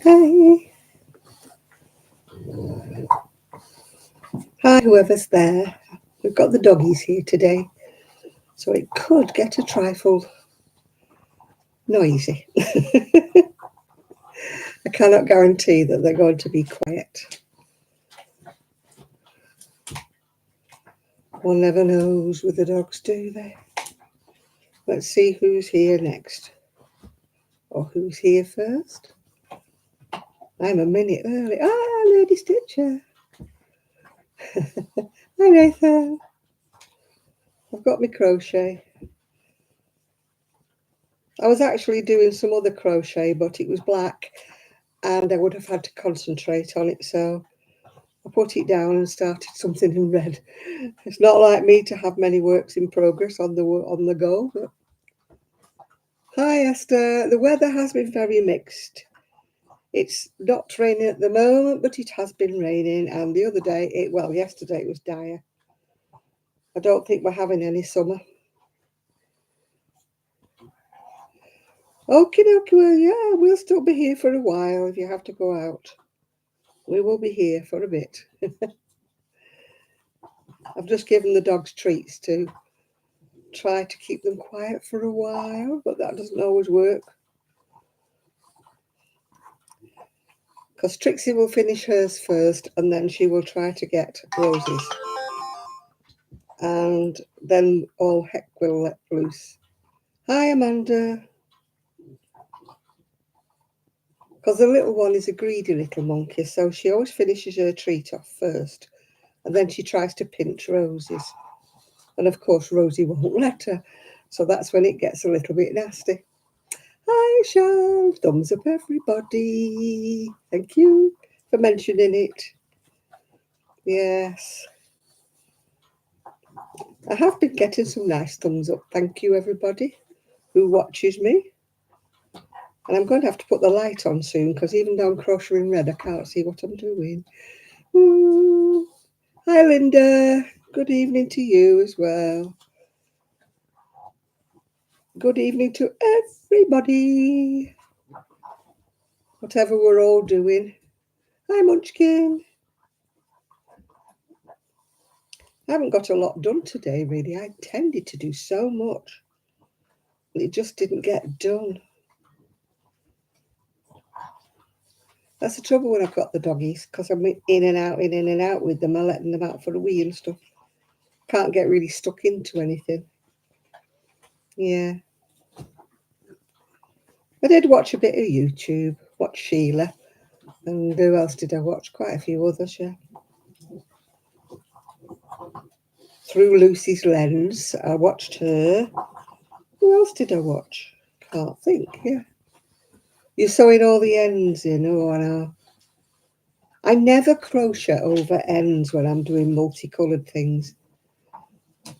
Hi. Hi, whoever's there. We've got the doggies here today, so it could get a trifle noisy. I cannot guarantee that they're going to be quiet. One never knows with the dogs, do they? Let's see who's here next. Or who's here first. I'm a minute early. Ah, Lady Stitcher. Hi, Nathan. I've got my crochet. I was actually doing some other crochet, but it was black and I would have had to concentrate on it, so I put it down and started something in red. It's not like me to have many works in progress on the go. But... Hi Esther, the weather has been very mixed. It's not raining at the moment, but it has been raining, and the other day, yesterday it was dire. I don't think we're having any summer. Okie dokie, well, yeah, we'll still be here for a while if you have to go out. We will be here for a bit. I've just given the dogs treats to try to keep them quiet for a while, but that doesn't always work. Because Trixie will finish hers first, and then she will try to get Rosie's. And then all heck will let loose. Hi, Amanda. Because the little one is a greedy little monkey, so she always finishes her treat off first, and then she tries to pinch Rosie's. And of course, Rosie won't let her, so that's when it gets a little bit nasty. Hi, Sean. Thumbs up, everybody. Thank you for mentioning it. Yes. I have been getting some nice thumbs up. Thank you, everybody who watches me. And I'm going to have to put the light on soon because even though I'm crocheting red, I can't see what I'm doing. Ooh. Hi, Linda. Good evening to you as well. Good evening to everybody. Whatever we're all doing. Hi, Munchkin. I haven't got a lot done today, really. I intended to do so much. It just didn't get done. That's the trouble when I've got the doggies, because I'm in and out with them. I'm letting them out for a wee and stuff. Can't get really stuck into anything. Yeah. I did watch a bit of YouTube. Watch Sheila. And who else did I watch? Quite a few others, yeah. Through Lucy's lens, I watched her. Who else did I watch? Can't think, yeah. You're sewing all the ends in. Oh, I know. I never crochet over ends when I'm doing multicoloured things.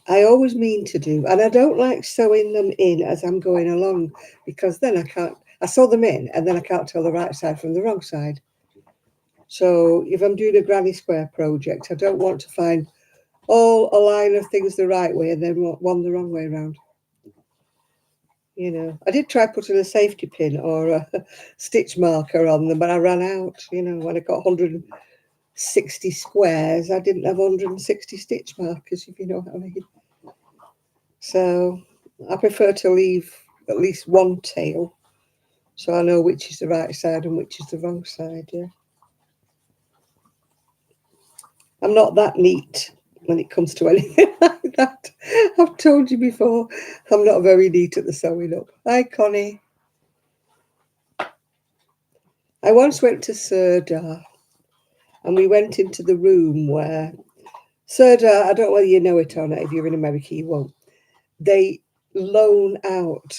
I always mean to do, and I don't like sewing them in as I'm going along because then I sew them in and then I can't tell the right side from the wrong side. So if I'm doing a granny square project, I don't want to find all a line of things the right way and then one the wrong way around. You know, I did try putting a safety pin or a stitch marker on them, but I ran out. You know, when I got 160 squares, I didn't have 160 stitch markers, if you know what I mean. So I prefer to leave at least one tail so I know which is the right side and which is the wrong side, yeah. I'm not that neat when it comes to anything like that. I've told you before, I'm not very neat at the sewing up. Hi, Connie. I once went to Serdar and we went into the room where Serdar, I don't know whether you know it or not, if you're in America, you won't. They loan out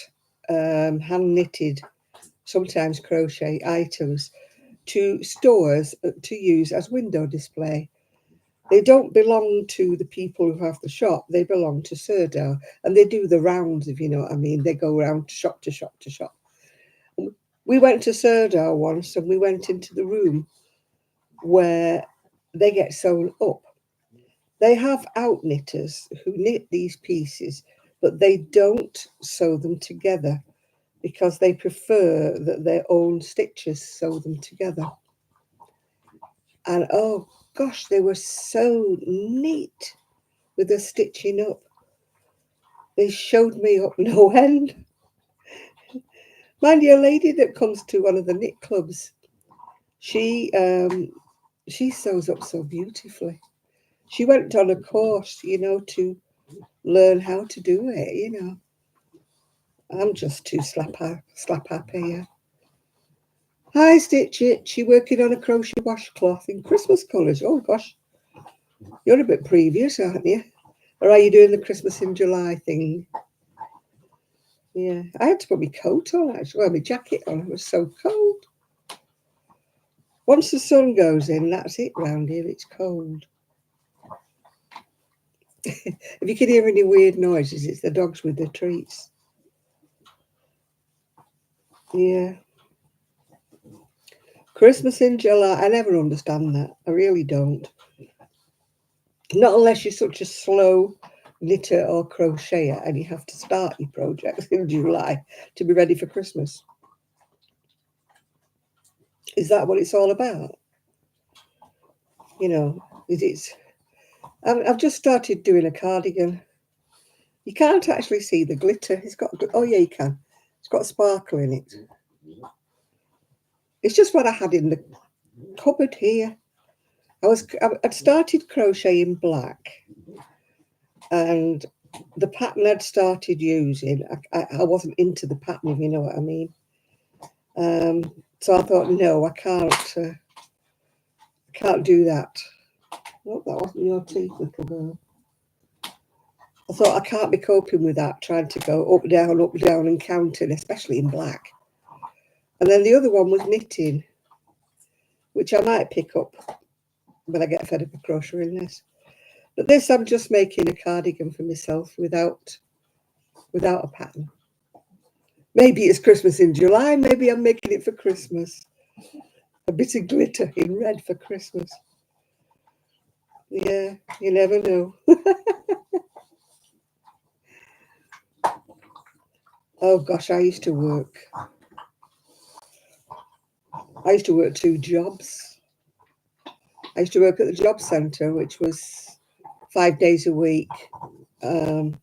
hand knitted, sometimes crochet items to stores to use as window display. They don't belong to the people who have the shop. They belong to Serdar, and they do the rounds, if you know what I mean. They go around shop to shop to shop. We went to Serdar once, and we went into the room where they get sewn up. They have outknitters who knit these pieces, but they don't sew them together. because they prefer that their own stitches sew them together. And oh gosh, they were so neat with the stitching up. They showed me up no end. Mind you, a lady that comes to one of the knit clubs, she sews up so beautifully. She went on a course, to learn how to do it, I'm just too slap happy, yeah. Hi, Stitch It. She working on a crochet washcloth in Christmas colours. Oh, gosh. You're a bit previous, aren't you? Or are you doing the Christmas in July thing? Yeah. I had to put my coat on, actually. Well, my jacket on. It was so cold. Once the sun goes in, that's it round here. It's cold. If you can hear any weird noises, it's the dogs with their treats. Yeah. Christmas in July. I never understand that. I really don't. Not unless you're such a slow knitter or crocheter and you have to start your projects in July to be ready for Christmas. Is that what it's all about? I've just started doing a cardigan. You can't actually see the glitter. Oh yeah, you can. It's got sparkle in it. It's just what I had in the cupboard here. I'd started crocheting black, and the pattern I'd started using, I wasn't into the pattern, if you know what I mean. So I thought, no, I can't do that. Oh, that wasn't your teeth, little girl. I thought I can't be coping with that, trying to go up, down, and counting, especially in black. And then the other one was knitting, which I might pick up when I get fed up of crocheting this. But this, I'm just making a cardigan for myself without a pattern. Maybe it's Christmas in July. Maybe I'm making it for Christmas. A bit of glitter in red for Christmas. Yeah, you never know. Oh gosh, I used to work 2 jobs. I used to work at the job centre, which was 5 days a week. I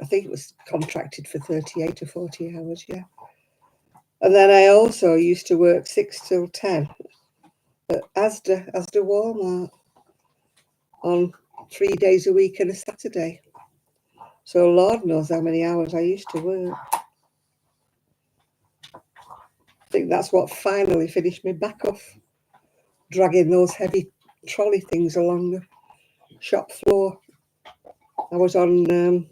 think it was contracted for 38 or 40 hours, yeah. And then I also used to work 6 till 10 at Asda Walmart on 3 days a week and a Saturday. So Lord knows how many hours I used to work. I think that's what finally finished me back off, dragging those heavy trolley things along the shop floor. I was on the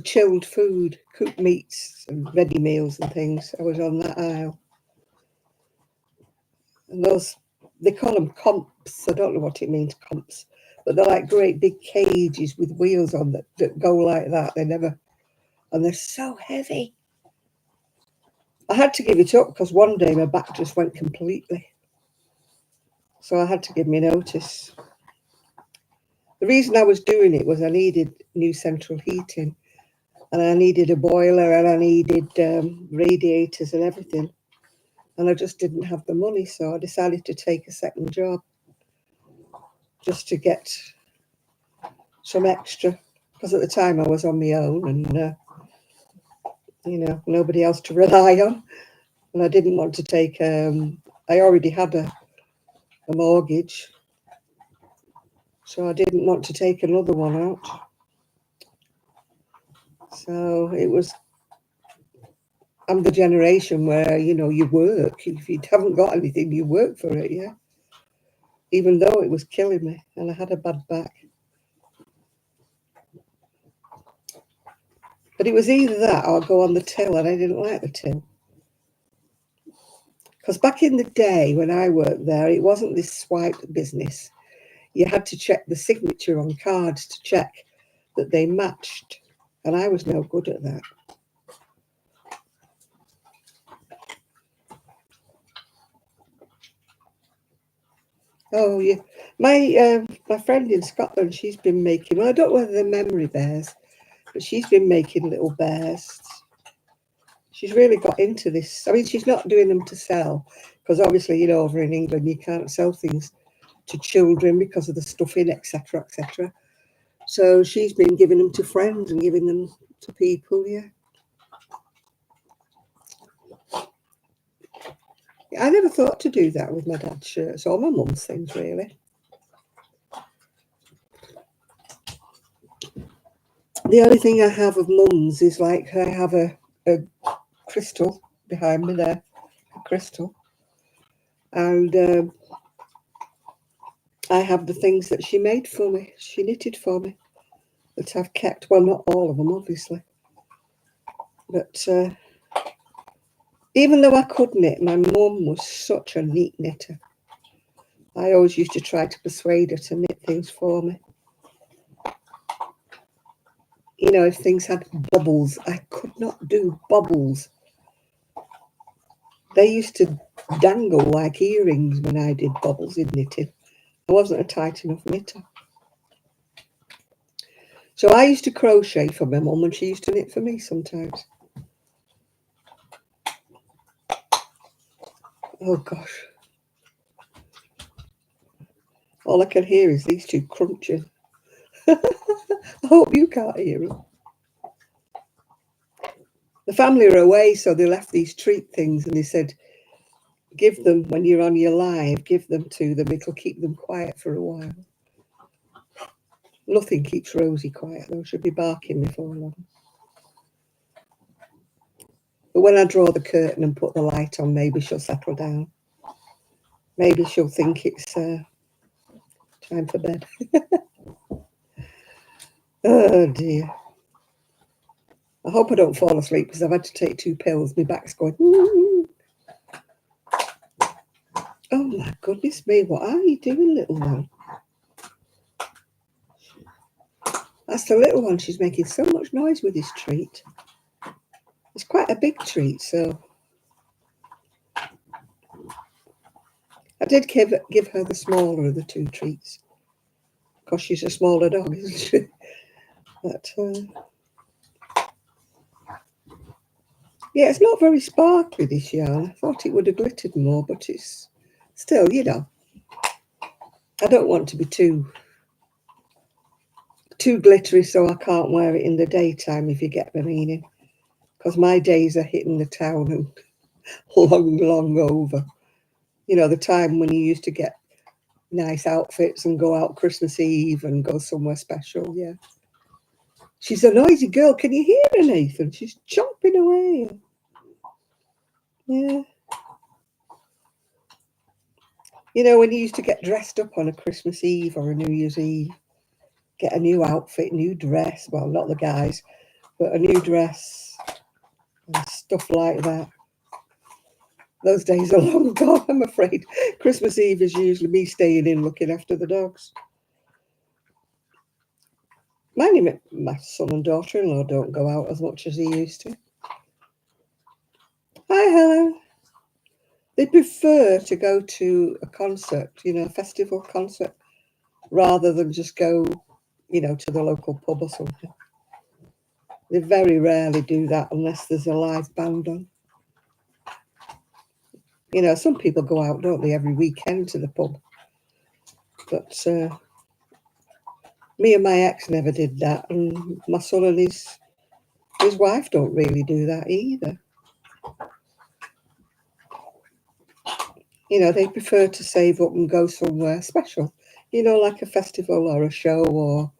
chilled food, cooked meats and ready meals and things. I was on that aisle. And those, they call them comps. I don't know what it means, comps. But they're like great big cages with wheels on that go like that. And they're so heavy. I had to give it up because one day my back just went completely. So I had to give me notice. The reason I was doing it was I needed new central heating, and I needed a boiler, and I needed radiators and everything. And I just didn't have the money, so I decided to take a second job just to get some extra. Because at the time I was on my own and, nobody else to rely on. And I didn't want to take, I already had a mortgage, so I didn't want to take another one out. So I'm the generation where, you work. If you haven't got anything, you work for it, yeah. Even though it was killing me and I had a bad back. But it was either that or go on the till, and I didn't like the till. Because back in the day when I worked there, it wasn't this swipe business. You had to check the signature on cards to check that they matched. And I was no good at that. Oh, yeah. My friend in Scotland, she's been making, well, I don't know whether they're memory bears, but she's been making little bears. She's really got into this. I mean, she's not doing them to sell, because obviously, you know, over in England, you can't sell things to children because of the stuffing, etc., etc. So she's been giving them to friends and giving them to people, yeah. I never thought to do that with my dad's shirts or my mum's things, really. The only thing I have of mum's is like I have a crystal behind me there, a crystal. And I have the things that she made for me, she knitted for me, that I've kept. Well, not all of them, obviously. But even though I could knit, my mum was such a neat knitter. I always used to try to persuade her to knit things for me. You know, if things had bubbles, I could not do bubbles. They used to dangle like earrings when I did bubbles in knitting. I wasn't a tight enough knitter. So I used to crochet for my mum and she used to knit for me sometimes. Oh gosh. All I can hear is these two crunching. I hope you can't hear them. The family are away, so they left these treat things and they said, give them when you're on your live, give them to them. It'll keep them quiet for a while. Nothing keeps Rosie quiet though. She'll be barking before long. But when I draw the curtain and put the light on, maybe she'll settle down. Maybe she'll think it's time for bed. Oh dear. I hope I don't fall asleep because I've had to take 2 pills. My back's going. Oh my goodness me, what are you doing, little one? That's the little one. She's making so much noise with this treat. It's quite a big treat, so I did give her the smaller of the 2 treats because she's a smaller dog, isn't she? But yeah, it's not very sparkly, this yarn. I thought it would have glittered more, but it's still, you know, I don't want to be too glittery so I can't wear it in the daytime, if you get my meaning, because my days are hitting the town and long over. You know, the time when you used to get nice outfits and go out Christmas Eve and go somewhere special, yeah. She's a noisy girl. Can you hear her, Nathan? She's chomping away. Yeah. You know, when you used to get dressed up on a Christmas Eve or a New Year's Eve, get a new outfit, new dress. Well, not the guys, but a new dress and stuff like that. Those days are long gone, I'm afraid. Christmas Eve is usually me staying in looking after the dogs. My son and daughter-in-law don't go out as much as they used to. Hi, Helen. They prefer to go to a concert, you know, a festival concert, rather than just go, you know, to the local pub or something. They very rarely do that unless there's a live band on. You know, some people go out, don't they, every weekend to the pub. But me and my ex never did that, and my son and his wife don't really do that either. You know, they prefer to save up and go somewhere special, you know, like a festival or a show, or,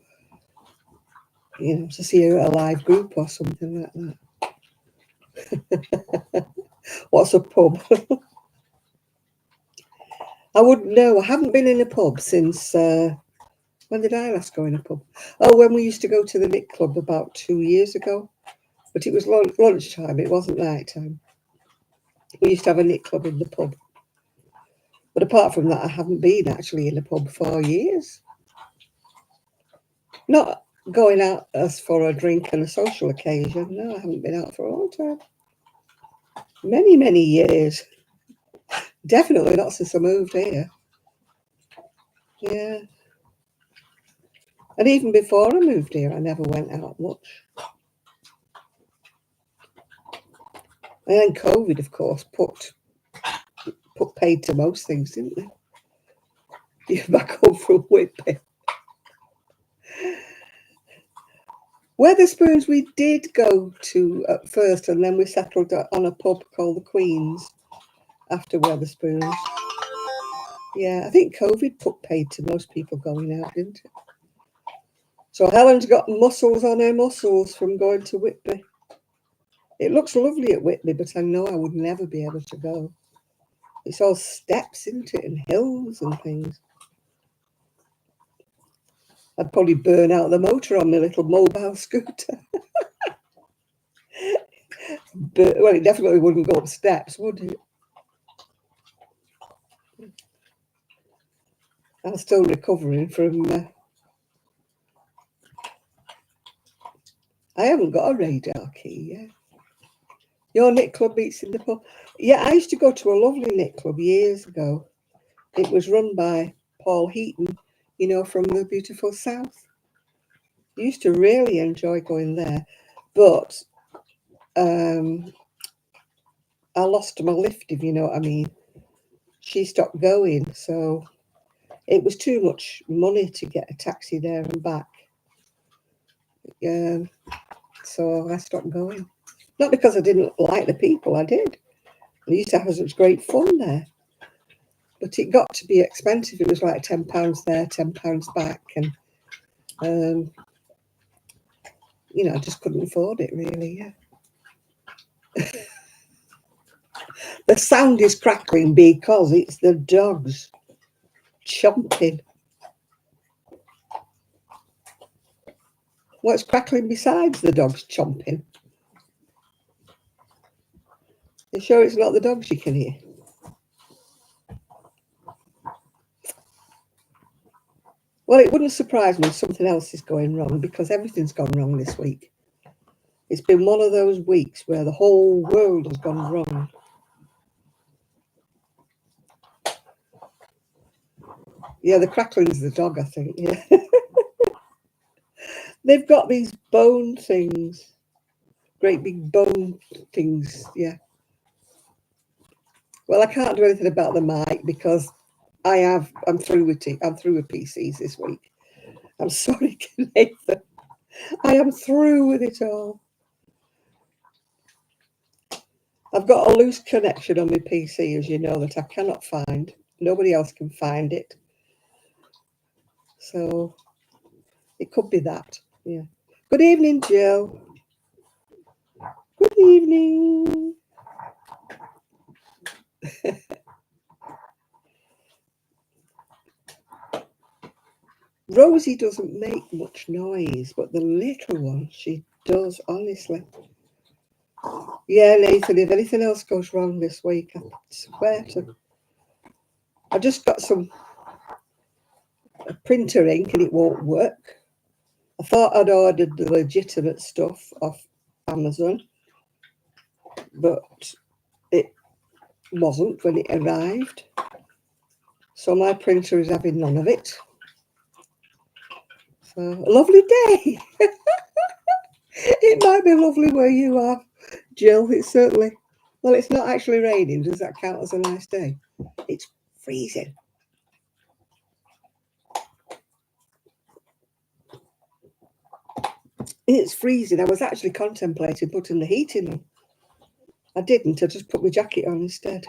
you know, to see a live group or something like that. What's a pub? I wouldn't know. I haven't been in a pub since, when did I last go in a pub? Oh, when we used to go to the knit club about 2 years ago. But it was lunchtime, it wasn't night time. We used to have a knit club in the pub. But apart from that, I haven't been actually in a pub for years. Not going out as for a drink and a social occasion. No, I haven't been out for a long time. Many, many years. Definitely not since I moved here. Yeah. And even before I moved here, I never went out much. And then COVID, of course, put paid to most things, didn't they? You're back home from Whitby. Weatherspoons we did go to at first, and then we settled on a pub called the Queen's after Weatherspoons. Yeah, I think COVID put paid to most people going out, didn't it? So Helen's got muscles on her muscles from going to Whitby. It looks lovely at Whitby, but I know I would never be able to go. It's all steps, isn't it, and hills and things. I'd probably burn out the motor on my little mobile scooter. But, well, it definitely wouldn't go up steps, would it? I'm still recovering from... I haven't got a radar key yet. Your knit club meets in the pub. Yeah, I used to go to a lovely knit club years ago. It was run by Paul Heaton, you know, from the beautiful South. I used to really enjoy going there, but I lost my lift, if you know what I mean. She stopped going, so it was too much money to get a taxi there and back. So I stopped going. Not because I didn't like the people, I did. I used to have such great fun there. But it got to be expensive. It was like £10 there, £10 back. And, you know, I just couldn't afford it, really, yeah. The sound is crackling because it's the dogs chomping. What's crackling besides the dogs chomping? You sure it's not the dogs you can hear? Well, it wouldn't surprise me if something else is going wrong, because everything's gone wrong this week. It's been one of those weeks where the whole world has gone wrong. Yeah, the crackling's the dog, I think, yeah. They've got these bone things. Great big bone things, yeah. Well, I can't do anything about the mic because I'm through with it. I'm through with PCs this week. I'm sorry, Nathan. I am through with it all. I've got a loose connection on my PC, as you know, that I cannot find. Nobody else can find it. So it could be that, yeah. Good evening, Jill. Good evening. Rosie doesn't make much noise, but the little one, she does, honestly. Yeah, Nathan, if anything else goes wrong this week, I swear to... I just got a printer ink and it won't work. I thought I'd ordered the legitimate stuff off Amazon, but it wasn't when it arrived. So my printer is having none of it. So, a lovely day. It might be lovely where you are, Jill. It's certainly... Well, it's not actually raining. Does that count as a nice day? It's freezing. It's freezing. I was actually contemplating putting the heating on. I didn't. I just put my jacket on instead.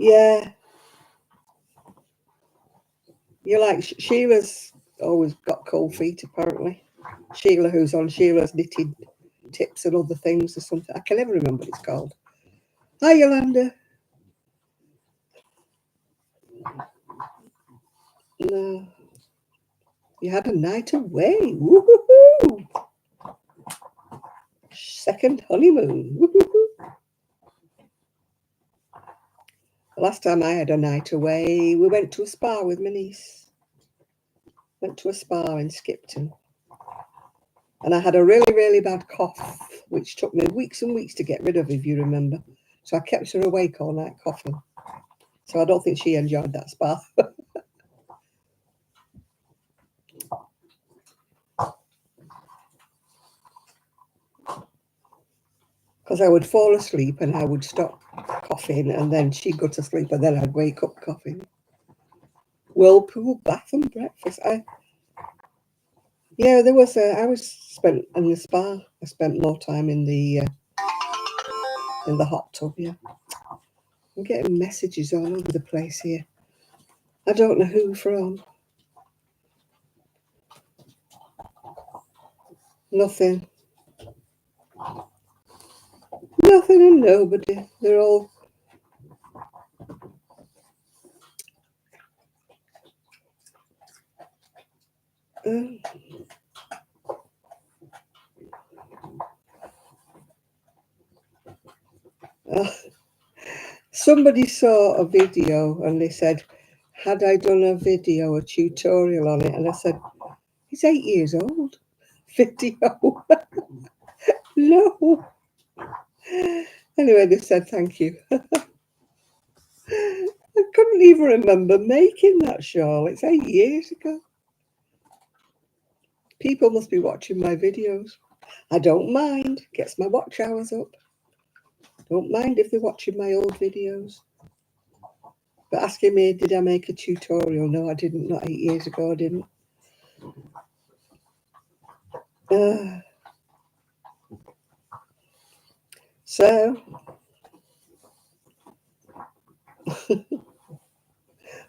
Yeah. You're like Sheila's always got cold feet, apparently. Sheila, who's on Sheila's knitted tips and other things or something. I can never remember what it's called. Hi, Yolanda. No. You had a night away. Woo-hoo-hoo. Second honeymoon. Woo-hoo-hoo. Last time I had a night away, we went to a spa with my niece. Went to a spa in Skipton. And I had a really, really bad cough, which took me weeks and weeks to get rid of, if you remember. So I kept her awake all night coughing. So I don't think she enjoyed that spa. because I would fall asleep and I would stop coughing, and then she'd go to sleep, and then I'd wake up coughing. Whirlpool bath and breakfast. Yeah, there was I was spent in the spa. I spent more time in the hot tub. Yeah, I'm getting messages all over the place here. I don't know who from. Nothing. Nothing and nobody. They're all. Uh, uh, somebody saw a video and they said, had I done a video, a tutorial on it? And I said, he's 8 years old. Video. No. Anyway, they said thank you. I couldn't even remember making that shawl. It's 8 years ago. People must be watching my videos. I don't mind. Gets my watch hours up. Don't mind if they're watching my old videos. But asking me, did I make a tutorial? No, I didn't. Not 8 years ago, I didn't. So,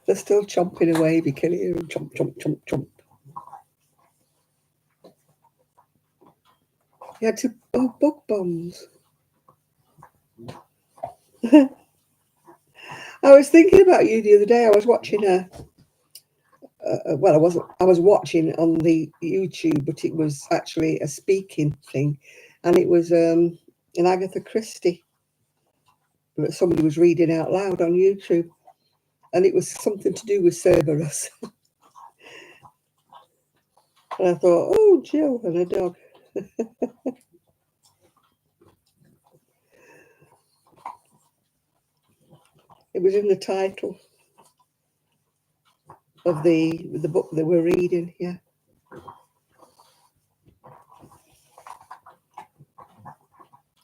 they're still chomping away. We can hear them chomp, chomp, chomp, chomp. You had to bug bombs. I was thinking about you the other day. I was watching well, I was watching on the YouTube, but it was actually a speaking thing, and it was an Agatha Christie that somebody was reading out loud on YouTube, and it was something to do with Cerberus. And I thought, oh, Jill and a dog. It was in the title of the book that we're reading. Yeah.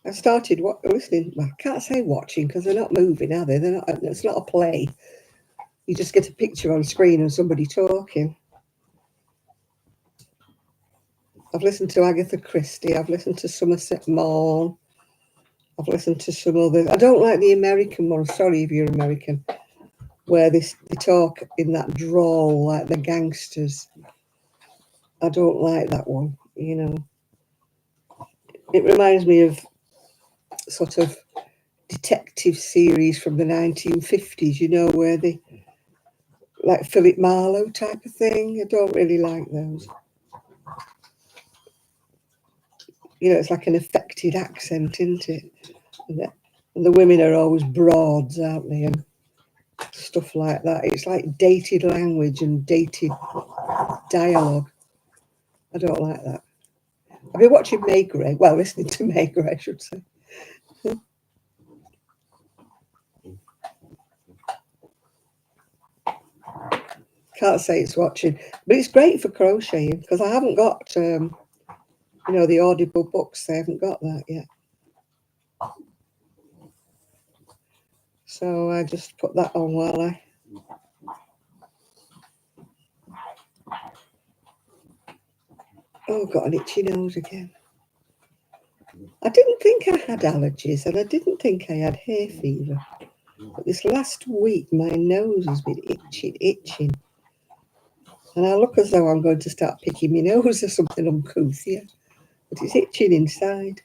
I started listening. Well, I can't say watching because they're not moving, are they? They're not. It's not a play. You just get a picture on screen and somebody talking. I've listened to Agatha Christie. I've listened to Somerset Maugham. I've listened to some others. I don't like the American one. Sorry if you're American, where they talk in that drawl like the gangsters. I don't like that one. You know, it reminds me of sort of detective series from the 1950s. You know, where they like Philip Marlowe type of thing. I don't really like those. You know, it's like an affected accent, isn't it? And the women are always broads, aren't they? And stuff like that. It's like dated language and dated dialogue. I don't like that. I've been watching Maigret. Well, listening to Maigret, I should say. Can't say it's watching, but it's great for crocheting because I haven't got, you know, the Audible books. I haven't got that yet. So I just put that on while I... Oh, got an itchy nose again. I didn't think I had allergies and I didn't think I had hay fever. But this last week, my nose has been itching. And I look as though I'm going to start picking my nose or something uncouth here. But it's itching inside.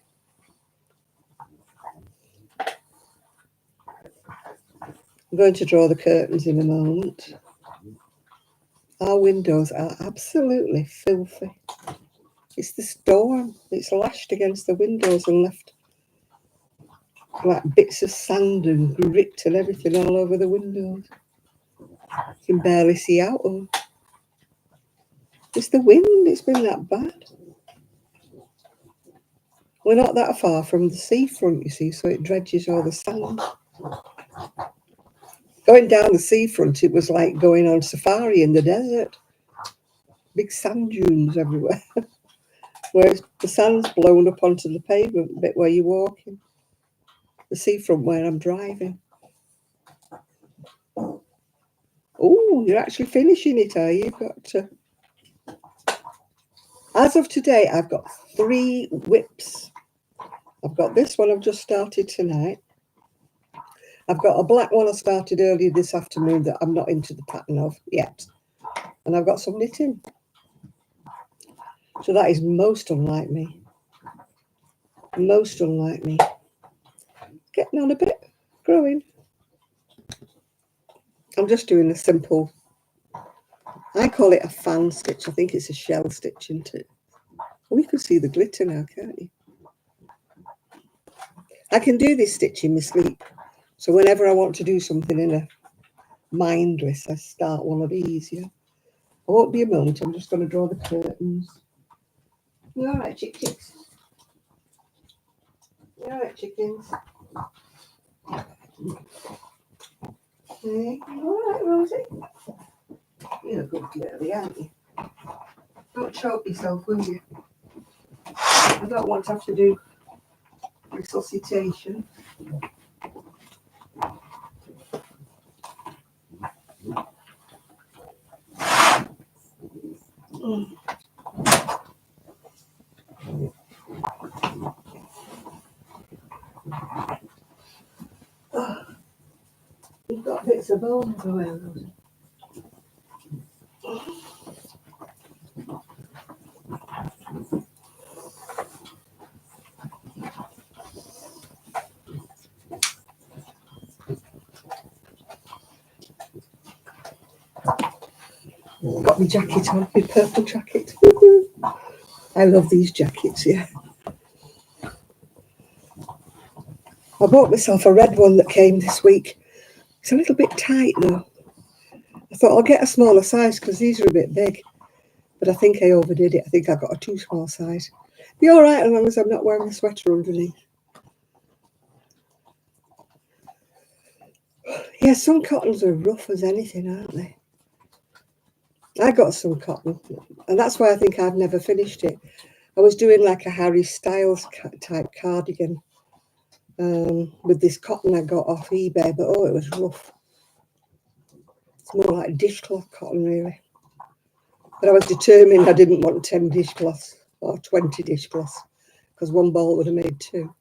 I'm going to draw the curtains in a moment. Our windows are absolutely filthy. It's the storm. It's lashed against the windows and left like bits of sand and grit and everything all over the windows. You can barely see out of them. It's the wind. It's been that bad. We're not that far from the seafront, you see, so it dredges all the sand. Going down the seafront, it was like going on safari in the desert. Big sand dunes everywhere. Whereas the sand's blown up onto the pavement bit where you're walking. the seafront where I'm driving. Oh, you're actually finishing it, are you? You've got to. As of today, I've got 3 whips. I've got this one I've just started tonight. I've got a black one I started earlier this afternoon that I'm not into the pattern of yet. And I've got some knitting. So that is most unlike me. Most unlike me. Getting on a bit, growing. I'm just doing a simple, I call it a fan stitch. I think it's a shell stitch, isn't it? Oh, you can see the glitter now, can't you? I can do this stitch in my sleep. So whenever I want to do something in a mindless, I start one of these, yeah. I won't be a moment, I'm just going to draw the curtains. You all right, chicks? You all right, chickens? Hey, you all right, Rosie? You're a good girlie, aren't you? Don't choke yourself, will you? I don't want to have to do resuscitation. Oh, you've got bits of bone everywhere, Rosie. Got my jacket on, my purple jacket. I love these jackets, yeah. I bought myself a red one that came this week. It's a little bit tight though. I thought I'll get a smaller size because these are a bit big. But I think I overdid it. I think I got a too small size. Be all right as long as I'm not wearing a sweater underneath. Yeah, some cottons are rough as anything, aren't they? I got some cotton, and that's why I think I've never finished it. I was doing like a Harry Styles type cardigan with this cotton I got off eBay, but oh, it was rough. It's more like dishcloth cotton, really. But I was determined I didn't want 10 dishcloths or 20 dishcloths because one ball would have made 2.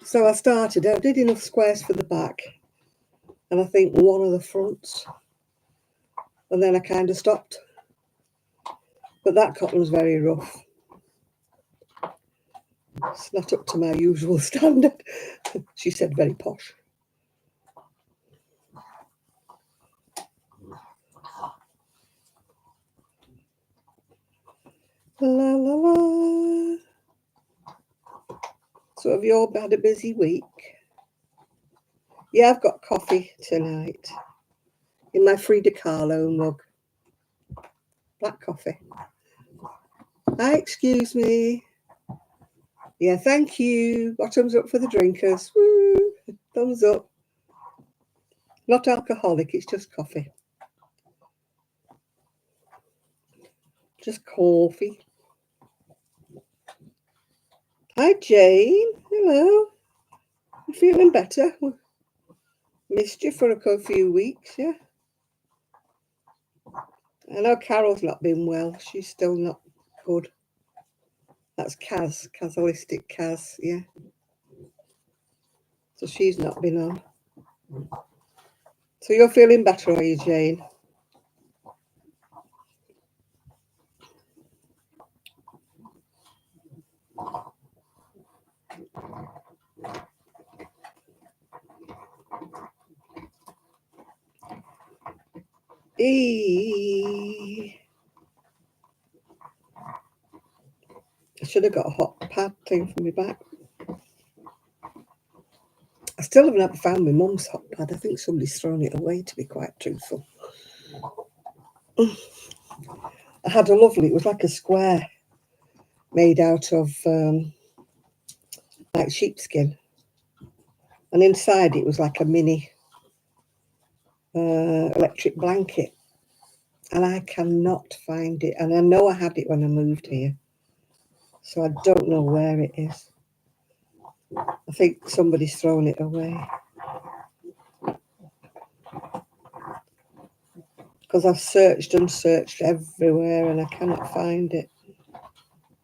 So I did enough squares for the back and I think one of the fronts, and then I kind of stopped. But that cotton's very rough. It's not up to my usual standard. She said very posh. La la la. So have you all had a busy week? Yeah, I've got coffee tonight in my Frida Kahlo mug. Black coffee. Hi, excuse me. Yeah, thank you. Bottoms up for the drinkers. Woo! Thumbs up. Not alcoholic, it's just coffee. Just coffee. Hi, Jane. Hello. You feeling better? Missed you for a few weeks, yeah? I know Carol's not been well. She's still not good. That's Kaz, Holistic Kaz, yeah. So she's not been on. So you're feeling better, are you, Jane? I should have got a hot pad thing for my back. I still haven't found my mum's hot pad. I think somebody's thrown it away, to be quite truthful. I had a lovely, it was like a square made out of like sheepskin. And inside it was like a mini electric blanket. and I cannot find it. And I know I had it when I moved here, so I don't know where it is. I think somebody's thrown it away. Because I've searched and searched everywhere and I cannot find it.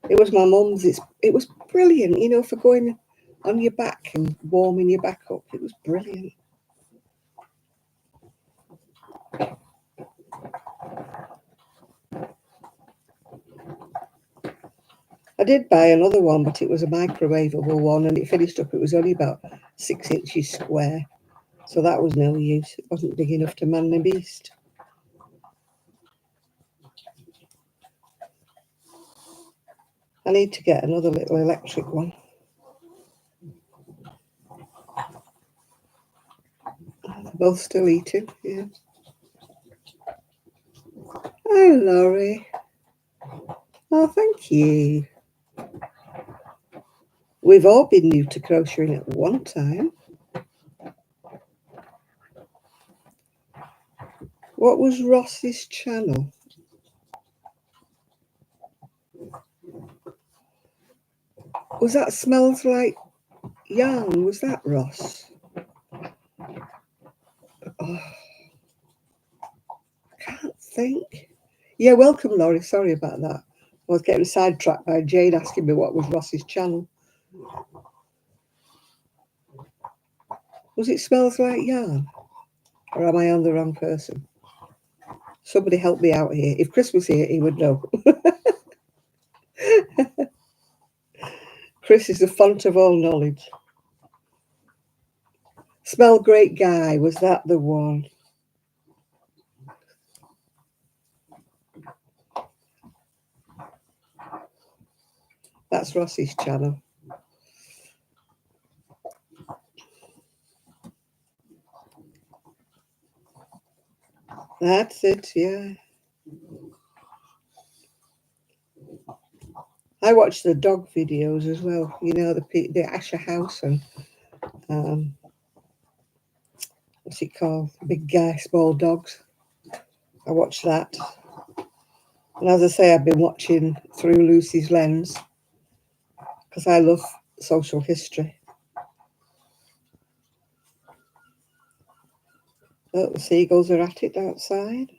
It was my mum's. It was brilliant, you know, for going on your back and warming your back up. It was brilliant. I did buy another one, but it was a microwavable one and it finished up. It was only about 6 inches square. So that was no use. It wasn't big enough to man the beast. I need to get another little electric one. They're both still eating, yeah. Hi, Laurie. Oh, thank you. We've all been new to crocheting at one time. What was Ross's channel? Was that Smells Like Yarn? Was that Ross? Oh, I can't think. Yeah, welcome, Laurie. Sorry about that. I was getting sidetracked by Jane asking me what was Ross's channel. Was it Smells Like Yarn? Or am I on the wrong person? Somebody help me out here. If Chris was here, he would know. Chris is the font of all knowledge. Smell Great Guy, was that the one? That's Ross's channel. That's it, yeah. I watch the dog videos as well. You know, the Asher House and what's it called? Big Guy, Small Dogs. I watch that. And as I say, I've been watching Through Lucy's Lens because I love social history. Oh, the seagulls are at it outside.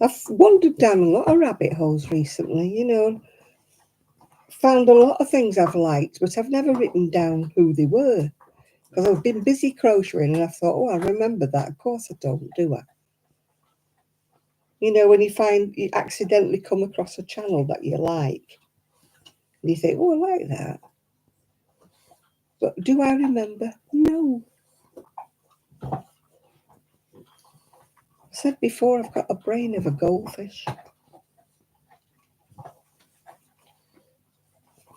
I've wandered down a lot of rabbit holes recently, you know, found a lot of things I've liked, but I've never written down who they were because I've been busy crocheting and I thought, oh, I remember that. Of course I don't, do I? You know, when you accidentally come across a channel that you like, and you think, oh, I like that. But do I remember? No. I said before, I've got a brain of a goldfish.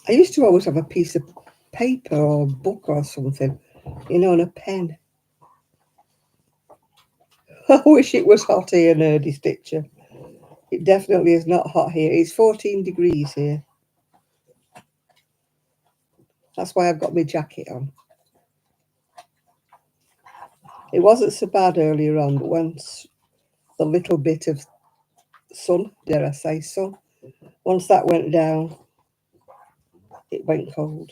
I used to always have a piece of paper or book or something, you know, and a pen. I wish it was hot here, Nerdy Stitcher. It definitely is not hot here. It's 14 degrees here. That's why I've got my jacket on. It wasn't so bad earlier on, but once the little bit of sun, dare I say sun, once that went down, it went cold.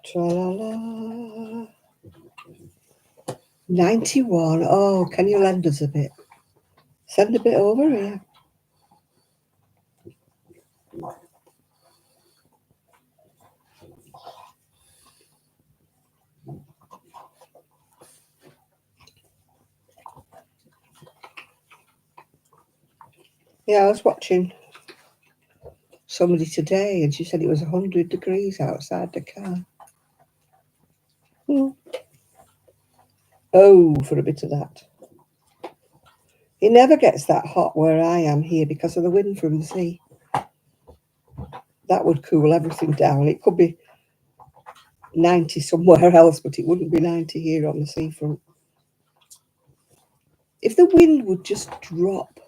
Tra-la-la. 91. Oh, can you lend us a bit? Send a bit over here. Yeah, I was watching somebody today and she said it was 100 degrees outside the car. Oh, for a bit of that. It never gets that hot where I am here because of the wind from the sea. That would cool everything down. It could be 90 somewhere else, but it wouldn't be 90 here on the seafront. If the wind would just drop.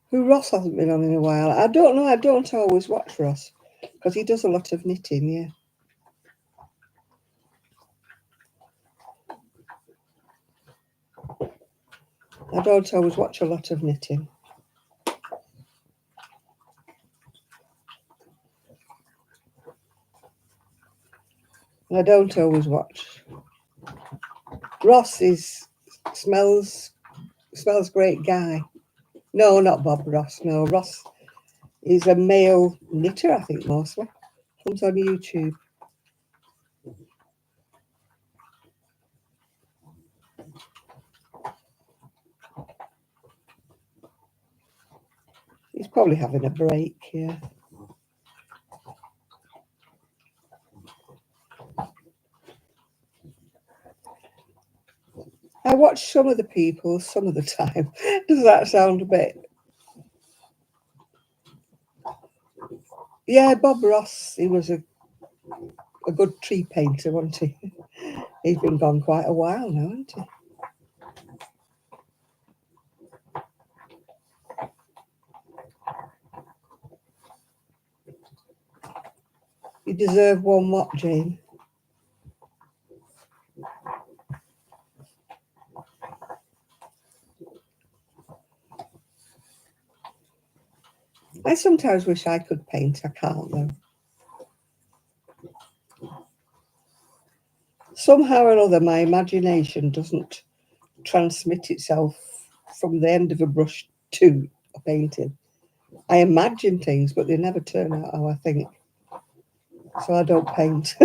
Who Ross hasn't been on in a while. I don't know. I don't always watch Ross because he does a lot of knitting, yeah. I don't always watch a lot of knitting. I don't always watch. Ross smells great guy. No, not Bob Ross. No, Ross is a male knitter, I think, mostly. Comes on YouTube. He's probably having a break, yeah. I watch some of the people some of the time. Does that sound a bit? Yeah, Bob Ross, he was a good tree painter, wasn't he? He's been gone quite a while now, hasn't he? You deserve one what, Jane? I sometimes wish I could paint. I can't, though. Somehow or other, my imagination doesn't transmit itself from the end of a brush to a painting. I imagine things, but they never turn out how I think. So I don't paint.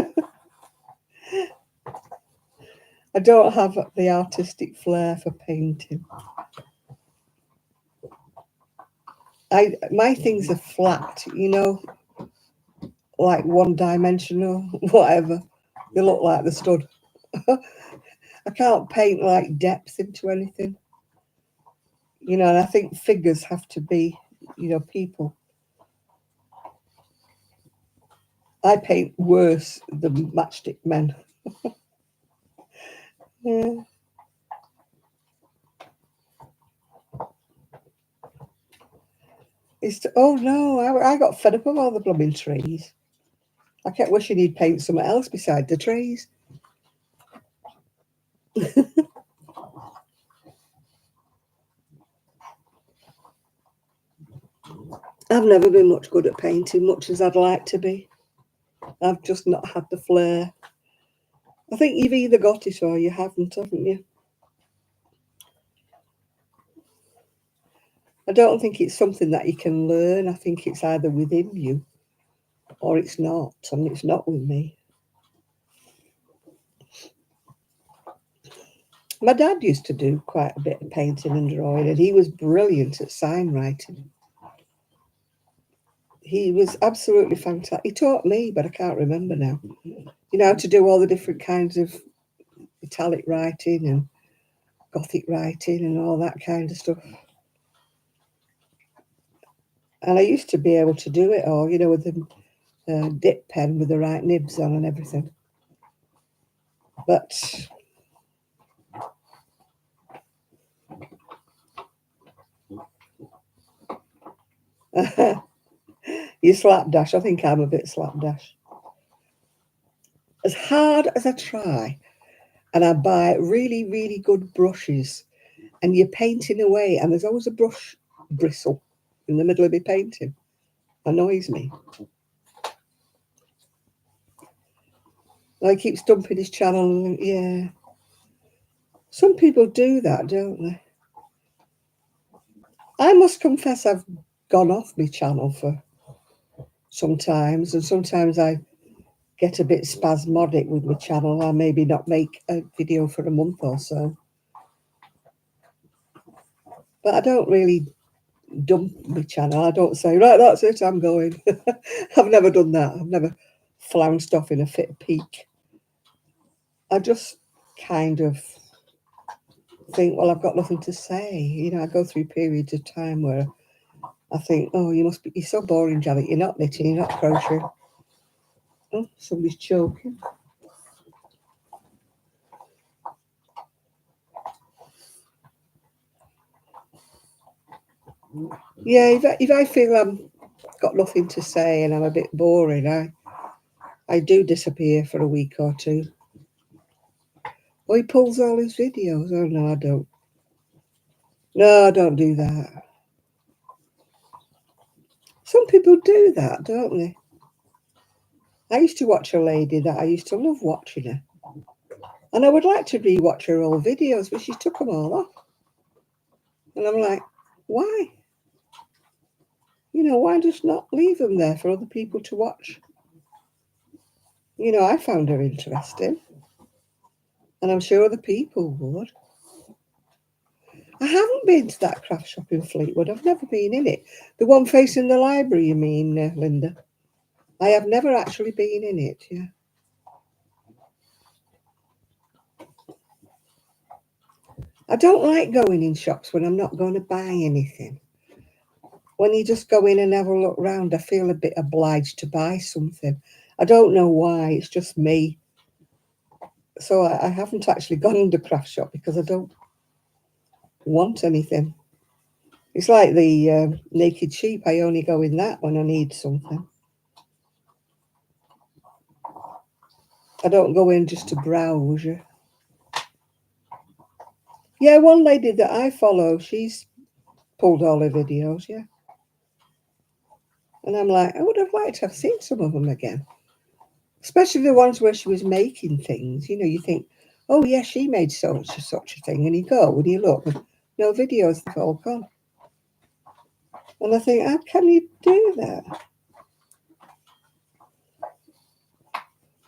I don't have the artistic flair for painting. My things are flat, like one-dimensional, whatever. They look like the stud. I can't paint like depth into anything. And I think figures have to be, people. I paint worse than matchstick men. Yeah. Oh no, I got fed up of all the blooming trees. I kept wishing he'd paint something else beside the trees. I've never been much good at painting, much as I'd like to be. I've just not had the flair. I think you've either got it or you haven't you? I don't think it's something that you can learn. I think it's either within you or it's not, and it's not with me. My dad used to do quite a bit of painting and drawing, and he was brilliant at sign writing. He was absolutely fantastic. He taught me, but I can't remember now. How to do all the different kinds of italic writing and Gothic writing and all that kind of stuff. And I used to be able to do it all, with the dip pen with the right nibs on and everything. But you slapdash. I think I'm a bit slapdash. As hard as I try, and I buy really, really good brushes, and you're painting away, and there's always a brush bristle in the middle of my painting. Annoys me. I keep stumping his channel. Yeah. Some people do that, don't they? I must confess I've gone off my channel for sometimes, and sometimes I get a bit spasmodic with my channel. I maybe not make a video for a month or so. But I don't really dump my channel. I don't say, right, that's it, I'm going. I've never done that. I've never flounced off in a fit of pique. I just kind of think, well, I've got nothing to say. I go through periods of time where I think, oh, you're so boring, Janet. You're not knitting, you're not crocheting. Oh, somebody's choking. Yeah, if I feel got nothing to say and I'm a bit boring, I do disappear for a week or two. Oh, he pulls all his videos. Oh, no, I don't. No, I don't do that. Some people do that, don't they? I used to watch a lady that I used to love watching her. And I would like to re-watch her old videos, but she took them all off. And I'm like, why? You know, why just not leave them there for other people to watch? You know, I found her interesting. And I'm sure other people would. I haven't been to that craft shop in Fleetwood. I've never been in it. The one facing the library, you mean, Linda? I have never actually been in it, yeah. I don't like going in shops when I'm not going to buy anything. When you just go in and have a look round, I feel a bit obliged to buy something. I don't know why, it's just me. So I haven't actually gone in the craft shop because I don't want anything. It's like the naked sheep. I only go in that when I need something. I don't go in just to browse. Yeah, one lady that I follow, she's pulled all her videos, yeah. And I'm like, I would have liked to have seen some of them again. Especially the ones where she was making things. You know, you think, oh, yeah, she made such a thing. And you go, and you look, and no videos, they've all gone. And I think, how can you do that?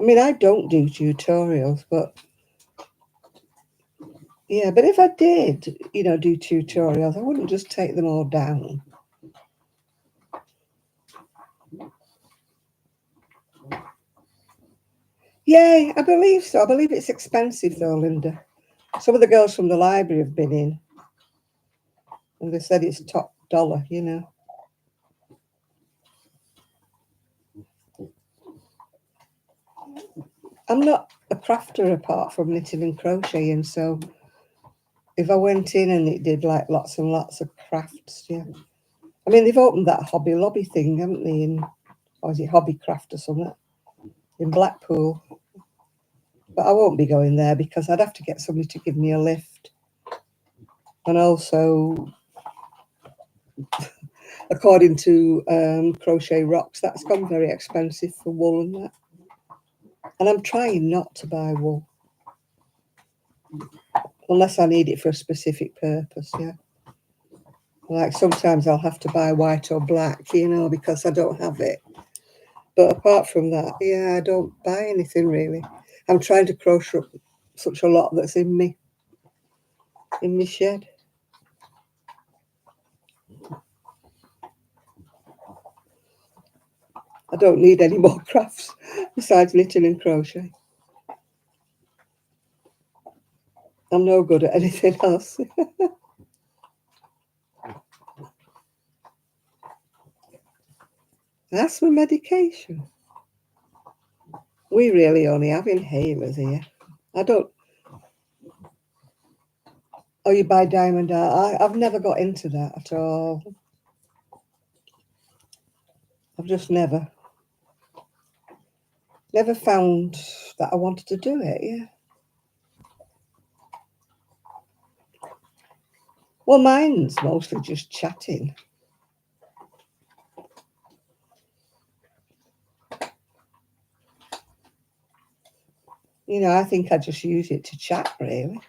I mean, I don't do tutorials, but yeah, but if I did, you know, do tutorials, I wouldn't just take them all down. Yeah, I believe so. I believe it's expensive though, Linda. Some of the girls from the library have been in, and they said it's top dollar, you know. I'm not a crafter apart from knitting and crocheting, so if I went in and it did like lots and lots of crafts, yeah. I mean, they've opened that Hobby Lobby thing, haven't they? Or is it Hobby Craft or something? In Blackpool. But I won't be going there because I'd have to get somebody to give me a lift. And also, according to Crochet Rocks, that's gone very expensive for wool and that. And I'm trying not to buy wool. Unless I need it for a specific purpose, yeah. Like sometimes I'll have to buy white or black, you know, because I don't have it. But apart from that, yeah, I don't buy anything really. I'm trying to crochet up such a lot that's in my shed. I don't need any more crafts besides knitting and crochet. I'm no good at anything else. That's my medication. We really only have inhalers here. I don't. Oh, you buy diamond art? I've never got into that at all. I've just never found that I wanted to do it. Yeah. Well, mine's mostly just chatting. You know, I think I just use it to chat, really.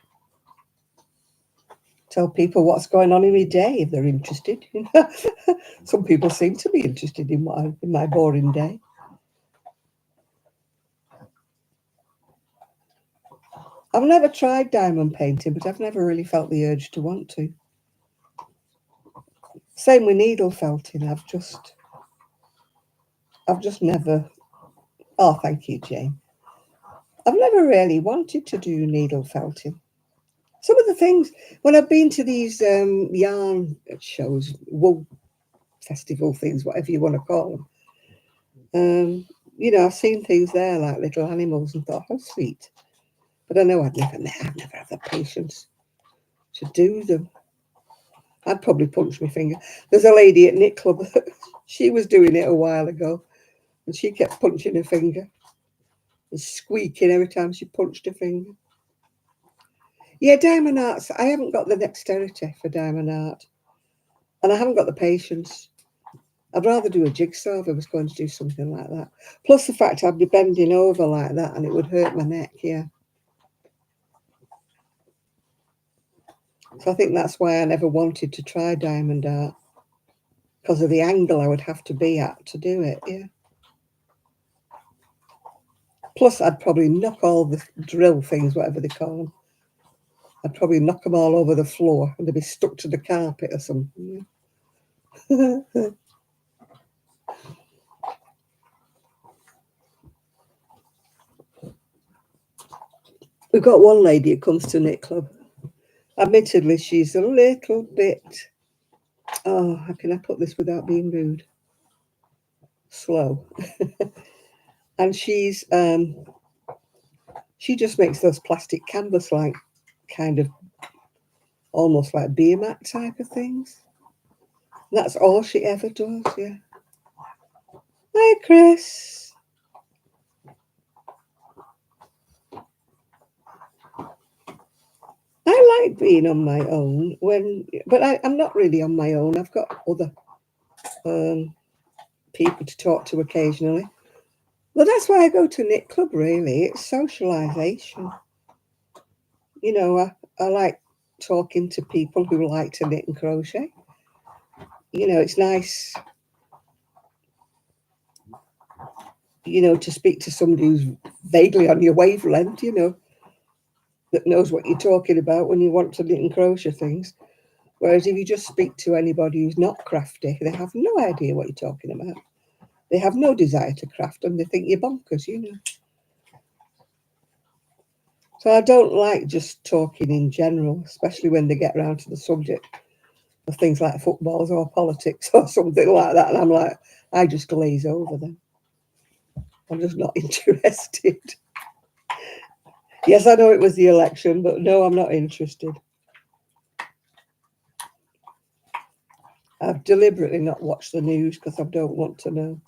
Tell people what's going on in my day if they're interested. Some people seem to be interested in my boring day. I've never tried diamond painting, but I've never really felt the urge to want to. Same with needle felting. I've just never. Oh, thank you, Jane. I've never really wanted to do needle felting. Some of the things when I've been to these yarn shows, wool festival things, whatever you want to call them. You know, I've seen things there like little animals and thought, how sweet. But I know I'd never have the patience to do them. I'd probably punch my finger. There's a lady at Knit Club, she was doing it a while ago, and she kept punching her finger and squeaking every time she punched her finger. Yeah, diamond arts, I haven't got the dexterity for diamond art, and I haven't got the patience. I'd rather do a jigsaw if I was going to do something like that. Plus the fact I'd be bending over like that and it would hurt my neck, yeah. So I think that's why I never wanted to try diamond art, because of the angle I would have to be at to do it, yeah. Plus I'd probably knock all the drill things, whatever they call them. I'd probably knock them all over the floor and they'd be stuck to the carpet or something. Yeah. We've got one lady who comes to Knit Club. Admittedly, she's a little bit, oh, how can I put this without being rude? Slow. And she just makes those plastic canvas like kind of almost like beer mat type of things. That's all she ever does, yeah. Hi, Chris. I like being on my own but I'm not really on my own. I've got other people to talk to occasionally. Well, that's why I go to Knit Club, really. It's socialisation. You know, I like talking to people who like to knit and crochet. You know, it's nice, you know, to speak to somebody who's vaguely on your wavelength, you know, that knows what you're talking about when you want to knit and crochet things. Whereas if you just speak to anybody who's not crafty, they have no idea what you're talking about. They have no desire to craft and they think you're bonkers, you know. So I don't like just talking in general, especially when they get around to the subject of things like footballs or politics or something like that. And I'm like, I just glaze over them. I'm just not interested. Yes, I know it was the election, but no, I'm not interested. I've deliberately not watched the news because I don't want to know.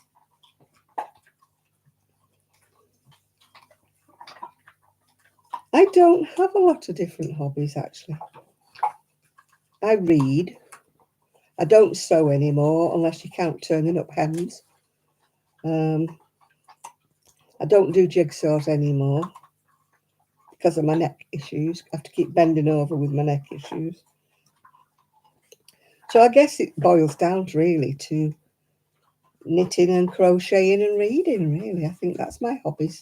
I don't have a lot of different hobbies, actually. I read. I don't sew anymore unless you count turning up hems. I don't do jigsaws anymore because of my neck issues. I have to keep bending over with my neck issues. So I guess it boils down really to knitting and crocheting and reading, really. I think that's my hobbies.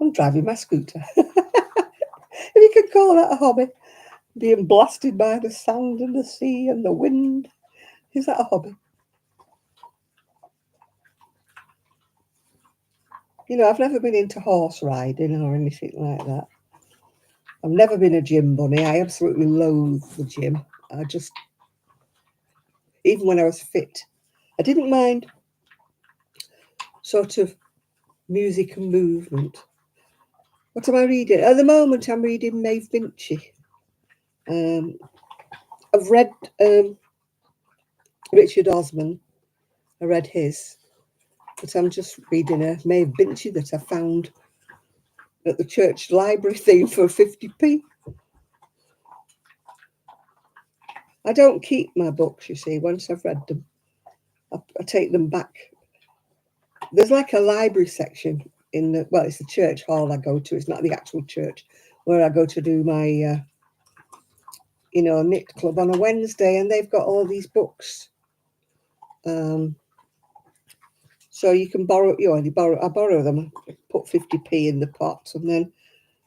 I'm driving my scooter. If you could call that a hobby, being blasted by the sand and the sea and the wind, is that a hobby? You know, I've never been into horse riding or anything like that. I've never been a gym bunny. I absolutely loathe the gym. I just, even when I was fit, I didn't mind sort of music and movement. What am I reading? At the moment, I'm reading Maeve Binchy. I've read Richard Osman. I read his, but I'm just reading a Maeve Binchy that I found at the church library thing for 50p. I don't keep my books, you see, once I've read them. I take them back. There's like a library section in the, well, it's the church hall I go to. It's not the actual church where I go to do my, you know, knit club on a Wednesday, and they've got all these books. So you can borrow, I borrow them, put 50p in the pot, and then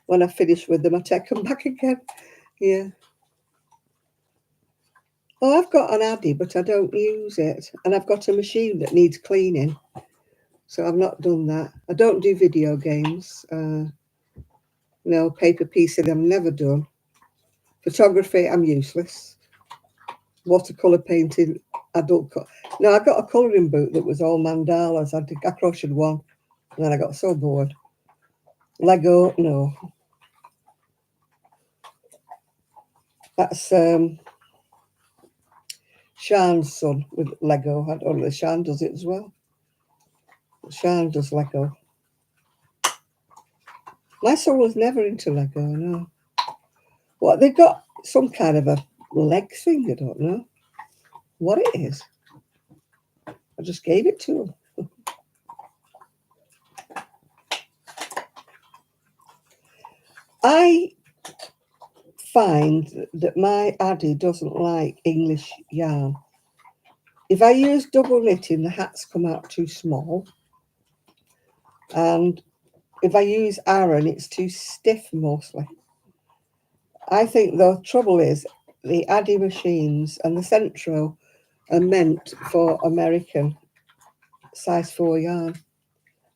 when I finish with them, I take them back again. Yeah. Oh, I've got an Addy, but I don't use it. And I've got a machine that needs cleaning. So I've not done that. I don't do video games. No, paper piecing, I've never done. Photography, I'm useless. watercolour painting adult. No, I got a colouring book that was all mandalas. I crocheted one, and then I got so bored. Lego, no. That's Sian's son with Lego. I don't know if Sian does it as well. Sian does Lego. My son was never into Lego, no. What, they've got some kind of a leg thing, I don't know what it is. I just gave it to him. I find that my Addy doesn't like English yarn. If I use double knitting, the hats come out too small. And if I use Aran, it's too stiff mostly. I think the trouble is the Addy machines and the Centro are meant for American size 4 yarn,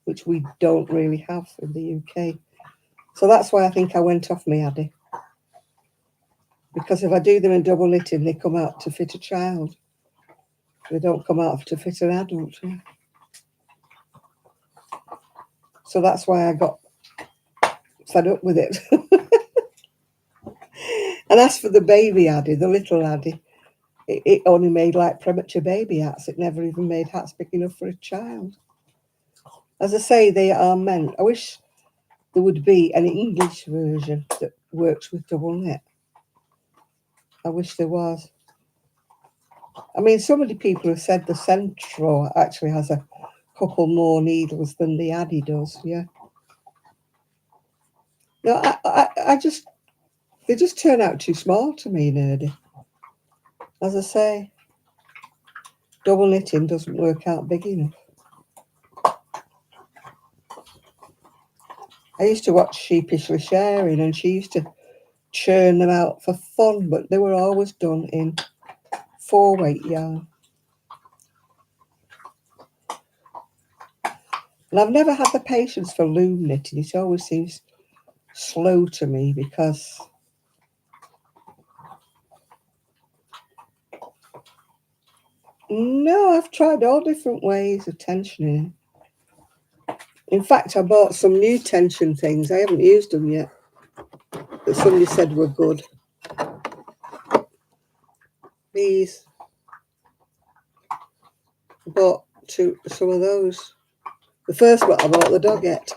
which we don't really have in the UK. So that's why I think I went off my Addy. Because if I do them in double knitting, they come out to fit a child. They don't come out to fit an adult. So that's why I got fed up with it. And as for the baby Addy, the little Addy, it only made like premature baby hats. It never even made hats big enough for a child. As I say, they are meant. I wish there would be an English version that works with double knit. I wish there was. I mean, so many people have said the Centro actually has a couple more needles than the Addy does, yeah. No, they just turn out too small to me, Nerdy. As I say, double knitting doesn't work out big enough. I used to watch Sheepishly Sharing, and she used to churn them out for fun, but they were always done in 4-weight yarn. And I've never had the patience for loom knitting. It always seems slow to me because no, I've tried all different ways of tensioning. In fact, I bought some new tension things. I haven't used them yet, but somebody said were good. These. I bought some of those. The first lot I bought the dogette.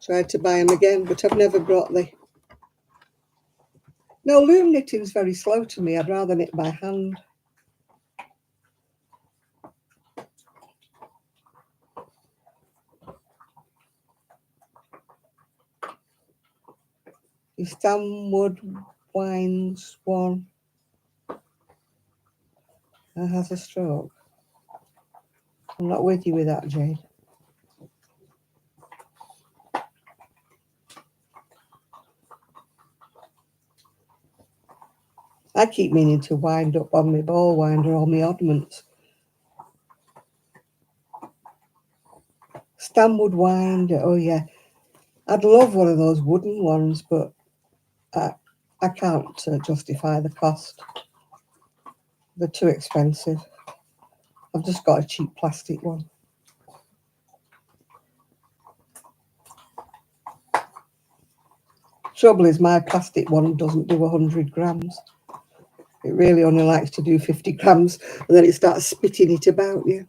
Tried to buy them again, but I've never brought the... No, loom knitting's very slow to me. I'd rather knit by hand. The Stanwood Wines one has a stroke. I'm not with you with that, Jade. I keep meaning to wind up on my ball winder all my oddments. Stanwood winder, oh yeah. I'd love one of those wooden ones, but I can't justify the cost. They're too expensive. I've just got a cheap plastic one. Trouble is, my plastic one doesn't do 100 grams. It really only likes to do 50 grams, and then it starts spitting it about you.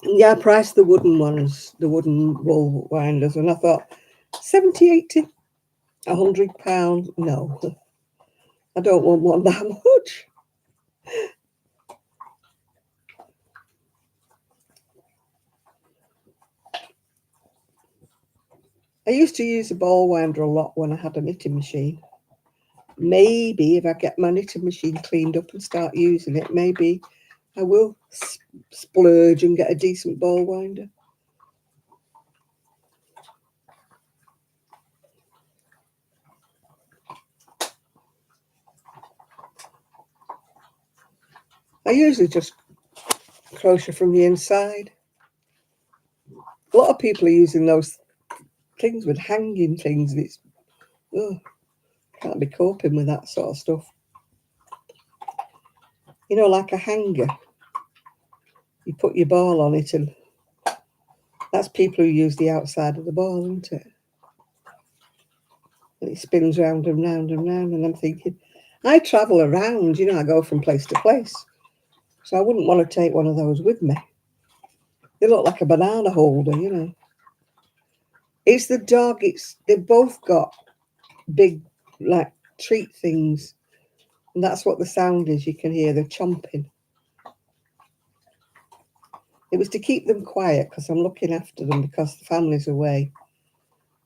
Yeah, I priced the wooden ones, the wooden wool winders, and I thought, 70, 80, £100? No, I don't want one that much. I used to use a ball winder a lot when I had a knitting machine. Maybe if I get my knitting machine cleaned up and start using it, maybe I will splurge and get a decent ball winder. I usually just crochet from the inside. A lot of people are using those things with hanging things, and it's Can't be coping with that sort of stuff. You know, like a hanger. You put your ball on it, and that's people who use the outside of the ball, isn't it? And it spins round and round and round, and I'm thinking, I travel around, you know, I go from place to place. So I wouldn't want to take one of those with me. They look like a banana holder, you know. It's the dog, they've both got big, like, treat things. And that's what the sound is, you can hear the chomping. It was to keep them quiet because I'm looking after them because the family's away.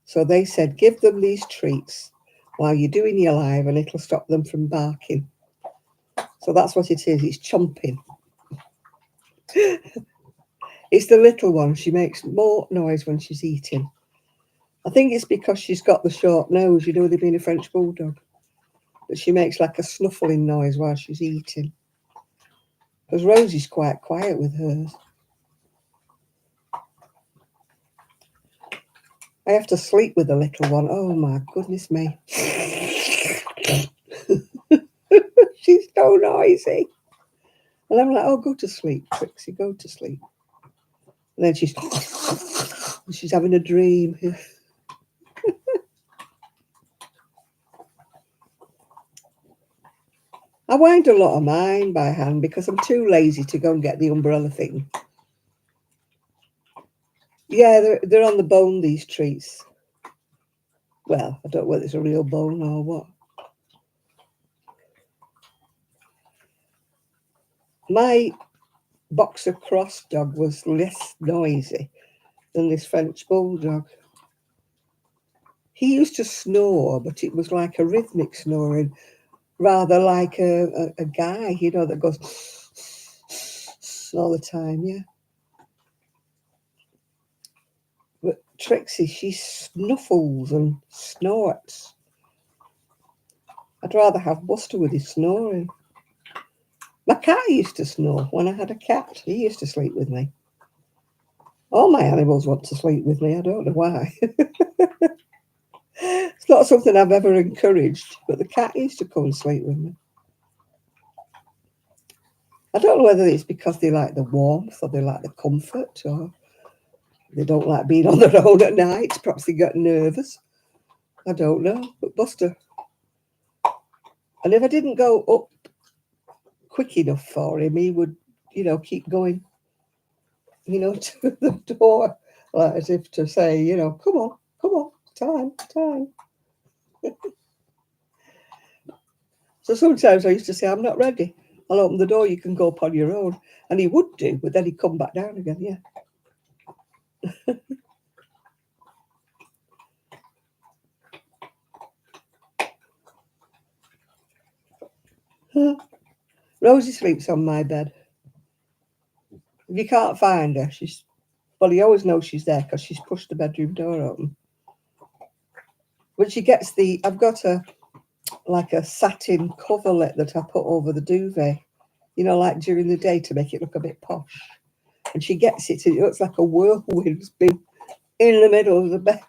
So they said, give them these treats while you're doing your live and it'll stop them from barking. So that's what it is, it's chomping. It's the little one. She makes more noise when she's eating. I think it's because she's got the short nose, you know, they've been a French bulldog. But she makes like a snuffling noise while she's eating. Because Rosie's quite quiet with hers. I have to sleep with the little one. Oh my goodness me. She's so noisy. And I'm like, oh, go to sleep, Trixie, go to sleep. And then she's having a dream. I wind a lot of mine by hand because I'm too lazy to go and get the umbrella thing. Yeah, they're on the bone, these treats. Well, I don't know whether it's a real bone or what. My boxer cross dog was less noisy than this French bulldog. He used to snore, but it was like a rhythmic snoring, rather like a guy, you know, that goes all the time, yeah. But Trixie, she snuffles and snorts. I'd rather have Buster with his snoring. My cat used to snore when I had a cat. He used to sleep with me. All my animals want to sleep with me. I don't know why. It's not something I've ever encouraged, but the cat used to come and sleep with me. I don't know whether it's because they like the warmth or they like the comfort or they don't like being on their own at night. Perhaps they get nervous. I don't know. But Buster, and if I didn't go up quick enough for him, he would, you know, keep going, you know, to the door, like as if to say, you know, come on, time. So sometimes I used to say, I'm not ready. I'll open the door, you can go up on your own. And he would do, but then he'd come back down again, yeah. Rosie sleeps on my bed. If you can't find her, well, you always know she's there because she's pushed the bedroom door open. When she gets I've got like a satin coverlet that I put over the duvet, you know, like during the day to make it look a bit posh. And she gets it, and it looks like a whirlwind's been in the middle of the bed.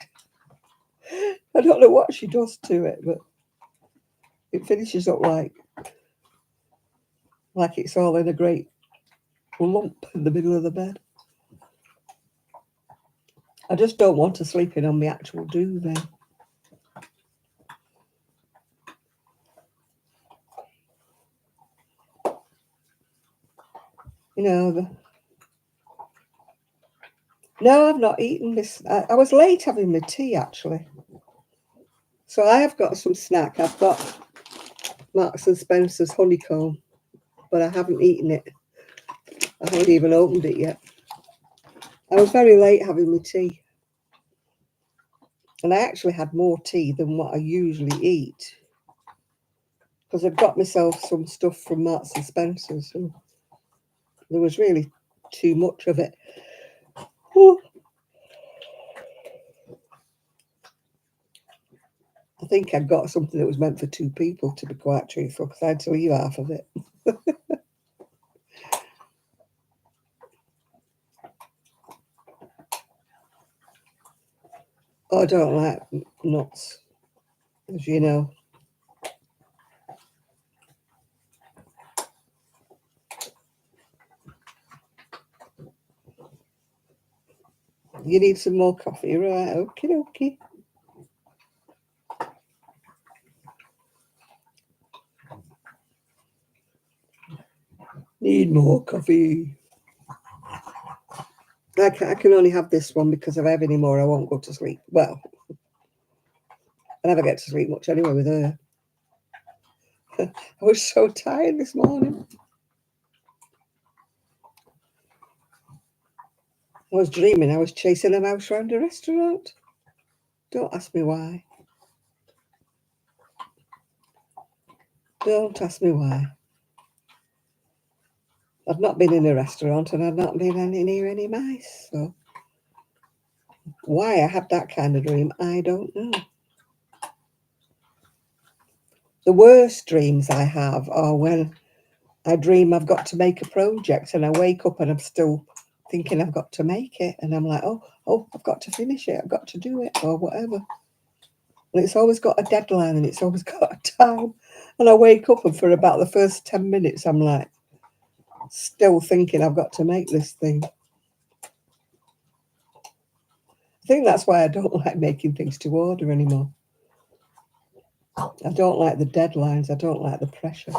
I don't know what she does to it, but it finishes up like it's all in a great lump in the middle of the bed. I just don't want her sleeping on the actual duvet. You know, no, I've not eaten this. I was late having my tea, actually. So I have got some snack. I've got Marks and Spencer's honeycomb, but I haven't eaten it. I haven't even opened it yet. I was very late having my tea. And I actually had more tea than what I usually eat. Because I've got myself some stuff from Marks and Spencer's. And there was really too much of it. Oh. I think I got something that was meant for two people, to be quite truthful, because I had to leave half of it. I don't like nuts, as you know. You need some more coffee, right? Okie dokie. Need more coffee. I can only have this one because if I have any more, I won't go to sleep. Well, I never get to sleep much anyway with her. I was so tired this morning. I was dreaming I was chasing a mouse around a restaurant. Don't ask me why. Don't ask me why. I've not been in a restaurant and I've not been near any mice. So why I had that kind of dream, I don't know. The worst dreams I have are when I dream I've got to make a project and I wake up and I'm still thinking I've got to make it. And I'm like, oh, I've got to finish it. I've got to do it or whatever. And it's always got a deadline and it's always got a time. And I wake up and for about the first 10 minutes, I'm like, still thinking I've got to make this thing. I think that's why I don't like making things to order anymore. I don't like the deadlines. I don't like the pressure.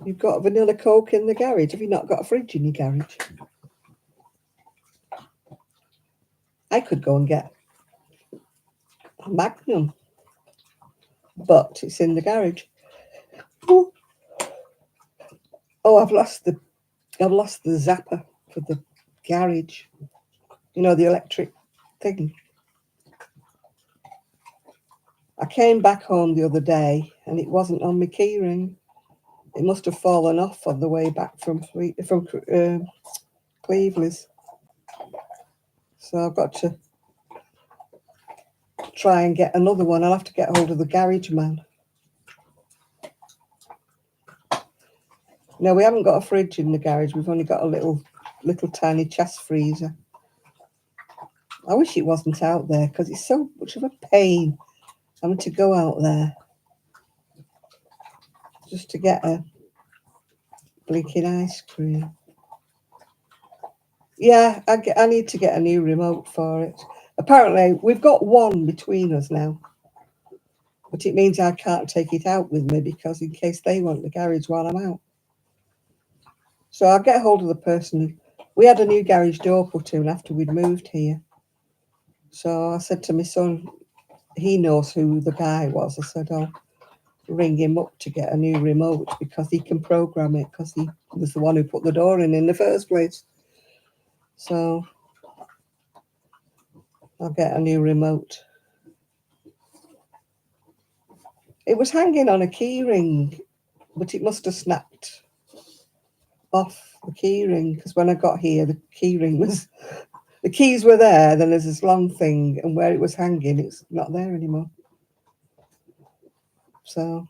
You've got vanilla Coke in the garage. Have you not got a fridge in your garage? I could go and get a Magnum, but it's in the garage. Oh, I've lost the zapper for the garage. You know, the electric thing. I came back home the other day and it wasn't on my keyring. It must have fallen off on the way back from Cleveland's. So I've got to try and get another one. I'll have to get hold of the garage man. No, we haven't got a fridge in the garage. We've only got a little tiny chest freezer. I wish it wasn't out there because it's so much of a pain having to go out there just to get a blinking ice cream. Yeah, I need to get a new remote for it. Apparently, we've got one between us now. But it means I can't take it out with me because in case they want the garage while I'm out. So I'll get hold of the person. We had a new garage door put in after we'd moved here. So I said to my son, he knows who the guy was. I said, I'll ring him up to get a new remote because he can program it because he was the one who put the door in the first place. So I'll get a new remote. It was hanging on a key ring, but it must have snapped off the key ring because when I got here, the key ring was, the keys were there, then there's this long thing, and where it was hanging, it's not there anymore. So,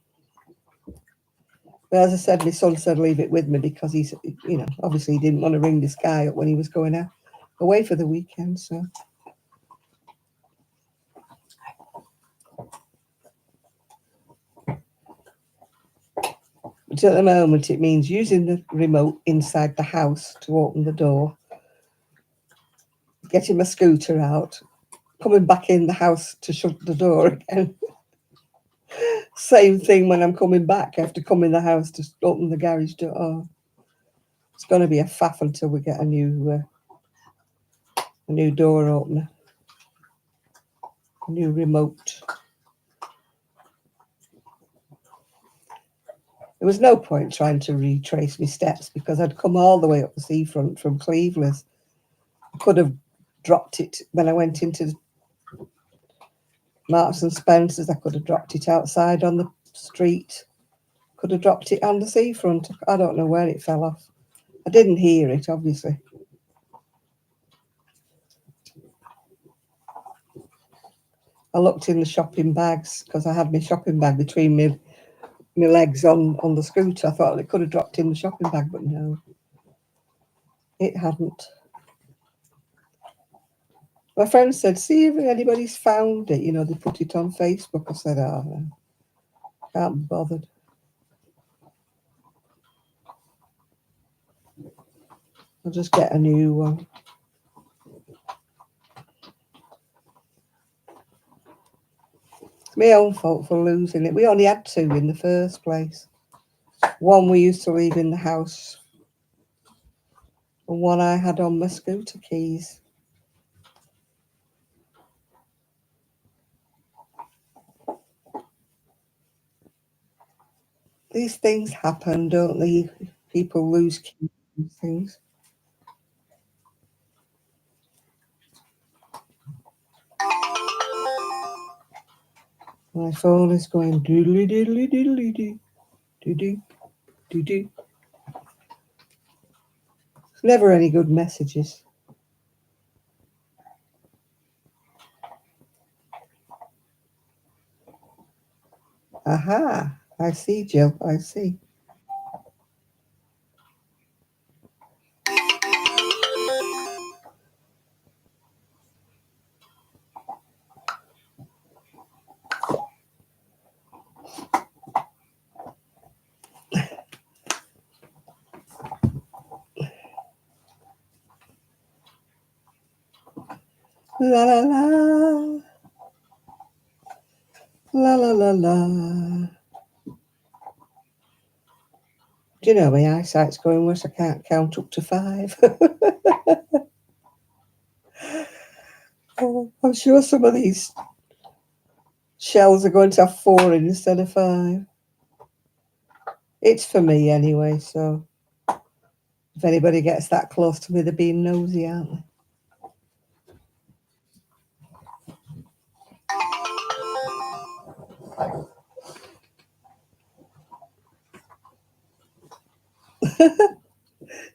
but as I said, my son said leave it with me because he's, you know, obviously he didn't want to ring this guy up when he was going out away for the weekend. So. But at the moment, it means using the remote inside the house to open the door, getting my scooter out, coming back in the house to shut the door again. Same thing when I'm coming back. I have to come in the house to open the garage door. Oh, it's going to be a faff until we get a new door opener, a new remote. There was no point trying to retrace my steps because I'd come all the way up the seafront from Cleveland's. I could have dropped it when I went into Marks and Spencer's. I could have dropped it outside on the street. Could have dropped it on the seafront. I don't know where it fell off. I didn't hear it, obviously. I looked in the shopping bags because I had my shopping bag between my legs on the scooter. I thought it could have dropped in the shopping bag, but no, it hadn't. My friend said, see if anybody's found it. You know, they put it on Facebook. I said, oh, no, can't be bothered. I'll just get a new one. It's my own fault for losing it. We only had 2 in the first place. One we used to leave in the house, and one I had on my scooter keys. These things happen, don't they? People lose keys and things. My phone is going doodly doodly doodly doo doo doo doo doo. Never any good messages. Aha! I see, Jill. I see. La la la. La la la la. Do you know my eyesight's going worse? I can't count up to 5. Oh, I'm sure some of these shells are going to have 4 in instead of 5. It's for me anyway, so if anybody gets that close to me, they're being nosy, aren't they?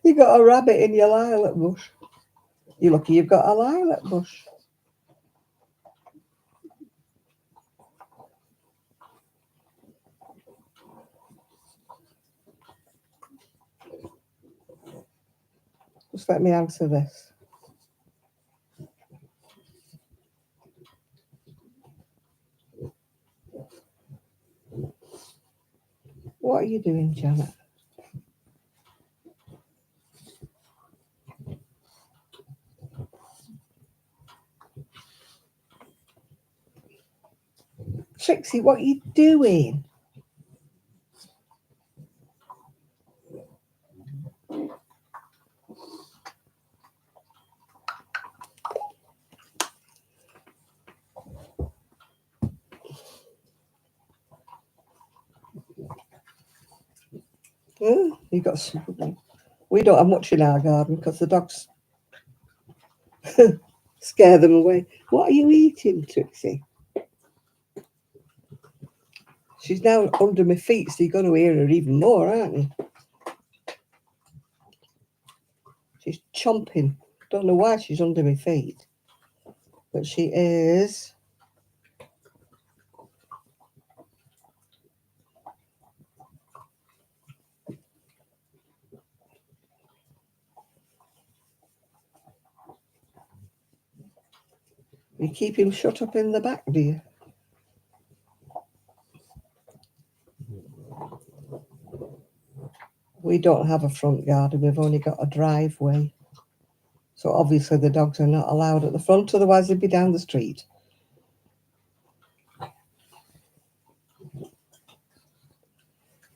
You got a rabbit in your lilac bush. You're lucky you've got a lilac bush. Just let me answer this. What are you doing, Janet? Trixie, what are you doing? Oh, you got something. We don't have much in our garden because the dogs scare them away. What are you eating, Trixie? She's now under my feet, so you're going to hear her even more, aren't you? She's chomping. Don't know why she's under my feet, but she is. You keep him shut up in the back, do you? We don't have a front garden. We've only got a driveway. So obviously the dogs are not allowed at the front, otherwise they'd be down the street.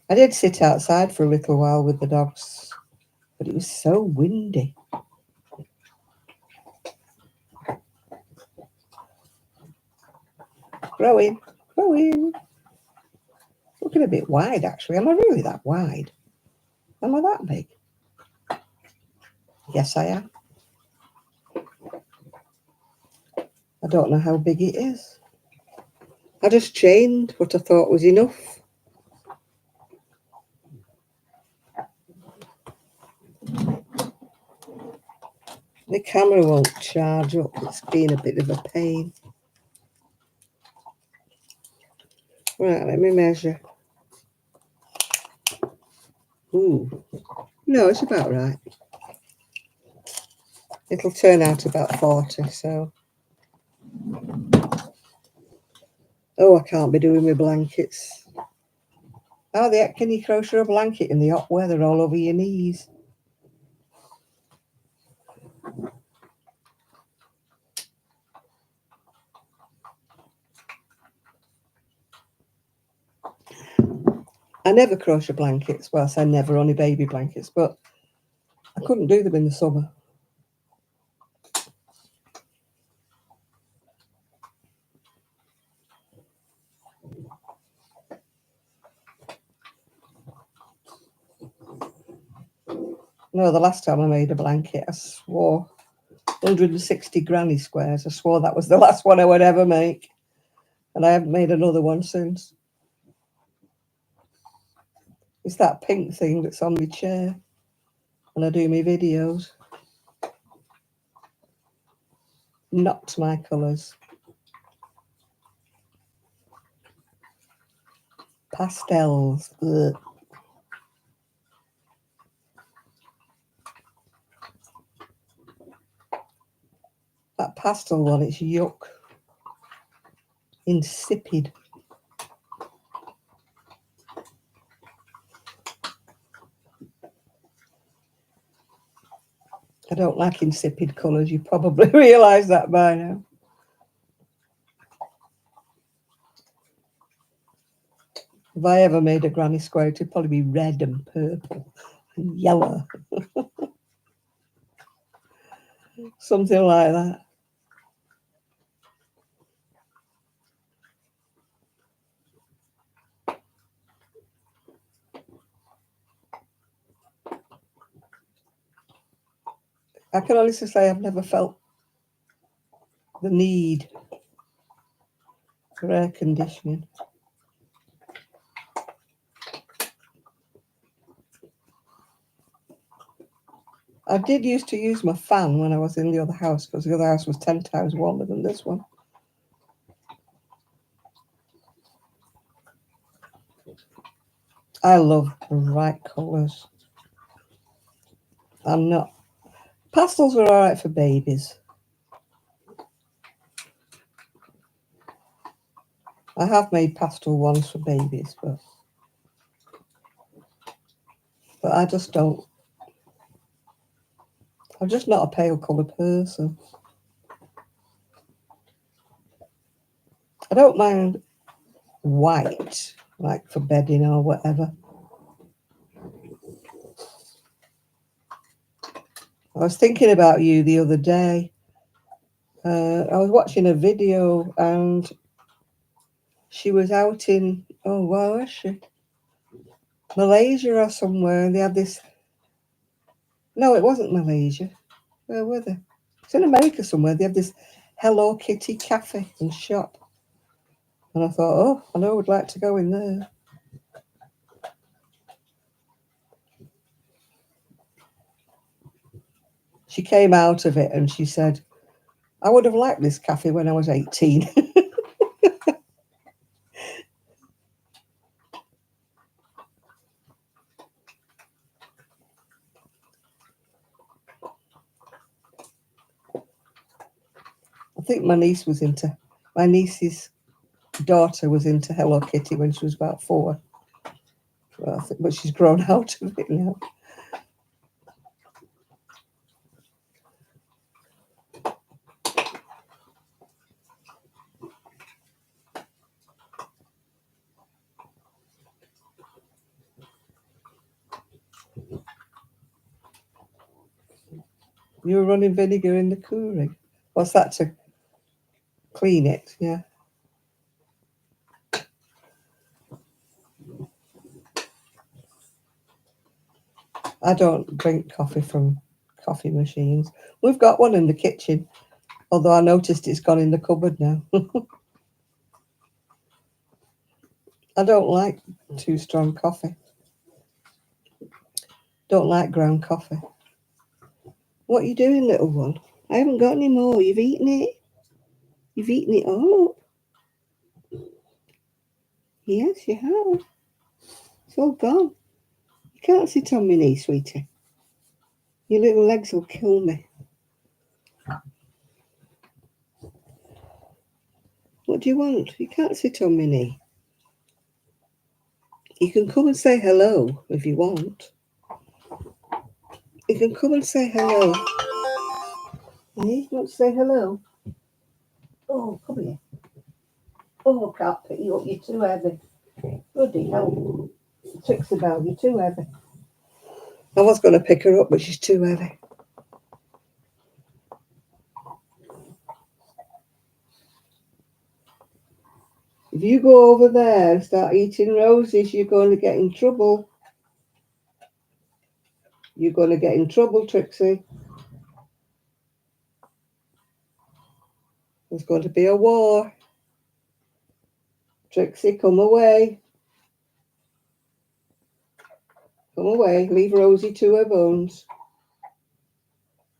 I did sit outside for a little while with the dogs, but it was so windy. Growing. Looking a bit wide, actually. Am I really that wide? Am I that big? Yes, I am. I don't know how big it is. I just chained what I thought was enough. The camera won't charge up. It's been a bit of a pain. Right, let me measure. Ooh. No, it's about right. It'll turn out about 40, so. Oh, I can't be doing my blankets. How the heck can you crochet a blanket in the hot weather all over your knees? I never crochet blankets. Well, I say never, only baby blankets, but I couldn't do them in the summer. No, the last time I made a blanket, I swore 160 granny squares. I swore that was the last one I would ever make. And I haven't made another one since. It's that pink thing that's on my chair when I do my videos. Not my colours. Pastels. Ugh. That pastel one, it's yuck. Insipid. I don't like insipid colours. You probably realise that by now. If I ever made a granny square, it would probably be red and purple and yellow. Something like that. I can honestly say I've never felt the need for air conditioning. I did used to use my fan when I was in the other house because the other house was 10 times warmer than this one. I love bright colours. I'm not. Pastels are all right for babies. I have made pastel ones for babies, but I just don't. I'm just not a pale colour person. I don't mind white, like for bedding or whatever. I was thinking about you the other day. I was watching a video and she was out in, oh, where was she? Malaysia or somewhere, and they had this. No, it wasn't Malaysia. Where were they? It's in America somewhere. They have this Hello Kitty cafe and shop. And I thought, oh, I know I would like to go in there. She came out of it and she said, I would have liked this cafe when I was 18. I think my niece's daughter was into Hello Kitty when she was about 4. Well, but she's grown out of it now. You were running vinegar in the Keurig. What's that, to clean it? Yeah. I don't drink coffee from coffee machines. We've got one in the kitchen, although I noticed it's gone in the cupboard now. I don't like too strong coffee. Don't like ground coffee. What are you doing, little one? I haven't got any more. You've eaten it. You've eaten it all up. Yes, you have. It's all gone. You can't sit on my knee, sweetie. Your little legs will kill me. What do you want? You can't sit on my knee. You can come and say hello if you want. You can come and say hello. Hey, you want to say hello? Oh, come here. Oh, I can't pick you up. You're too heavy. Bloody hell. Trixie Belle, you're too heavy. I was going to pick her up, but she's too heavy. If you go over there and start eating roses, you're going to get in trouble. You're going to get in trouble, Trixie. There's going to be a war. Trixie, come away. Come away. Leave Rosie to her bones.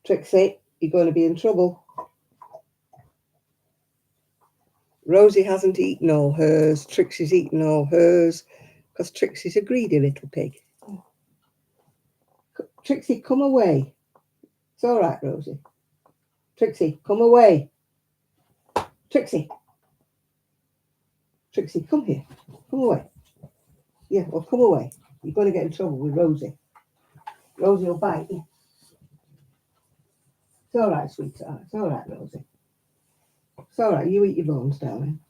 Trixie, you're going to be in trouble. Rosie hasn't eaten all hers. Trixie's eaten all hers because Trixie's a greedy little pig. Trixie, come away. It's all right, Rosie. Trixie, come away. Trixie. Trixie, come here. Come away. Yeah, well, come away. You're going to get in trouble with Rosie. Rosie will bite you. It's all right, sweetheart. It's all right, Rosie. It's all right. You eat your bones, darling.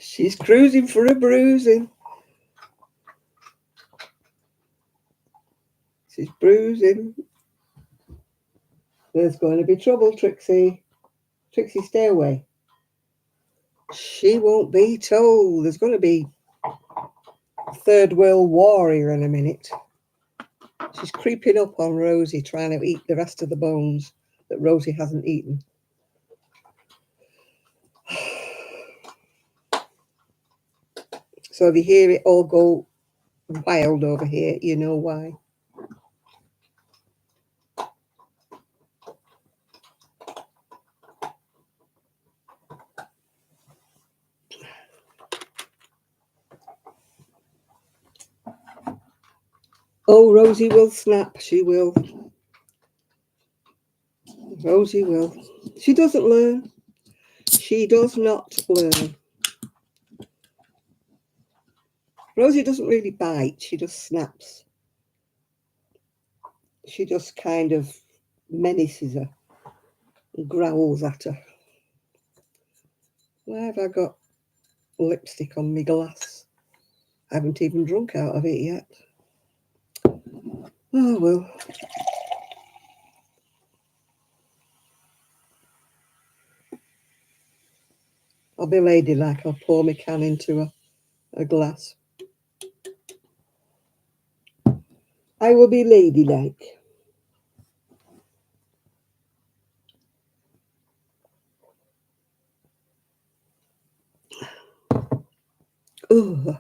She's cruising for a bruising. She's bruising. There's going to be trouble, Trixie. Trixie, stay away. She won't be told. There's going to be Third World War here in a minute. She's creeping up on Rosie, trying to eat the rest of the bones that Rosie hasn't eaten. So if you hear it all go wild over here, you know why. Oh, Rosie will snap. She will. Rosie will. She doesn't learn. She does not learn. Rosie doesn't really bite. She just snaps. She just kind of menaces her and growls at her. Why have I got lipstick on my glass? I haven't even drunk out of it yet. Oh, well. I'll be ladylike. I'll pour my can into a glass. I will be ladylike. Oh.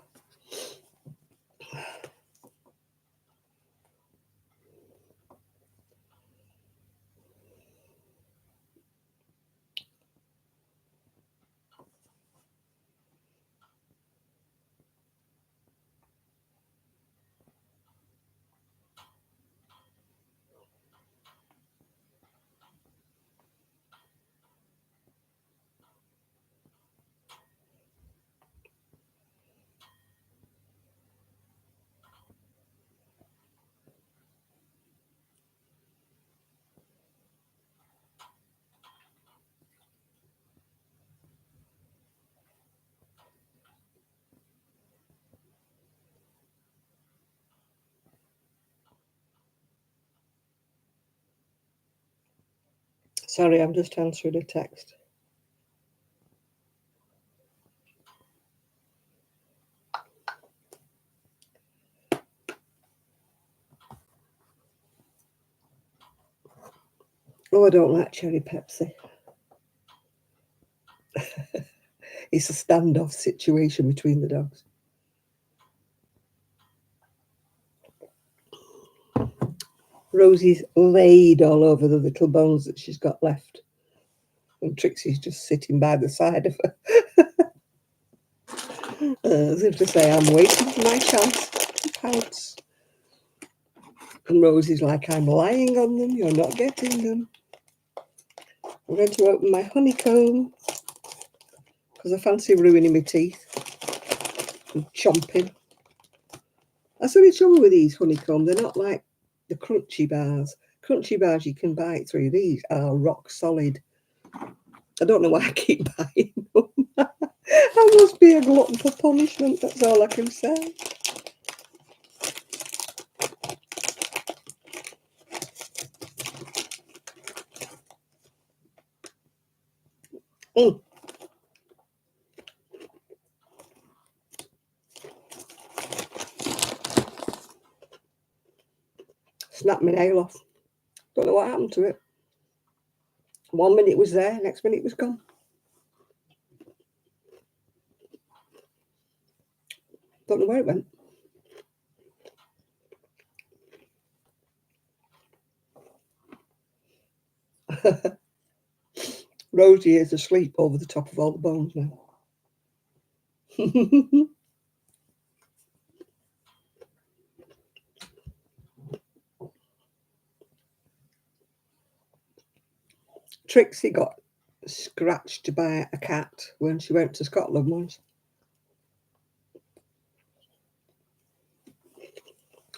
Sorry, I'm just answering a text. Oh, I don't like cherry Pepsi. It's a standoff situation between the dogs. Rosie's laid all over the little bones that she's got left. And Trixie's just sitting by the side of her. As if to say, I'm waiting for my chance to pounce. And Rosie's like, I'm lying on them, you're not getting them. I'm going to open my honeycomb because I fancy ruining my teeth and chomping. That's the only trouble with these honeycomb. They're not like the crunchy bars. Crunchy bars you can bite through. These are rock solid. I don't know why I keep buying them. I must be a glutton for punishment. That's all I can say. Mm. Snapped my nail off. Don't know what happened to it. 1 minute it was there, next minute it was gone. Don't know where it went. Rosie is asleep over the top of all the bones now. Trixie got scratched by a cat when she went to Scotland once.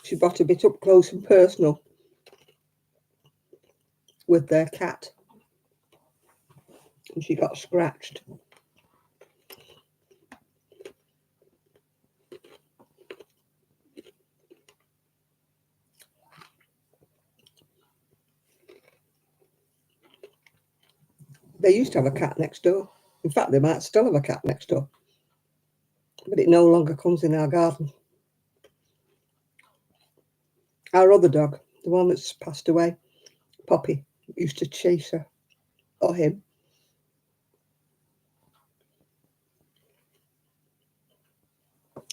She got a bit up close and personal with their cat, and she got scratched. They used to have a cat next door. In fact, they might still have a cat next door, but it no longer comes in our garden. Our other dog, the one that's passed away, Poppy, used to chase her, or him.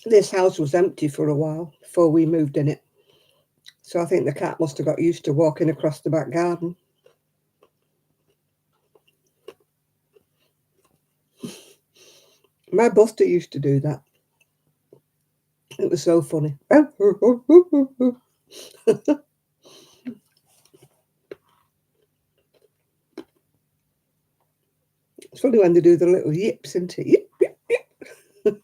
This house was empty for a while before we moved in it, so I think the cat must have got used to walking across the back garden. My Buster used to do that. It was so funny. It's funny when they do the little yips, isn't it? Yip, yip, yip.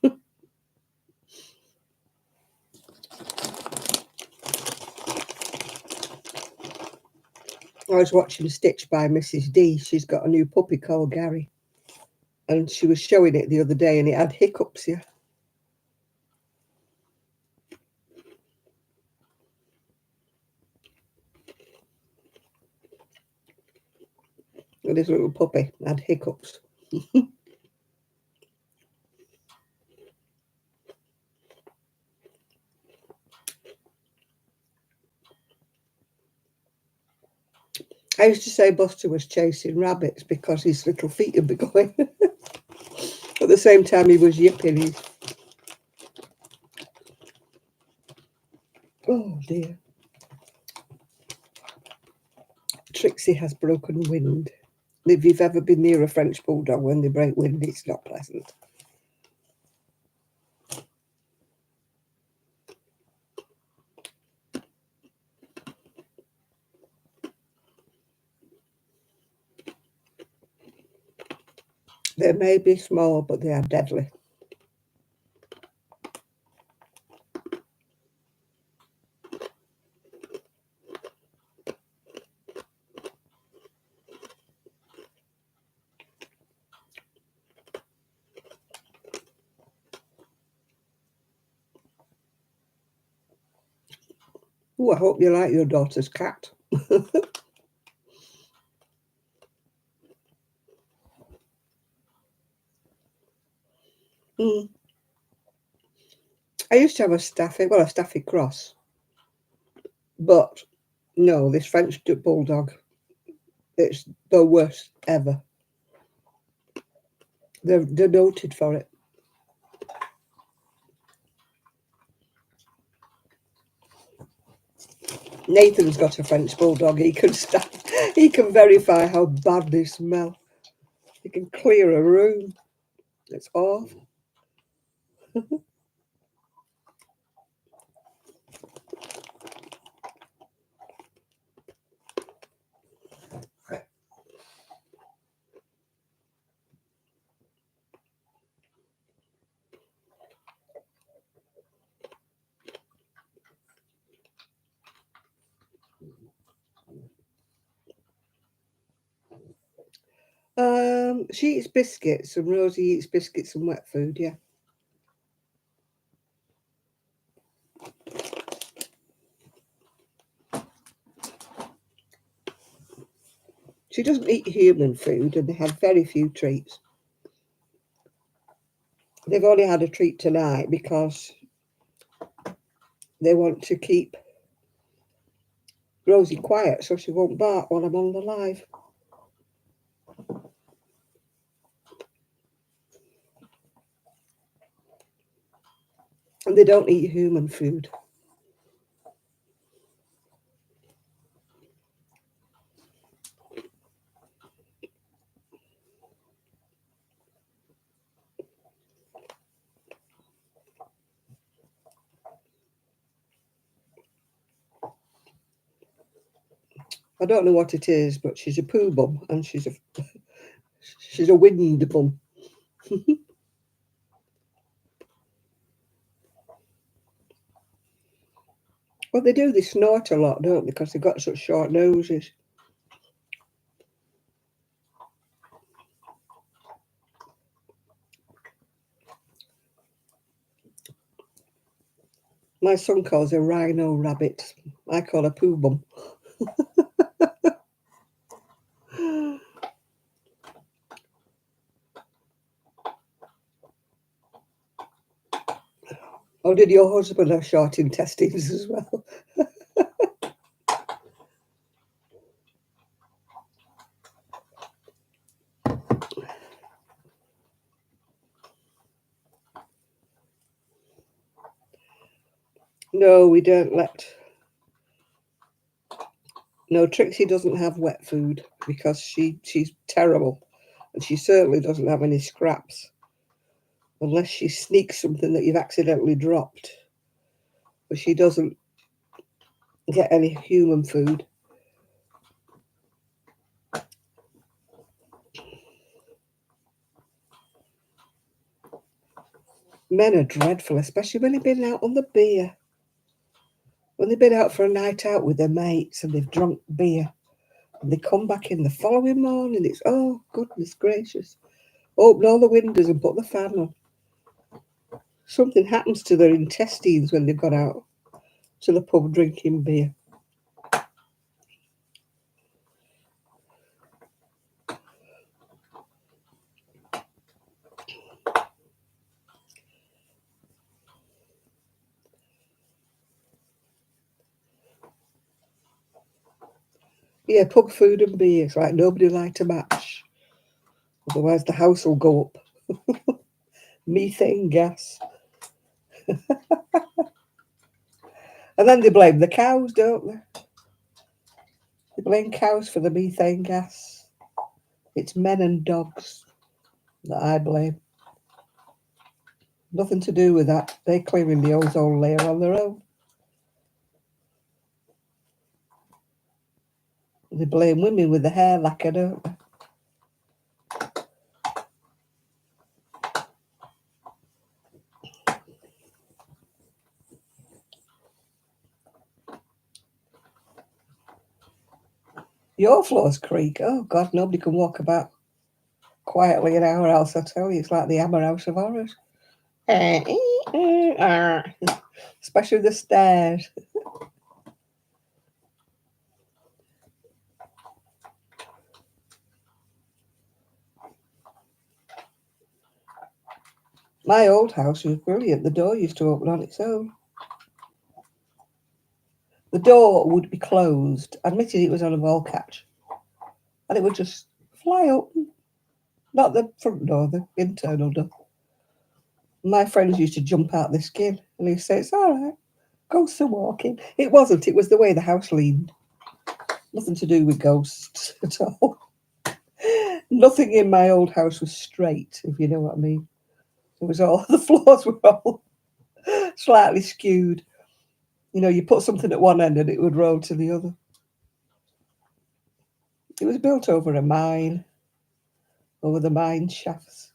I was watching Stitch by Mrs. D. She's got a new puppy called Gary. And she was showing it the other day and it had hiccups, yeah. And this little puppy had hiccups. I used to say Buster was chasing rabbits because his little feet would be going. At the same time he was yipping. Oh dear. Trixie has broken wind. If you've ever been near a French bulldog, when they break wind, it's not pleasant. They may be small, but they are deadly. Oh, I hope you like your daughter's cat. Mm. I used to have a Staffy cross. But no, this French bulldog, it's the worst ever. They're noted for it. Nathan's got a French bulldog. He can verify how bad they smell. He can clear a room. It's awful. She eats biscuits and Rosie eats biscuits and wet food, yeah. She doesn't eat human food and they have very few treats. They've only had a treat tonight because they want to keep Rosie quiet so she won't bark while I'm on the live. And they don't eat human food. I don't know what it is, but she's a poo bum and she's a wind bum. Well, they do. They snort a lot, don't they? Because they've got such short noses. My son calls her rhino rabbit. I call her poo bum. Oh, did your husband have short intestines as well? No, we don't let. No, Trixie doesn't have wet food because she's terrible, and she certainly doesn't have any scraps unless she sneaks something that you've accidentally dropped. But she doesn't get any human food. Men are dreadful, especially when they've been out on the beer. When they've been out for a night out with their mates and they've drunk beer. And they come back in the following morning, it's, oh, goodness gracious. Open all the windows and put the fan on. Something happens to their intestines when they've got out to the pub drinking beer. Yeah, pub food and beer. It's like nobody light a match. Otherwise the house will go up. Methane gas. And then they blame the cows, don't they? They blame cows for the methane gas. It's men and dogs that I blame. Nothing to do with that. They're clearing the ozone layer on their own. They blame women with the hair lacquer, don't they? Your floors creak. Oh, God, nobody can walk about quietly in our house, I tell you. It's like the Hammer House of Horrors. Especially the stairs. My old house was brilliant. The door used to open on its own. The door would be closed. Admitted it was on a wall catch. And it would just fly open. Not the front door, the internal door. My friends used to jump out the skin and he'd say, it's all right, ghosts are walking. It wasn't, it was the way the house leaned. Nothing to do with ghosts at all. Nothing in my old house was straight, if you know what I mean. It was all, the floors were all slightly skewed. You know, you put something at one end and it would roll to the other. It was built over a mine, over the mine shafts.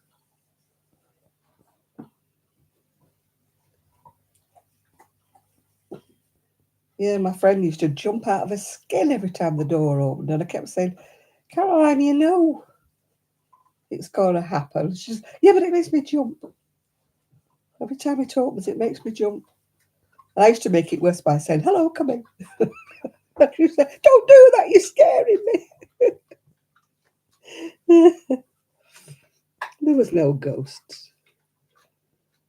Yeah, my friend used to jump out of her skin every time the door opened, and I kept saying, Caroline, you know, It's gonna happen. She's, yeah, but it makes me jump. Every time it opens, it makes me jump. I used to make it worse by saying, "Hello, come in." And she said, "Don't do that. You're scaring me." There was no ghosts.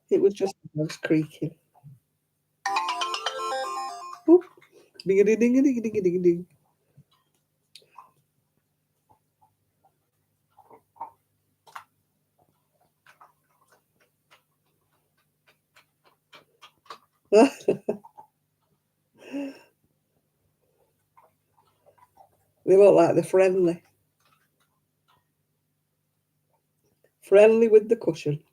It was just the house creaking. Oop. Ding a ding ding a ding a ding a ding a ding. They look like they're friendly. Friendly with the cushion.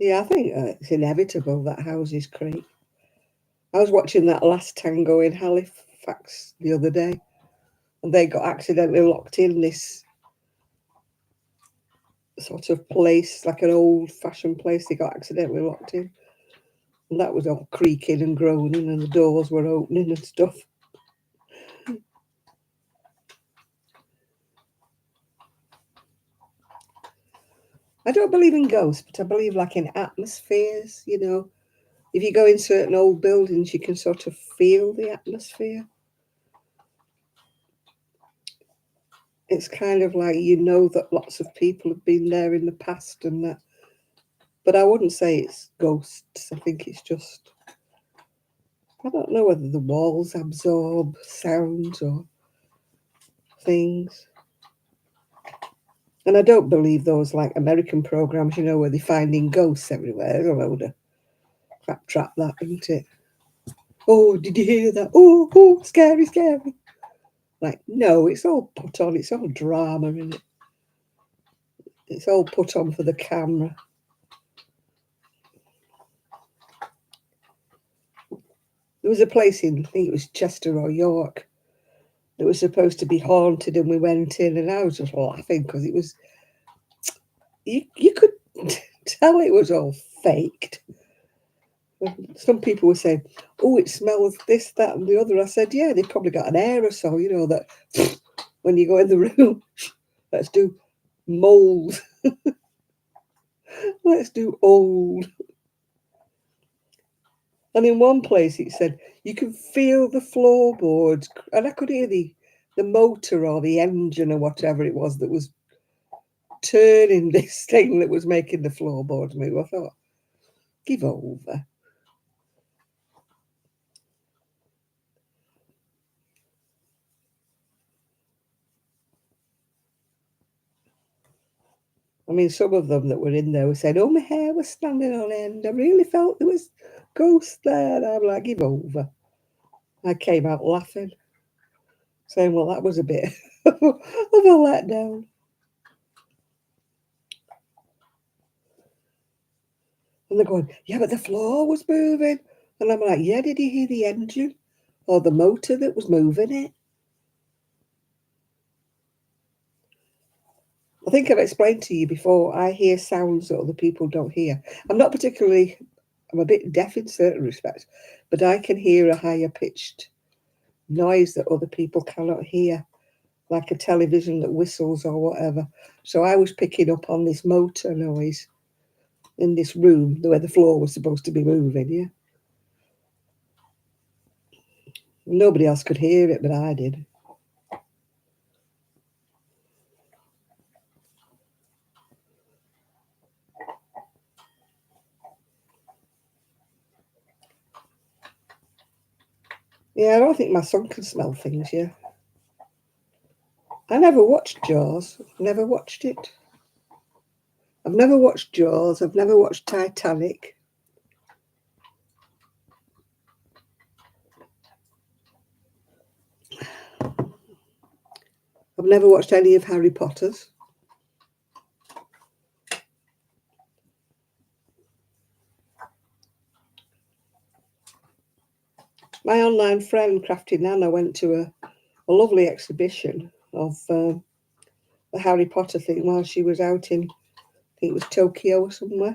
Yeah, I think it's inevitable that houses creak. I was watching that Last Tango in Halifax the other day, and they got accidentally locked in this sort of place, like an old-fashioned place. They got accidentally locked in, and that was all creaking and groaning, and the doors were opening and stuff. I don't believe in ghosts, but I believe like in atmospheres. You know, if you go in certain old buildings, you can sort of feel the atmosphere. It's kind of like you know that lots of people have been there in the past and that. But I wouldn't say it's ghosts. I think it's just, I don't know whether the walls absorb sounds or things. And I don't believe those like American programs, you know, where they're finding ghosts everywhere. There's a load of crap trap, that, isn't it? Oh, did you hear that? Oh, oh, scary, scary. Like, no, it's all put on. It's all drama, isn't it? It's all put on for the camera. There was a place in, I think it was Chester or York, that was supposed to be haunted, and we went in, and I was just laughing because it was, you could tell it was all faked. Some people were saying, "Oh, it smells this, that, and the other." I said, "Yeah, they've probably got an aerosol, you know, that when you go in the room, let's do mold, let's do old." And in one place, it said you can feel the floorboards, and I could hear the motor or the engine or whatever it was that was turning this thing that was making the floorboards move. I thought, give over. I mean, some of them that were in there were saying, "Oh, my hair was standing on end. I really felt there was ghosts there." And I'm like, give over. I came out laughing, saying, "Well, that was a bit of a letdown." And they're going, "Yeah, but the floor was moving." And I'm like, "Yeah, did you hear the engine or the motor that was moving it?" I think I've explained to you before, I hear sounds that other people don't hear. I'm not particularly, I'm a bit deaf in certain respects, but I can hear a higher pitched noise that other people cannot hear, like a television that whistles or whatever. So I was picking up on this motor noise in this room where the floor was supposed to be moving, yeah. Nobody else could hear it, but I did. Yeah, I don't think my son can smell things, yeah. I never watched Jaws. Never watched it. I've never watched Jaws. I've never watched Titanic. I've never watched any of Harry Potter's. My online friend, Crafty Nana, went to a lovely exhibition of the Harry Potter thing while she was out in, I think it was Tokyo or somewhere.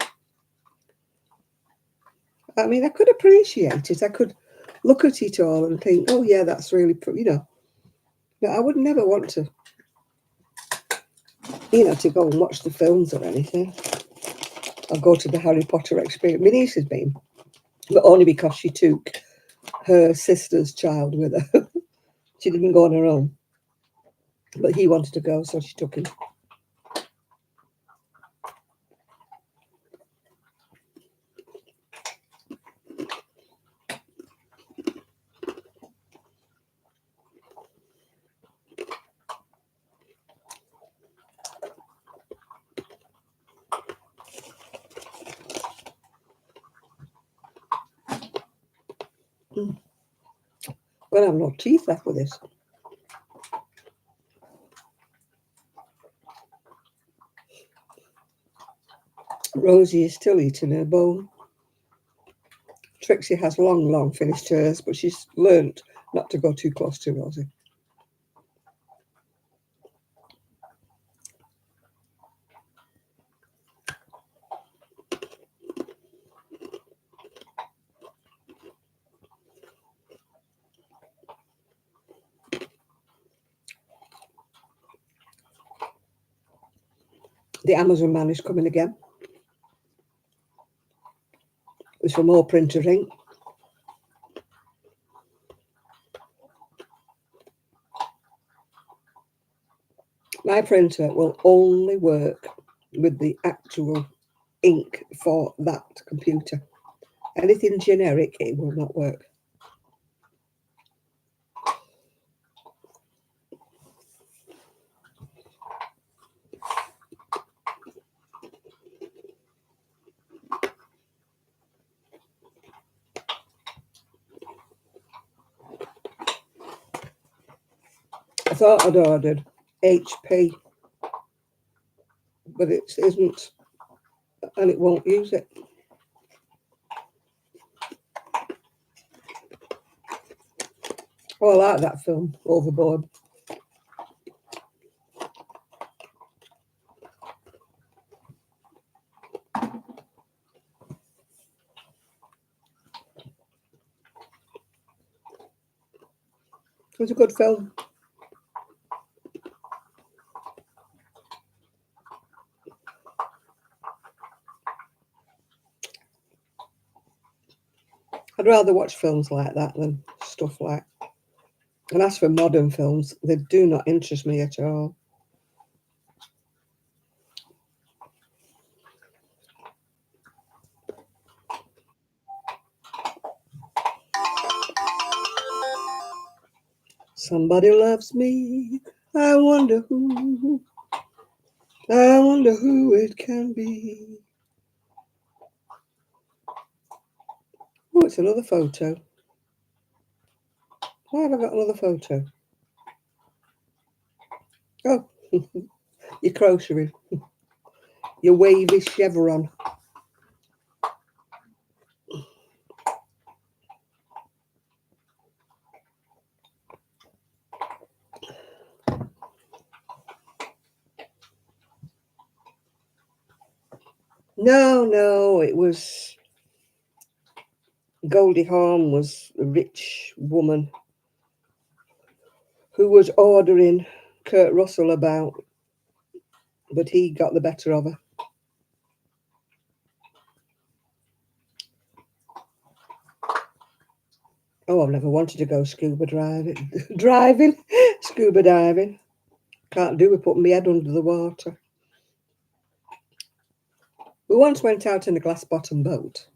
I mean, I could appreciate it. I could look at it all and think, oh yeah, that's really, you know. But I would never want to, you know, to go and watch the films or anything. I'll go to the Harry Potter experience. My niece has been, but only because she took her sister's child with her. She didn't go on her own, but he wanted to go, so she took him. But I have no teeth left with this. Rosie is still eating her bone. Trixie has long finished hers, but she's learnt not to go too close to Rosie. The Amazon man is coming again. It's for more printer ink. My printer will only work with the actual ink for that computer. Anything generic, it will not work. I thought I'd ordered HP, but it isn't, and it won't use it. Oh, I like that film, Overboard. It was a good film. I'd rather watch films like that than stuff like. And as for modern films, they do not interest me at all. Somebody loves me. I wonder who. I wonder who it can be. Oh, it's another photo. Why have I got another photo? Oh, you're crocheting. Your wavy chevron. No, it was Goldie Hawn was a rich woman who was ordering Kurt Russell about, but he got the better of her. Oh, I've never wanted to go scuba diving. Scuba diving. Can't do with putting my head under the water. We once went out in a glass bottom boat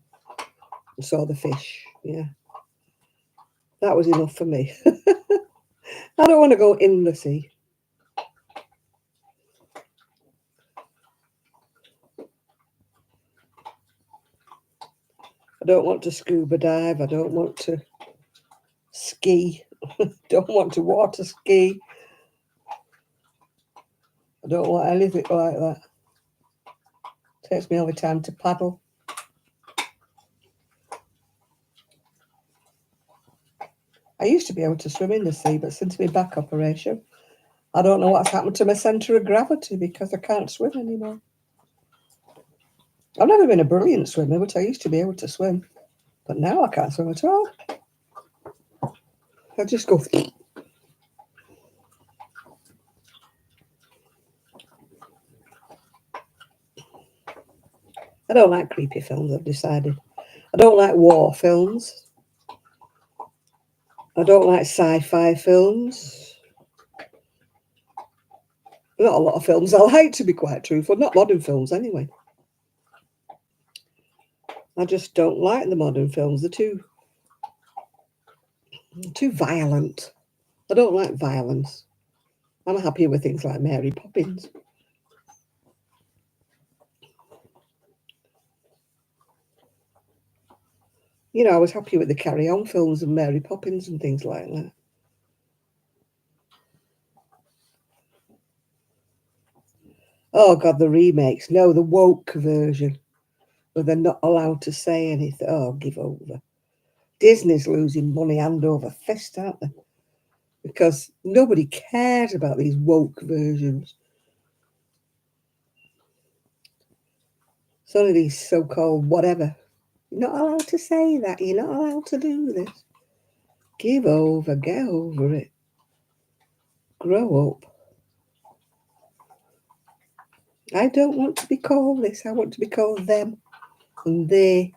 and saw the fish. Yeah. That was enough for me. I don't want to go in the sea. I don't want to scuba dive. I don't want to ski. Don't want to water ski. I don't want anything like that. Takes me all the time to paddle. I used to be able to swim in the sea, but since my back operation, I don't know what's happened to my centre of gravity because I can't swim anymore. I've never been a brilliant swimmer, but I used to be able to swim. But now I can't sew at all. I just go. I don't like creepy films, I've decided. I don't like war films. I don't like sci-fi films. Not a lot of films I like, to be quite truthful. Not modern films, anyway. I just don't like the modern films. They're too violent. I don't like violence. I'm happy with things like Mary Poppins. You know, I was happy with the Carry On films and Mary Poppins and things like that. Oh, God, the remakes. No, the woke version, where they're not allowed to say anything. Oh, give over. Disney's losing money hand over fist, aren't they? Because nobody cares about these woke versions. It's only these so-called whatever. You're not allowed to say that. You're not allowed to do this. Give over. Get over it. Grow up. I don't want to be called this. I want to be called them and they.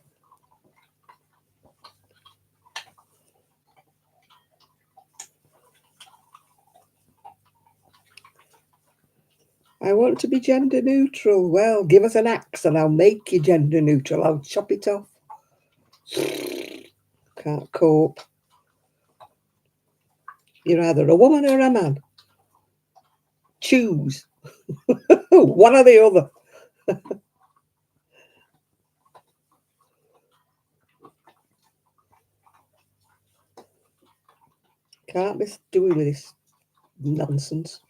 I want to be gender neutral. Well, give us an axe and I'll make you gender neutral. I'll chop it off. Can't cope. You're either a woman or a man. Choose. One or the other. Can't be doing with this nonsense.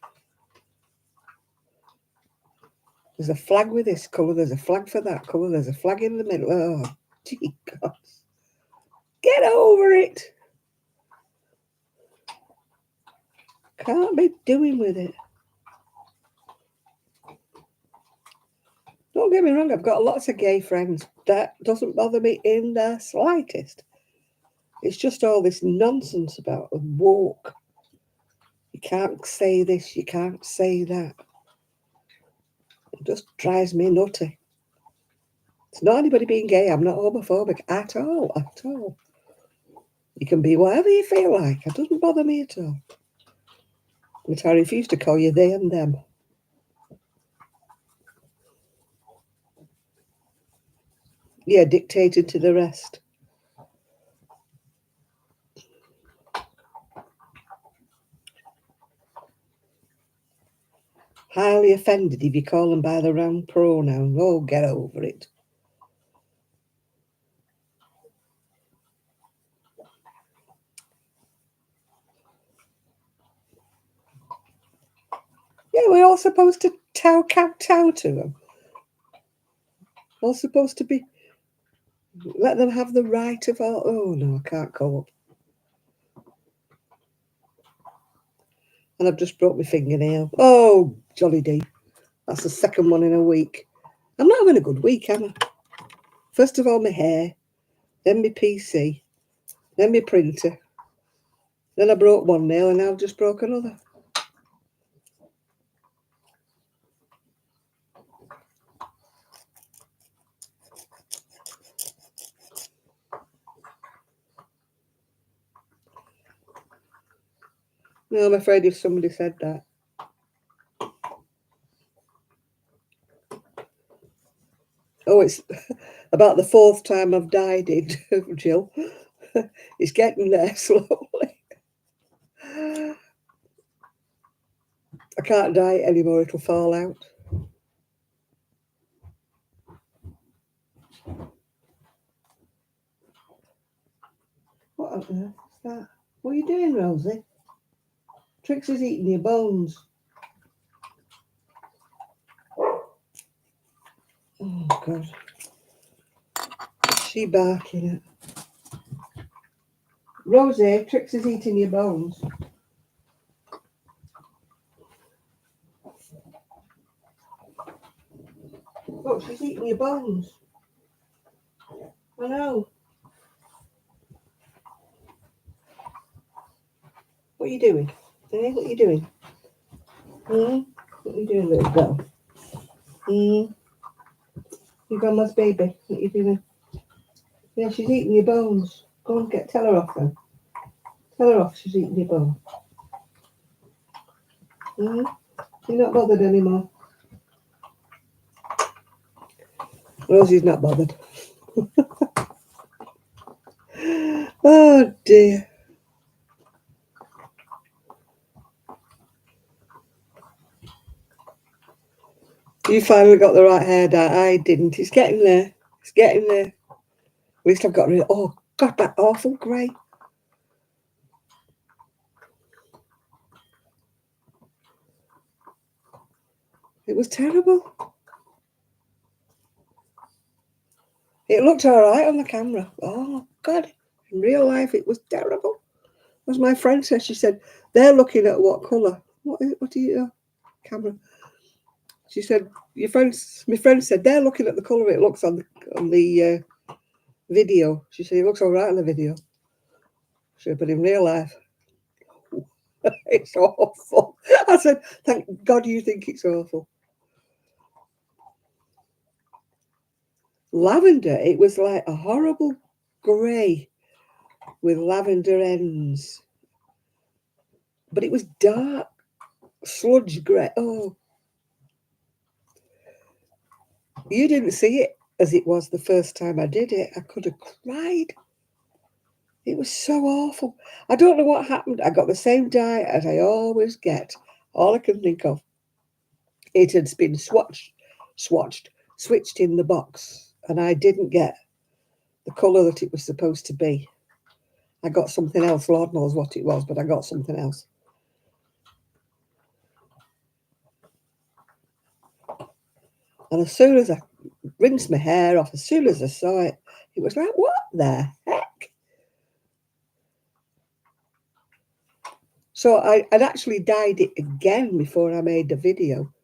There's a flag with this colour, there's a flag for that colour, there's a flag in the middle. Oh, gee God. Get over it. Can't be doing with it. Don't get me wrong, I've got lots of gay friends. That doesn't bother me in the slightest. It's just all this nonsense about woke. You can't say this, you can't say that. It just drives me nutty. It's not anybody being gay. I'm not homophobic at all, at all. You can be whatever you feel like. It doesn't bother me at all. But I refuse to call you they and them. Yeah, dictated to the rest. Highly offended if you call them by the wrong pronoun. Oh, get over it. Yeah, we're all supposed to kowtow to them. All supposed to be, let them have the right of all. Oh, no, I can't cope. And I've just broke my fingernail. Oh, jolly D. That's the second one in a week. I'm not having a good week, am I? First of all, my hair, then my PC, then my printer. Then I broke one nail and now I've just broke another. No, I'm afraid if somebody said that. Oh, it's about the fourth time I've dyed it, Jill. It's getting there slowly. I can't dye it anymore, it'll fall out. What on earth is that? What are you doing, Rosie? Trixie's eating your bones. Oh, God. She barking at. Rosie, Trixie's eating your bones. Look, she's eating your bones. I know. What are you doing? Eh? What are you doing? Hmm? What are you doing, little girl? Hmm? Your grandma's baby. What are you doing? Yeah, she's eating your bones. Go and tell her off then. Tell her off, she's eating your bone. Hmm? You're not bothered anymore. Rosie's not bothered. Oh dear. You finally got the right hair dye. I didn't. It's getting there. It's getting there. At least I've got rid of. Oh God, that awful grey. It was terrible. It looked all right on the camera. Oh God, in real life it was terrible. As my friend said, she said they're looking at what colour. What do you camera? She said my friend said they're looking at the colour it looks on the video. She said it looks all right on the video. She said, but in real life, it's awful. I said, thank God you think it's awful. Lavender, it was like a horrible grey with lavender ends. But it was dark, sludge grey. Oh, you didn't see it as it was the first time I did it. I could have cried. It was so awful. I don't know what happened. I got the same dye as I always get. All I can think of. It had been switched in the box, and I didn't get the colour that it was supposed to be. I got something else. Lord knows what it was, but I got something else. And as soon as I rinsed my hair off, as soon as I saw it, it was like, what the heck? So I'd actually dyed it again before I made the video.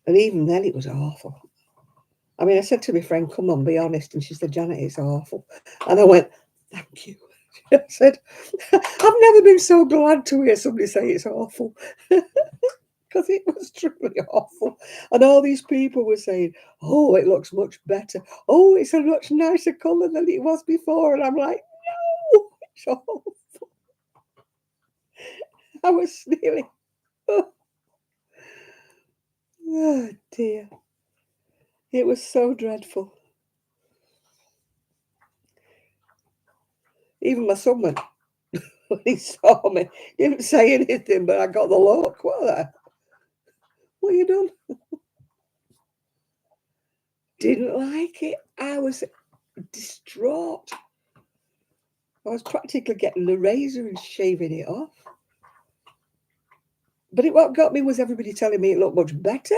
And even then it was awful. I mean, I said to my friend, come on, be honest. And she said, Janet, it's awful. And I went, thank you. I said, I've never been so glad to hear somebody say it's awful. Because it was truly awful. And all these people were saying, oh, it looks much better. Oh, it's a much nicer colour than it was before. And I'm like, no, it's awful. I was sneering. Oh, dear. It was so dreadful. Even my son went, when he saw me, he didn't say anything, but I got the look. What you done? Didn't like it. I was distraught. I was practically getting the razor and shaving it off. But what got me was everybody telling me it looked much better.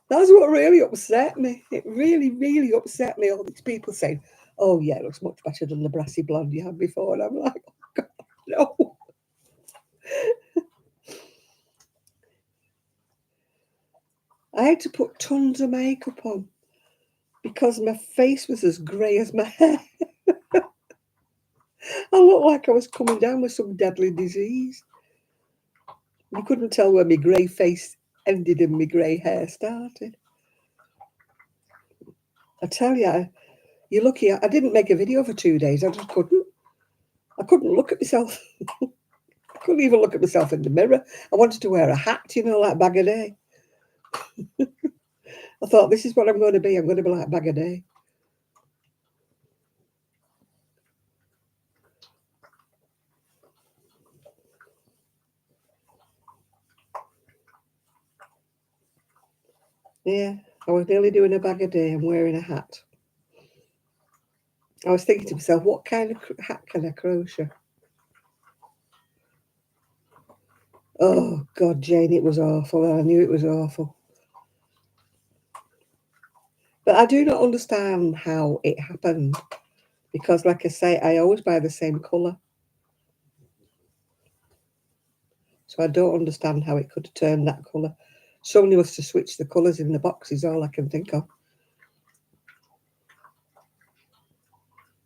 That's what really upset me. It really, really upset me. All these people saying, oh, yeah, it looks much better than the brassy blonde you had before. And I'm like, oh, God, no. I had to put tons of makeup on because my face was as grey as my hair. I looked like I was coming down with some deadly disease. You couldn't tell where my grey face ended and my grey hair started. I tell you, you're lucky. I didn't make a video for 2 days. I just couldn't. I couldn't look at myself. I couldn't even look at myself in the mirror. I wanted to wear a hat, like Bag a Day. I thought, this is what I'm going to be. I'm going to be like Bag a Day. Yeah, I was nearly doing a Bag a Day and wearing a hat. I was thinking to myself, what kind of hat can I crochet? Oh, God, Jane, it was awful. I knew it was awful. But I do not understand how it happened. Because, like I say, I always buy the same colour. So I don't understand how it could have turned that colour. Somebody must have switched the colours in the box is all I can think of.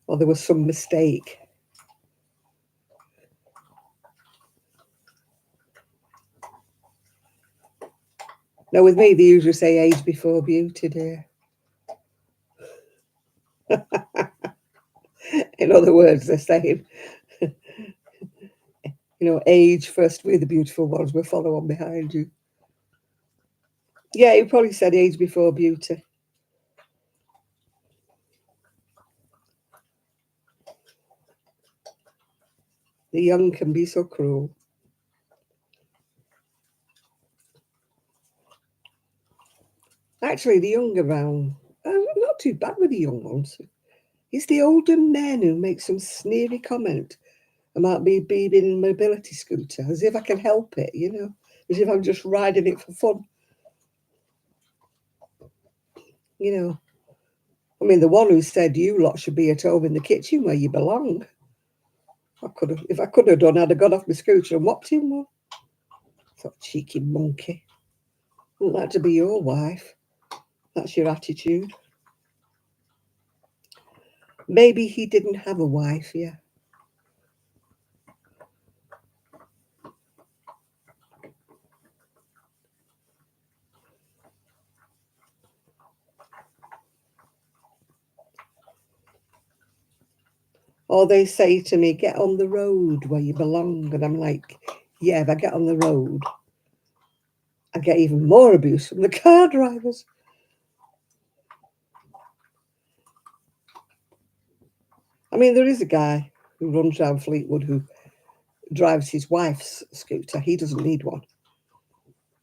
Or there was some mistake. No, with me, they usually say age before beauty, dear. In other words, they're saying, age first, we're the beautiful ones, we'll follow on behind you. Yeah, he probably said age before beauty. The young can be so cruel. Actually, the younger round, not too bad with the young ones. It's the older men who make some sneery comment about me being in a mobility scooter, as if I can help it, as if I'm just riding it for fun. I mean, the one who said you lot should be at home in the kitchen where you belong. If I could have done, I'd have got off my scooter and whopped him one. Sort of cheeky monkey. Wouldn't like to be your wife. That's your attitude. Maybe he didn't have a wife, yeah. Or they say to me, get on the road where you belong. And I'm like, yeah, if I get on the road, I get even more abuse from the car drivers. I mean, there is a guy who runs around Fleetwood who drives his wife's scooter. He doesn't need one.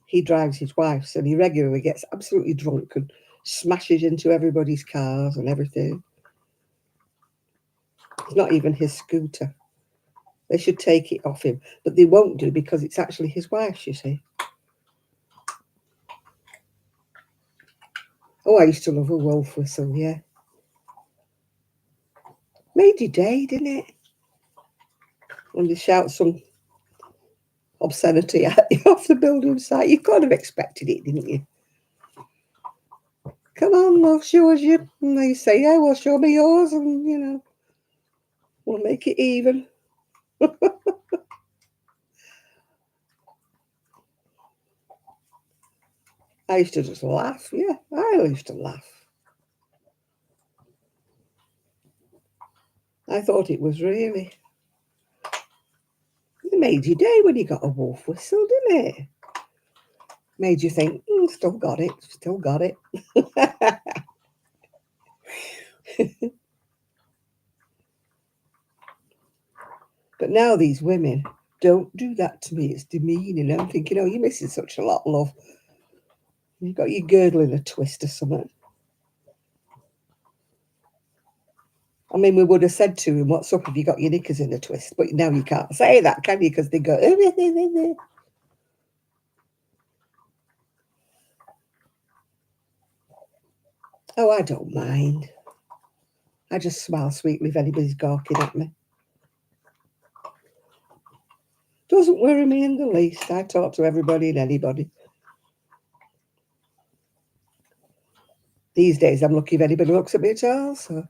He drives his wife's and he regularly gets absolutely drunk and smashes into everybody's cars and everything. It's not even his scooter. They should take it off him, but they won't do because it's actually his wife's, you see. Oh, I used to love a wolf whistle, yeah. Made your day, didn't it? When they shout some obscenity at you off the building site. You kind of expected it, didn't you? Come on, love, show us you. And they say, yeah, well, show me yours, and, we'll make it even. I used to just laugh, yeah. I used to laugh. I thought it was really. It made your day when you got a wolf whistle, didn't it? Made you think, still got it, still got it. But now these women don't do that to me. It's demeaning. I'm thinking, you're missing such a lot, love. You've got your girdle in a twist or something. I mean, we would have said to him, what's up if you got your knickers in a twist? But now you can't say that, can you? Because they go, oh, I don't mind. I just smile sweetly if anybody's gawking at me. Doesn't worry me in the least. I talk to everybody and anybody. These days, I'm lucky if anybody looks at me at all. So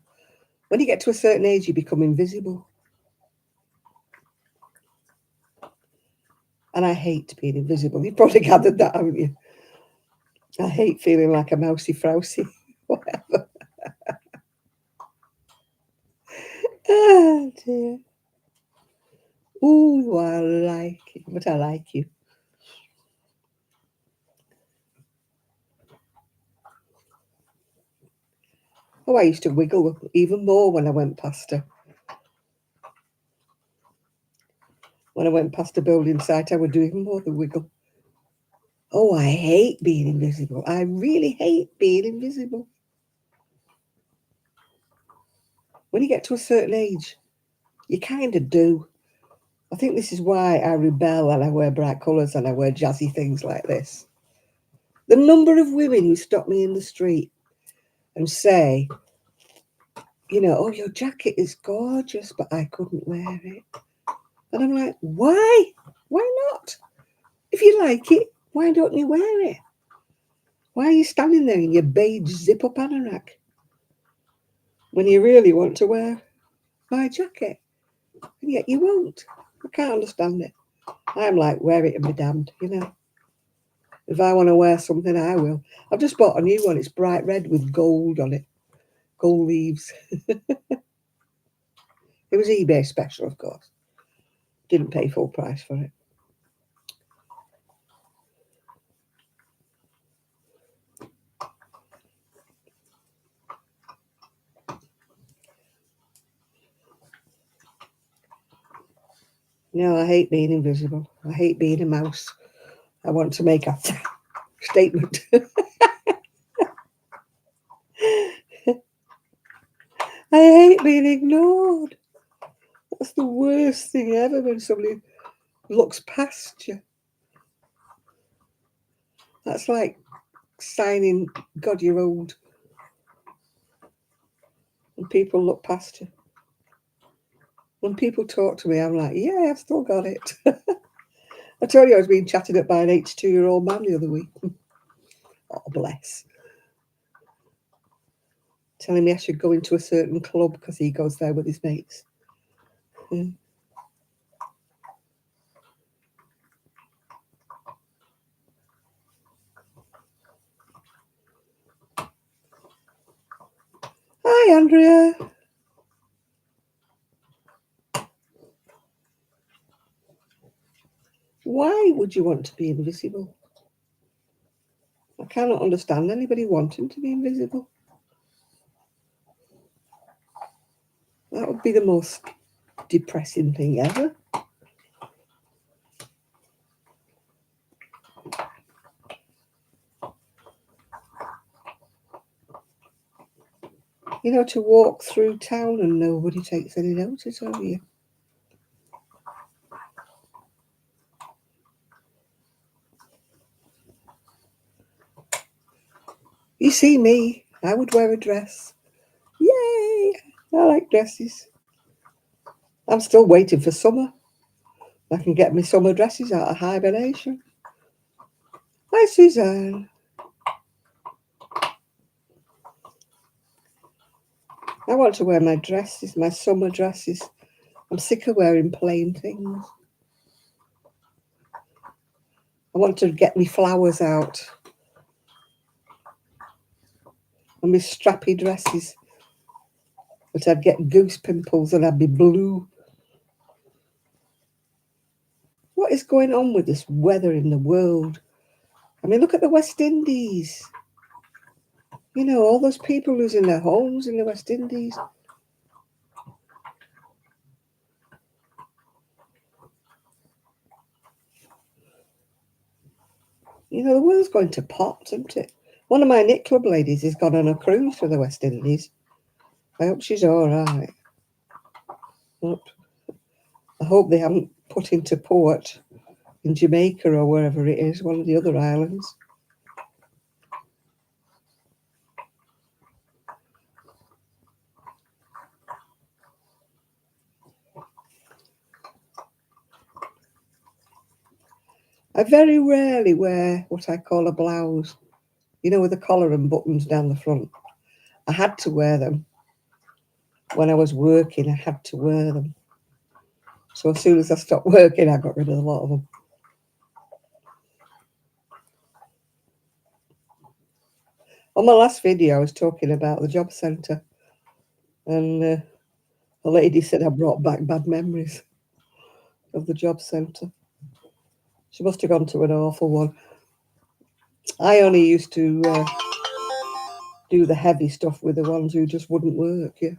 when you get to a certain age, you become invisible. And I hate being invisible. You've probably gathered that, haven't you? I hate feeling like a mousy frousy. Whatever. Ah, dear. Ooh, I like it. But I like you. Oh, I used to wiggle even more when I went past her. When I went past a building site, I would do even more than wiggle. Oh, I hate being invisible. I really hate being invisible. When you get to a certain age, you kind of do. I think this is why I rebel and I wear bright colours and I wear jazzy things like this. The number of women who stop me in the street and say, oh, your jacket is gorgeous, but I couldn't wear it. And I'm like, why? Why not? If you like it, why don't you wear it? Why are you standing there in your beige zip-up anorak when you really want to wear my jacket? And yet you won't. I can't understand it. I'm like, wear it and be damned, If I want to wear something, I will. I've just bought a new one. It's bright red with gold on it. Gold leaves. It was eBay special, of course. Didn't pay full price for it. No, I hate being invisible. I hate being a mouse. I want to make a statement. I hate being ignored. That's the worst thing ever, when somebody looks past you. That's like signing, God, you're old. And people look past you. When people talk to me, I'm like, yeah, I've still got it. I told you I was being chatted at by an 82-year-old man the other week. Oh, bless. Telling me I should go into a certain club because he goes there with his mates. Hi, Andrea. Why would you want to be invisible? I cannot understand anybody wanting to be invisible. That would be the most depressing thing ever. You know, to walk through town and nobody takes any notice of you. You see me, I would wear a dress. Yay! I like dresses. I'm still waiting for summer. I can get my summer dresses out of hibernation. Hi, Suzanne. I want to wear my dresses, my summer dresses. I'm sick of wearing plain things. I want to get me flowers out. And my strappy dresses. But I'd get goose pimples and I'd be blue. What is going on with this weather in the world? I mean, look at the West Indies. You know, all those people losing their homes in the West Indies. You know, the world's going to pot, isn't it? One of my knit club ladies has gone on a cruise for the West Indies. I hope she's all right. I hope they haven't put into port in Jamaica or wherever it is, one of the other islands. I very rarely wear what I call a blouse, you know, with a collar and buttons down the front. I had to wear them. When I was working, I had to wear them. So as soon as I stopped working, I got rid of a lot of them. On my last video, I was talking about the job centre, and a lady said I brought back bad memories of the job centre. She must have gone to an awful one. I only used to do the heavy stuff with the ones who just wouldn't work, yeah.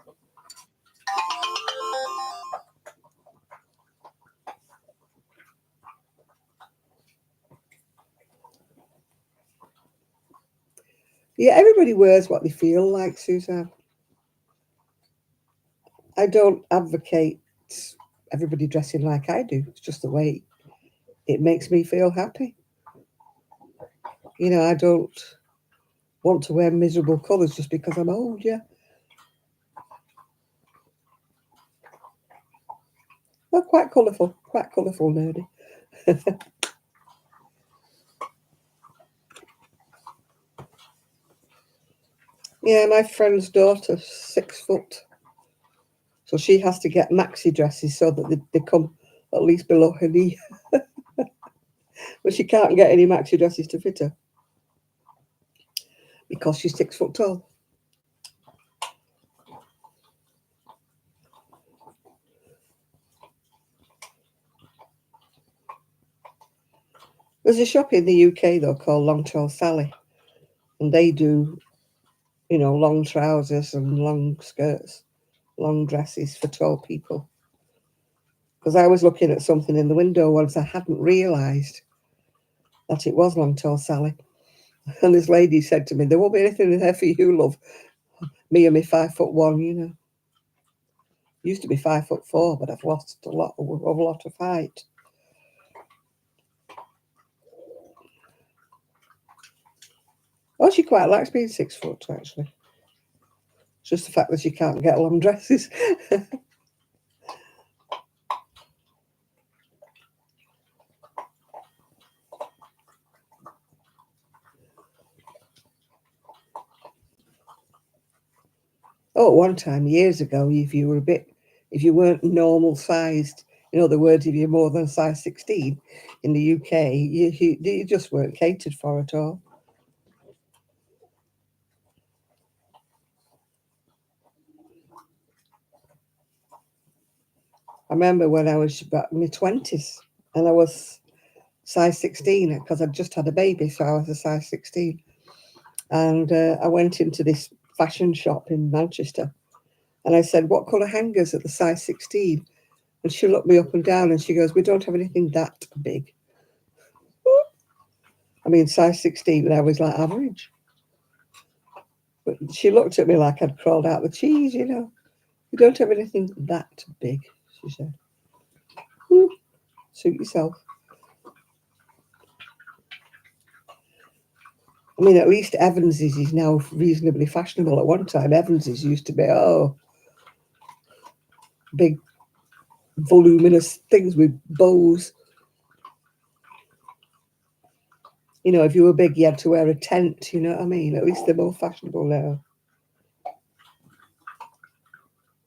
Yeah, everybody wears what they feel like, Suzanne. I don't advocate everybody dressing like I do. It's just the way it makes me feel happy. You know, I don't want to wear miserable colours just because I'm old, yeah. Well, quite colourful, nerdy. Yeah, my friend's daughter, 6 foot. So she has to get maxi dresses so that they come at least below her knee. But she can't get any maxi dresses to fit her because she's 6 foot tall. There's a shop in the UK though called Long Tall Sally, and they do, you know, long trousers and long skirts, long dresses for tall people. Because I was looking at something in the window once, I hadn't realised that it was Long Tall Sally. And this lady said to me, "There won't be anything in there for you, love. Me and me 5'1", you know. Used to be 5'4", but I've lost a lot of height." Oh, she quite likes being 6 foot, actually. It's just the fact that she can't get long dresses. Oh, one time, years ago, if you weren't normal sized, in other words, if you're more than size 16 in the UK, you just weren't catered for at all. I remember when I was about in my 20s and I was size 16 because I'd just had a baby, so I was a size 16. And I went into this fashion shop in Manchester and I said, "What colour hangers at the size 16? And she looked me up and down and she goes, "We don't have anything that big." I mean, size 16, and I was like average. But she looked at me like I'd crawled out the cheese, you know. "We don't have anything that big," she said. Suit yourself. I mean, at least Evans's is now reasonably fashionable. At one time, Evans's used to be, big, voluminous things with bows. You know, if you were big, you had to wear a tent, you know what I mean? At least they're more fashionable now.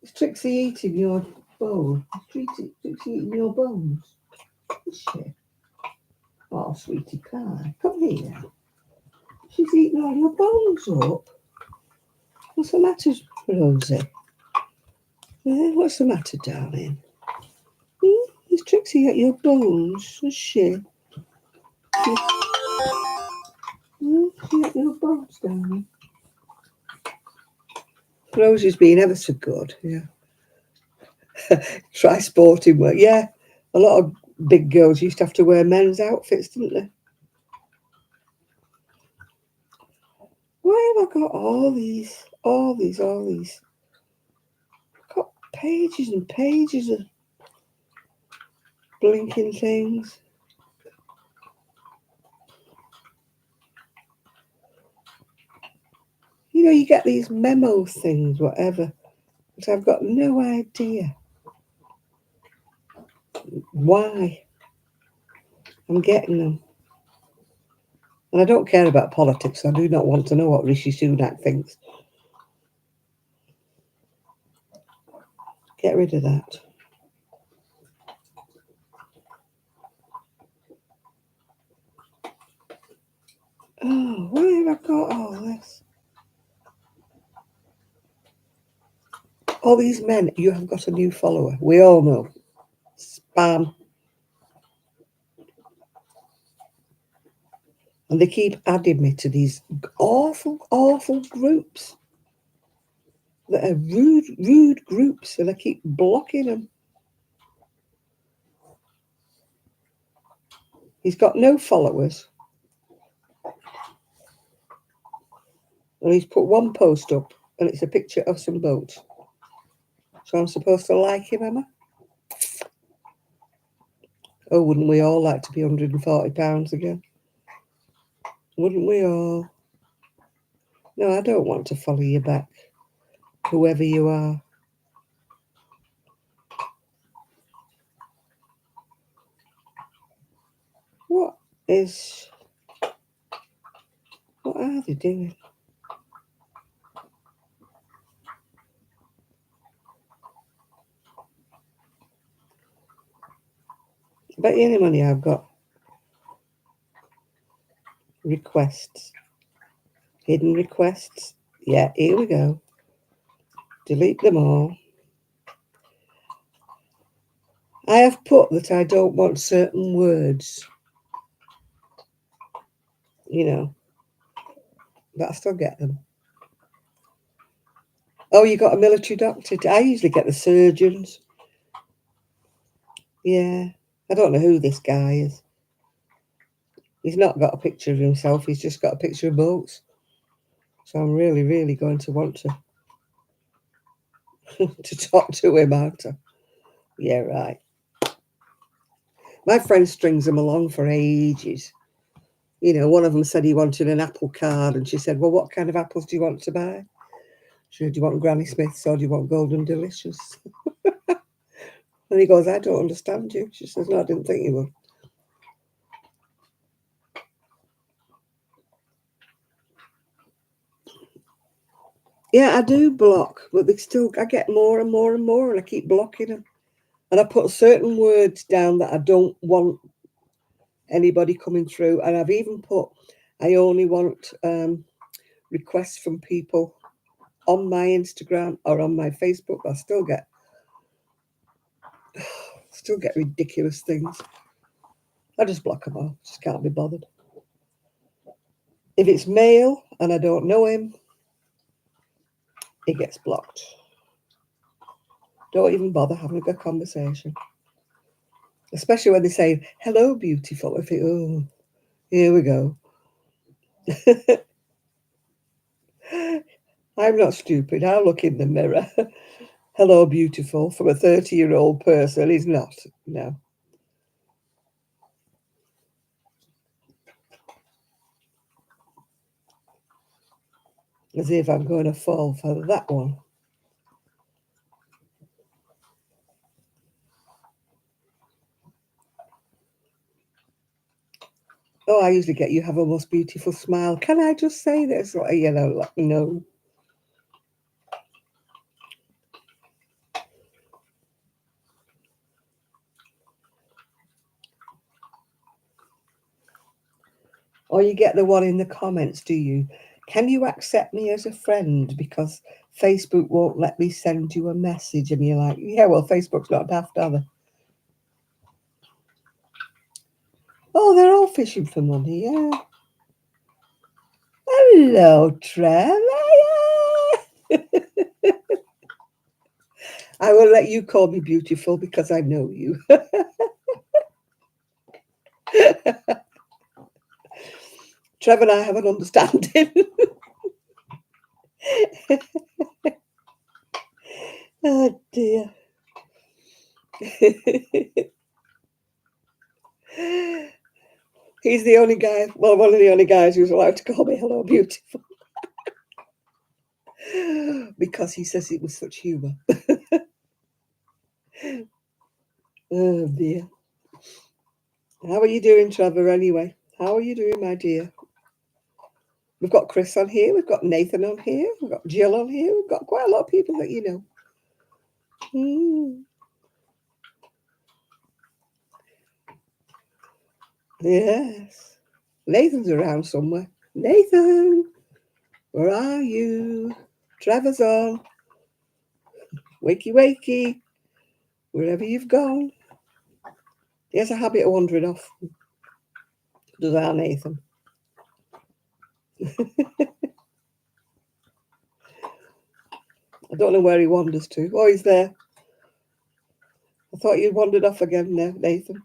Is Trixie eating your bowl? Is Trixie eating your bones? Is she? Oh, sweetie pie, come here. She's eating all your bones up. What's the matter, Rosie? What's the matter, darling? Is Trixie at your bones? Is she? She at your bones, darling? Rosie's been ever so good, yeah. Try sporting wear. Yeah, a lot of big girls used to have to wear men's outfits, didn't they? Why have I got all these? I've got pages and pages of blinking things. You know, you get these memo things, whatever, but I've got no idea why I'm getting them. And I don't care about politics. I do not want to know what Rishi Sunak thinks. Get rid of that. Oh, why have I got all this? All these men, you have got a new follower. We all know. Spam. And they keep adding me to these awful groups that are rude groups, and I keep blocking them. He's got no followers. And he's put one post up, and it's a picture of some boats. So I'm supposed to like him, am I? Oh, wouldn't we all like to be £140 again? Wouldn't we all? No, I don't want to follow you back, whoever you are. What are they doing? I bet you any money I've got requests. Hidden requests. Yeah, here we go. Delete them all. I have put that I don't want certain words, you know, but I still get them. Oh, you got a military doctor? I usually get the surgeons. Yeah. I don't know who this guy is. He's not got a picture of himself. He's just got a picture of boats. So I'm really, really going to want to to talk to him, aren't I? Yeah, right. My friend strings them along for ages. You know, one of them said he wanted an apple card, and she said, "Well, what kind of apples do you want to buy?" She said, "Do you want Granny Smiths or do you want Golden Delicious?" And he goes, "I don't understand you." She says, "No, I didn't think you would." Yeah, I do block, but they still, I get more and more and more, and I keep blocking them. And I put certain words down that I don't want anybody coming through. And I've even put, I only want requests from people on my Instagram or on my Facebook. I still get ridiculous things. I just block them all. Just can't be bothered. If it's male and I don't know him, it gets blocked. Don't even bother having a conversation. Especially when they say, "Hello, beautiful." I think, oh, here we go. I'm not stupid. I'll look in the mirror. "Hello, beautiful," from a 30-year-old person is not. No. As if I'm going to fall for that one. Oh, I usually get, "You have a most beautiful smile. Can I just say this?" Or, you know, like, no. Or you get the one in the comments, do you? "Can you accept me as a friend because Facebook won't let me send you a message?" And you're like, yeah, well, Facebook's not daft, are they? Oh, they're all fishing for money, yeah. Hello, Trev. I will let you call me beautiful because I know you. Trev and I have an understanding. Oh, dear. He's the only guy, well, one of the only guys who's allowed to call me hello, beautiful. Because he says it with such humour. Oh, dear. How are you doing, Trevor, anyway? How are you doing, my dear? We've got Chris on here. We've got Nathan on here. We've got Jill on here. We've got quite a lot of people that you know. Mm. Yes. Nathan's around somewhere. Nathan, where are you? Trevor's on. Wakey, wakey. Wherever you've gone. He has a habit of wandering off. Does our Nathan? I don't know where he wanders to. Oh, he's there. I thought you'd wandered off again now, Nathan.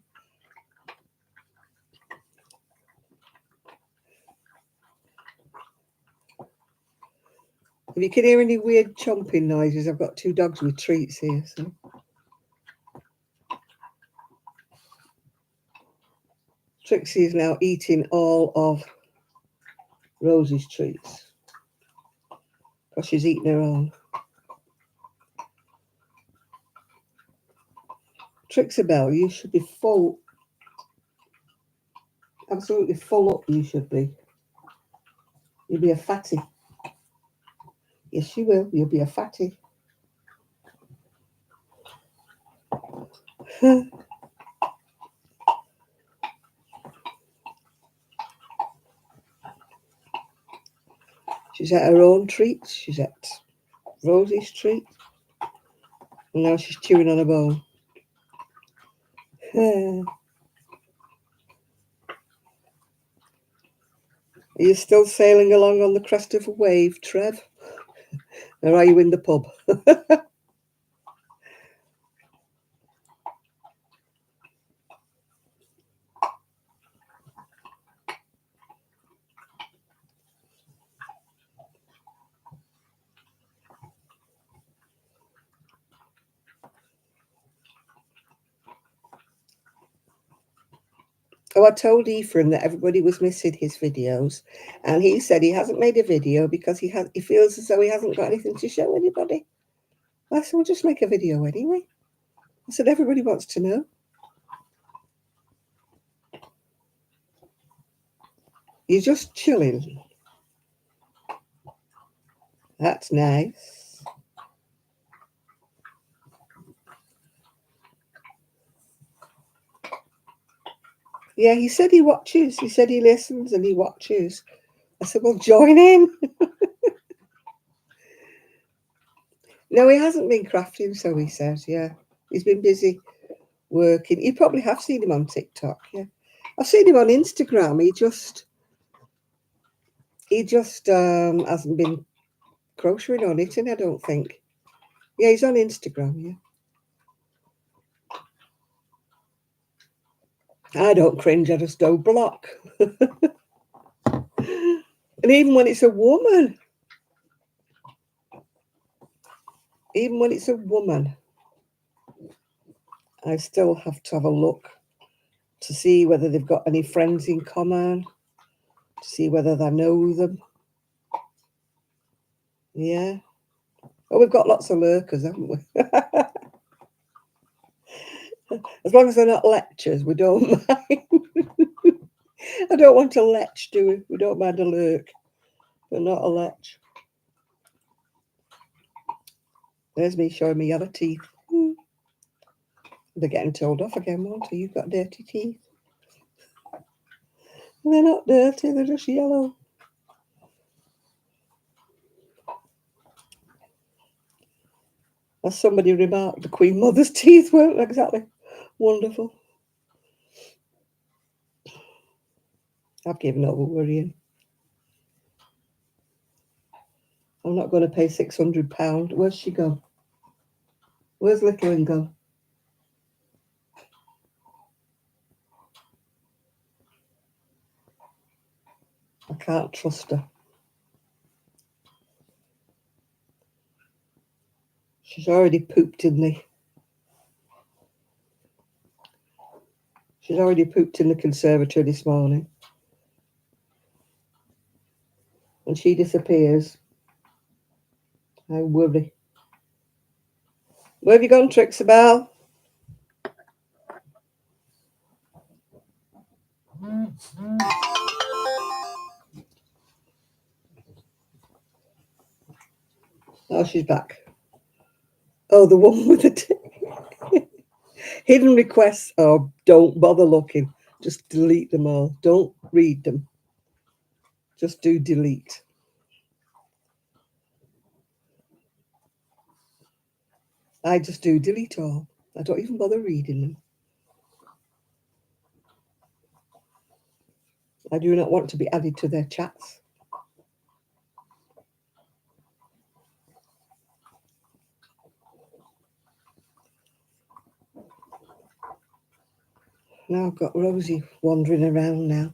If you can hear any weird chomping noises, I've got two dogs with treats here. So. Trixie is now eating all of Rosie's treats because she's eating her own. Trixabelle, you should be full, absolutely full up. You should be. You'll be a fatty. Yes, you will. You'll be a fatty. She's at her own treats. She's at Rosie's treat. And now she's chewing on a bone. Are you still sailing along on the crest of a wave, Trev? Or are you in the pub? Oh, I told Ephraim that everybody was missing his videos, and he said he hasn't made a video because he feels as though he hasn't got anything to show anybody. I said, we'll just make a video anyway. I said, everybody wants to know. You're just chilling. That's nice. Yeah, he said he watches. He said he listens and he watches. I said, well, join in. No, he hasn't been crafting, so he says, yeah. He's been busy working. You probably have seen him on TikTok, yeah. I've seen him on Instagram. He just hasn't been crocheting or knitting, I don't think. Yeah, he's on Instagram, yeah. I don't cringe, I just don't block. And even when it's a woman, I still have to have a look to see whether they've got any friends in common, to see whether I know them. Yeah. Oh, we've got lots of lurkers, haven't we? As long as they're not lectures, we don't mind. I don't want a lech, do we? We don't mind a lurk, but not a lech. There's me showing me yellow teeth. They're getting told off again, won't they? You've got dirty teeth. They're not dirty, they're just yellow. As somebody remarked, the Queen Mother's teeth weren't exactly wonderful. I've given up worrying. I'm not going to pay £600. Where's she gone? Where's Little one gone? I can't trust her. She's already pooped in the conservatory this morning. And she disappears. I worry. Where have you gone, Trixabelle? Oh, she's back. Oh, the one with the hidden requests. Oh, don't bother looking. Just delete them all. Don't read them. Just do delete. I just do delete all. I don't even bother reading them. I do not want to be added to their chats. Now I've got Rosie wandering around now.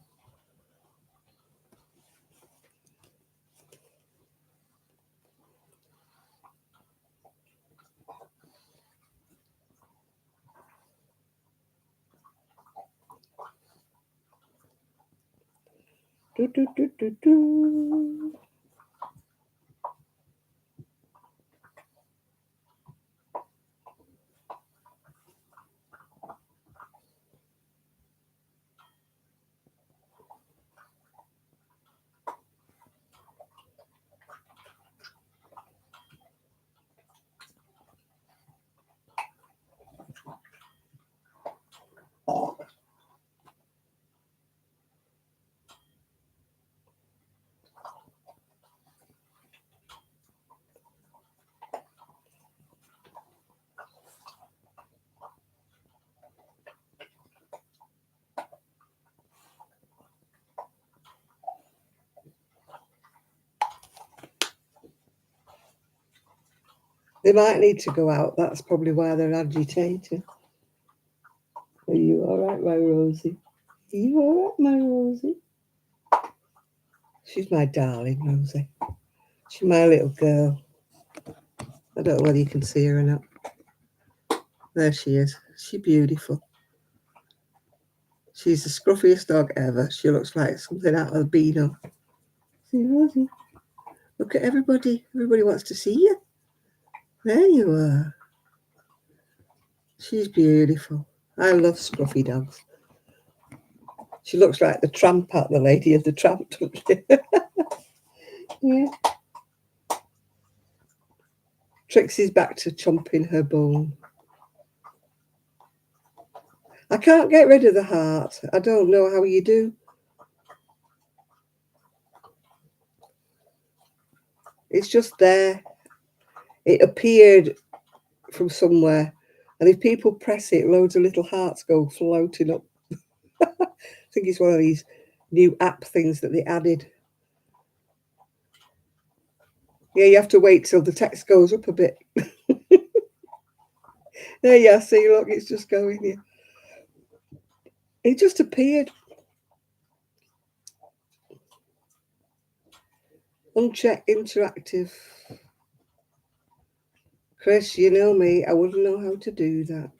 Do, do, do, do, do. They might need to go out. That's probably why they're agitated. Are you all right, my Rosie? Are you all right, my Rosie? She's my darling, Rosie. She's my little girl. I don't know whether you can see her or not. There she is. She's beautiful. She's the scruffiest dog ever. She looks like something out of Beano. See, Rosie? Look at everybody. Everybody wants to see you. There you are. She's beautiful. I love scruffy dogs. She looks like the tramp out, the lady of the tramp, doesn't she? Yeah. Trixie's back to chomping her bone. I can't get rid of the heart. I don't know how you do. It's just there. It appeared from somewhere. And if people press it, loads of little hearts go floating up. I think it's one of these new app things that they added. Yeah, you have to wait till the text goes up a bit. There you are. See, look, it's just going here. It just appeared. Uncheck interactive. Chris, you know me. I wouldn't know how to do that.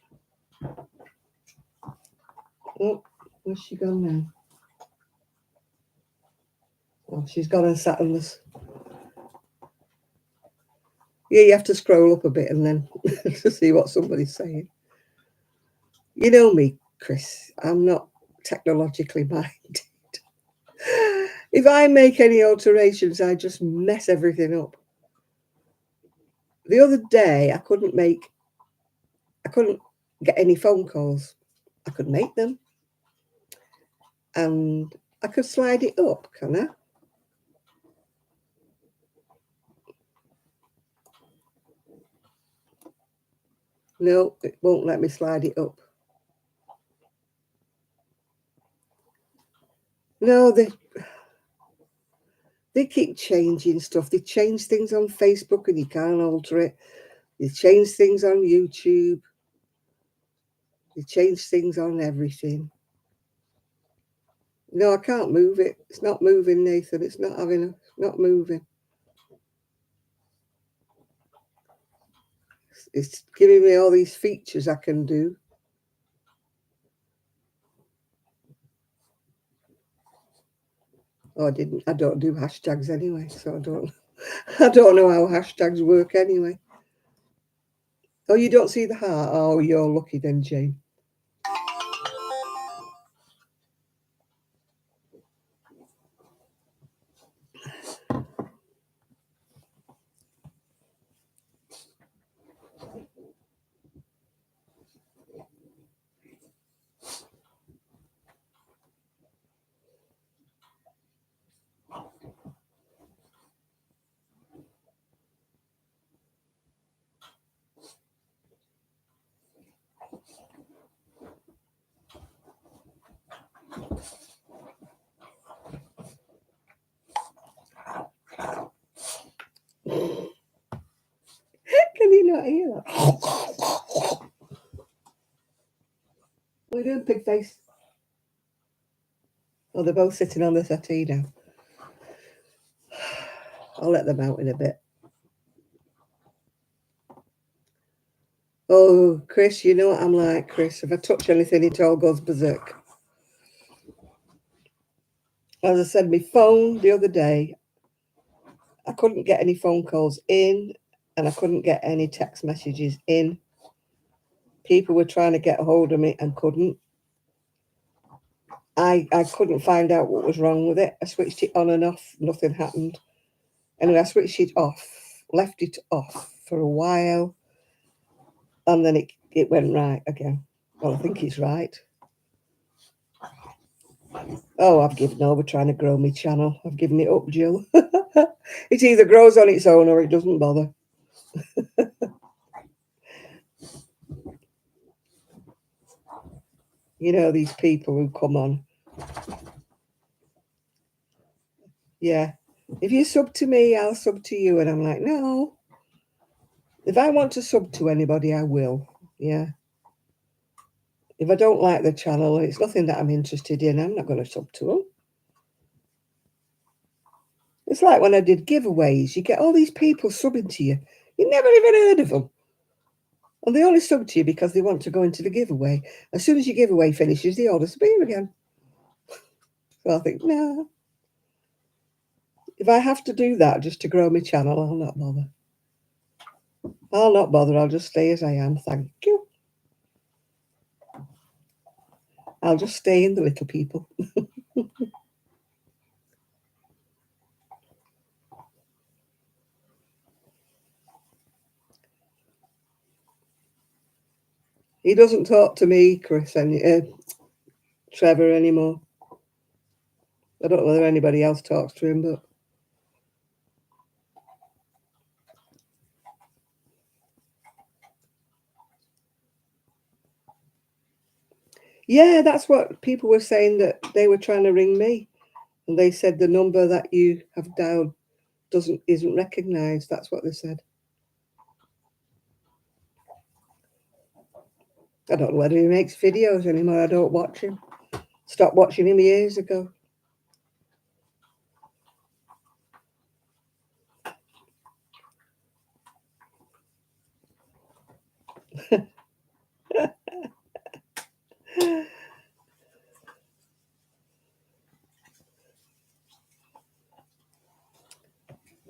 Oh, where's she gone now? Oh, she's gone and sat on this. Yeah, you have to scroll up a bit and then to see what somebody's saying. You know me, Chris. I'm not technologically minded. If I make any alterations, I just mess everything up. The other day, I couldn't get any phone calls. I could make them. And I could slide it up, can I? No, it won't let me slide it up. No, they keep changing stuff. They change things on Facebook and you can't alter it. They change things on YouTube. They change things on everything. No, I can't move it. It's not moving, Nathan. It's not moving. It's giving me all these features I can do. Oh, I don't do hashtags anyway, so I don't know how hashtags work anyway. Oh, you don't see the heart? Oh, you're lucky then, Jane. Can you not hear that? We're doing pig face. Oh, they're both sitting on the settee now. I'll let them out in a bit. Oh, Chris, you know what I'm like, Chris. If I touch anything, it all goes berserk. As I said, my phone the other day, I couldn't get any phone calls in and I couldn't get any text messages in. People were trying to get a hold of me and couldn't. I couldn't find out what was wrong with it. I switched it on and off. Nothing happened. Anyway, I switched it off, left it off for a while, and then it went right again. Well, I think it's right. Oh, I've given over trying to grow my channel. I've given it up, Jill. It either grows on its own or it doesn't bother. You know, these people who come on. Yeah. If you sub to me, I'll sub to you. And I'm like, no. If I want to sub to anybody, I will. Yeah. If I don't like the channel, it's nothing that I'm interested in, I'm not going to sub to them. It's like when I did giveaways. You get all these people subbing to you. You never even heard of them. And they only sub to you because they want to go into the giveaway. As soon as your giveaway finishes, they all disappear again. So I think, no. If I have to do that just to grow my channel, I'll not bother. I'll not bother. I'll just stay as I am. Thank you. I'll just stay in the little people. He doesn't talk to me, Trevor, anymore. I don't know whether anybody else talks to him, but yeah, that's what people were saying, that they were trying to ring me, and they said the number that you have dialed isn't recognised. That's what they said. I don't know whether he makes videos anymore. I don't watch him. Stopped watching him years ago.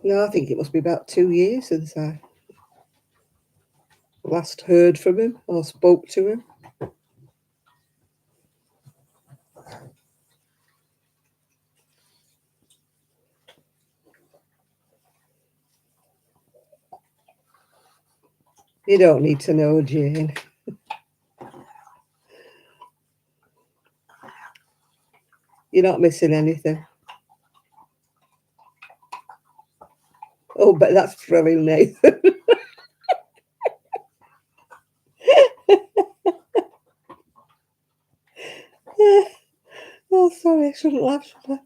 No, I think it must be about 2 years since I last heard from him or spoke to him. You don't need to know, Jane. You're not missing anything. Oh, but that's thrilling, Nathan. Oh, sorry, I shouldn't laugh, should I?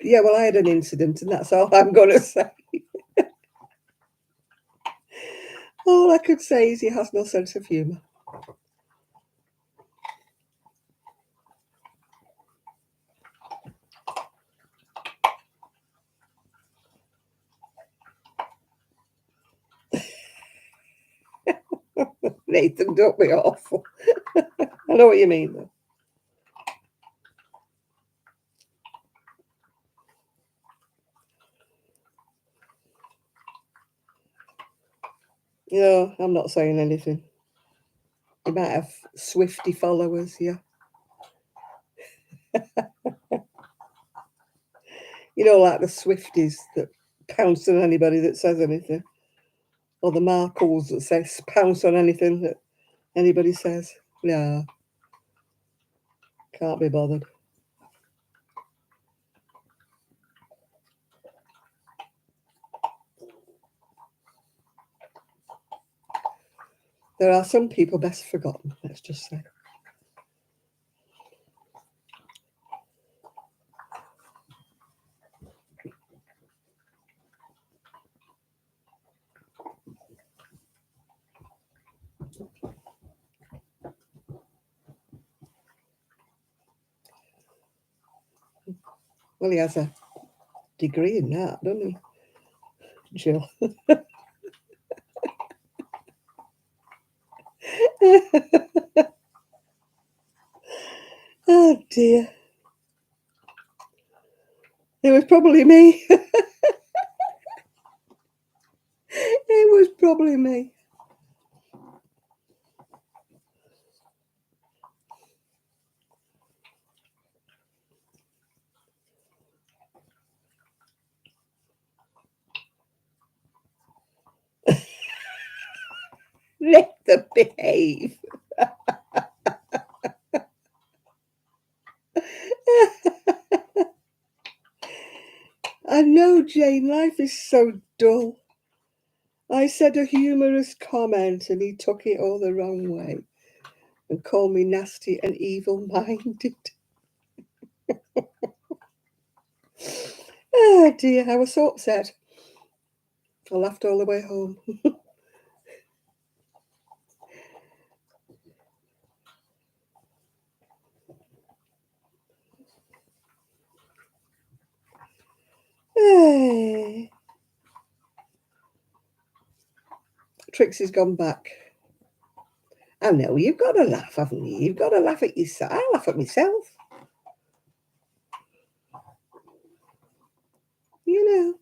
Yeah, well, I had an incident, and that's all I'm going to say. All I could say is he has no sense of humour. Nathan, don't be awful. I know what you mean, though. No, I'm not saying anything. You might have Swifty followers, yeah. You know, like the Swifties that pounce on anybody that says anything. Or the Markles that says pounce on anything that anybody says. No, can't be bothered. There are some people best forgotten, let's just say. Well, he has a degree in that, doesn't he, Jill? Oh, dear. It was probably me. It was probably me. Let them behave. I know, Jane, life is so dull. I said a humorous comment and he took it all the wrong way. and call me nasty and evil-minded. Oh dear, I was so upset. I laughed all the way home. Hey. Trixie's gone back. I know, you've got to laugh, haven't you? You've got to laugh at yourself. I laugh at myself. You know.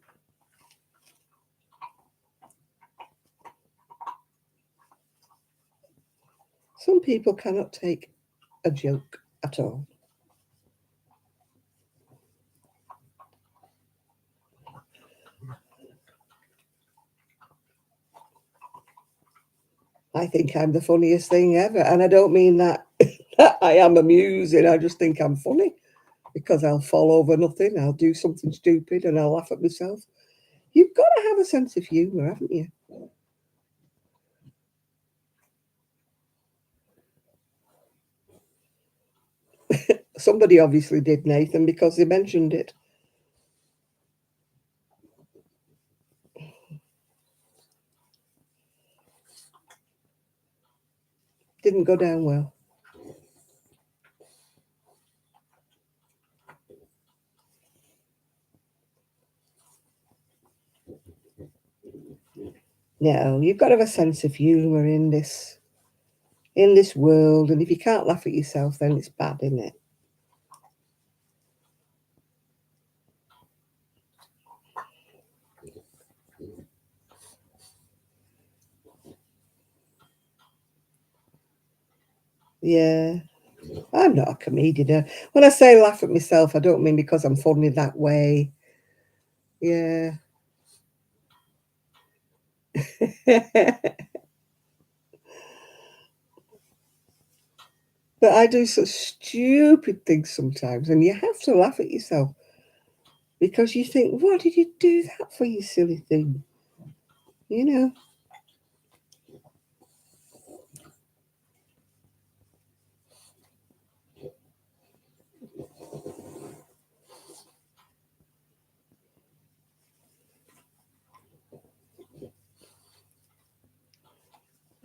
Some people cannot take a joke at all. I think I'm the funniest thing ever. And I don't mean that I am amusing. I just think I'm funny because I'll fall over nothing. I'll do something stupid and I'll laugh at myself. You've got to have a sense of humour, haven't you? Somebody obviously did, Nathan, because they mentioned it. Didn't go down well. No, you've got to have a sense of humour in this world, and if you can't laugh at yourself, then it's bad, isn't it? Yeah, I'm not a comedian. When I say laugh at myself, I don't mean because I'm funny that way. Yeah. But I do such stupid things sometimes, and you have to laugh at yourself because you think, what did you do that for, you silly thing? You know?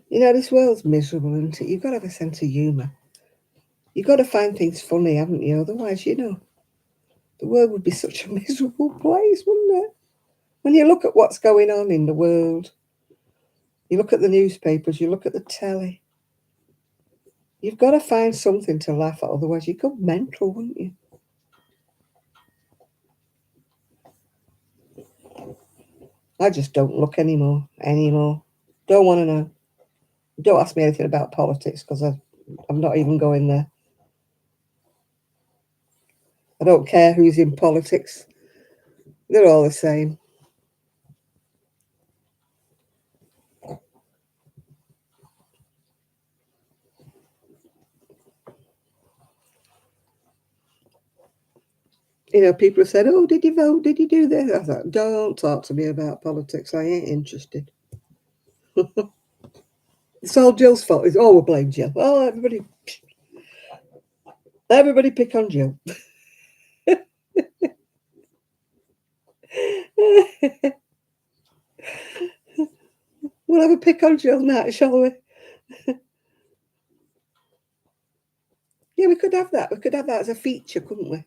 You know, this world's miserable, isn't it? You've got to have a sense of humour. You've got to find things funny, haven't you? Otherwise, you know, the world would be such a miserable place, wouldn't it? When you look at what's going on in the world, you look at the newspapers, you look at the telly, you've got to find something to laugh at, otherwise you'd go mental, wouldn't you? I just don't look anymore. Don't want to know. Don't ask me anything about politics because I'm not even going there. I don't care who's in politics. They're all the same. You know, people have said, oh, did you vote? Did you do this? I thought, don't talk to me about politics. I ain't interested. It's all Jill's fault. It's all we blame Jill. Oh, everybody pick on Jill. We'll have a pick on Jill night, shall we? Yeah, we could have that. We could have that as a feature, couldn't we?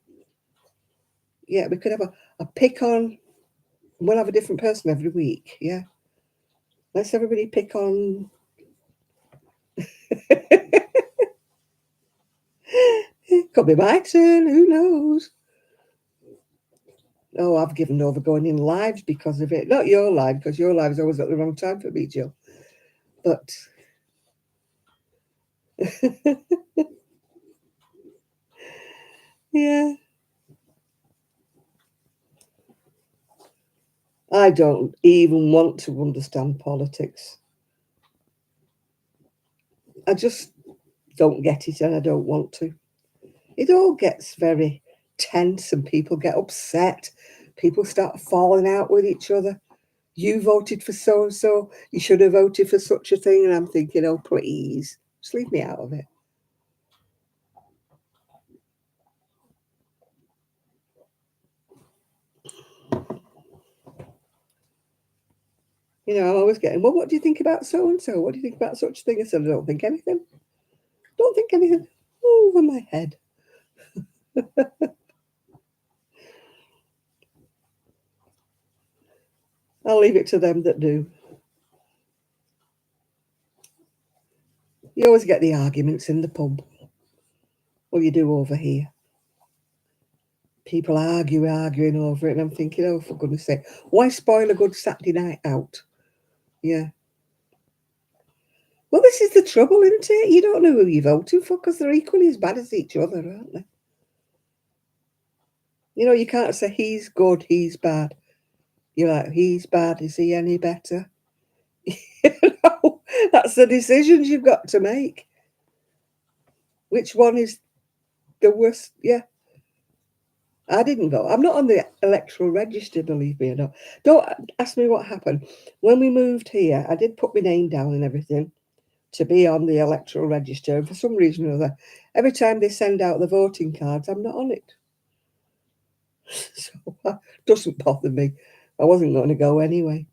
Yeah, we could have a pick on. We'll have a different person every week. Yeah. Let's everybody pick on. Could be my turn. Who knows? Oh, I've given over going in lives because of it. Not your live, because your live's always at the wrong time for me, Jill. But yeah, I don't even want to understand politics. I just don't get it and I don't want to. It all gets very tense and people get upset. People start falling out with each other. You voted for so and so. You should have voted for such a thing. And I'm thinking, oh, please, just leave me out of it. You know, I'm always getting, well, what do you think about so and so? What do you think about such a thing? I said, I don't think anything. Don't think anything. Over my head. I'll leave it to them that do. You always get the arguments in the pub. Well, you do over here. People arguing over it, and I'm thinking, oh, for goodness sake, why spoil a good Saturday night out? Yeah. Well, this is the trouble, isn't it? You don't know who you're voting for because they're equally as bad as each other, aren't they? You know, you can't say he's good, he's bad. You're like, he's bad, is he any better? You know, that's the decisions you've got to make. Which one is the worst? Yeah. I didn't vote. I'm not on the electoral register, believe me or not. Don't ask me what happened. When we moved here, I did put my name down and everything to be on the electoral register. And for some reason or other, every time they send out the voting cards, I'm not on it. So it doesn't bother me. I wasn't going to go anyway.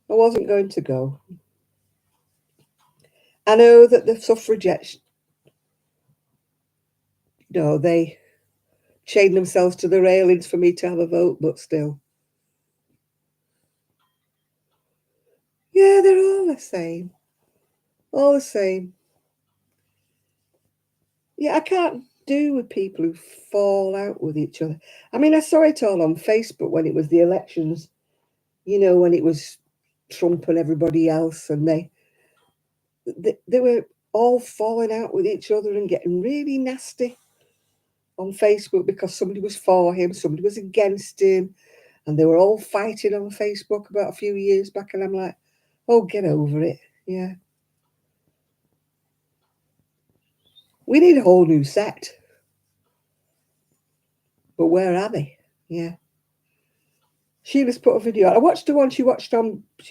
I wasn't going to go. I know that the suffragettes, you know, they chain themselves to the railings for me to have a vote, but still. Yeah, they're all the same. All the same. Yeah, I can't do with people who fall out with each other. I mean, I saw it all on Facebook when it was the elections, you know, when it was Trump and everybody else, and they were all falling out with each other and getting really nasty on Facebook because somebody was for him, somebody was against him, and they were all fighting on Facebook about a few years back. And I'm like, oh, get over it. Yeah. We need a whole new set. But where are they? Yeah. Sheila's put a video. I watched the one she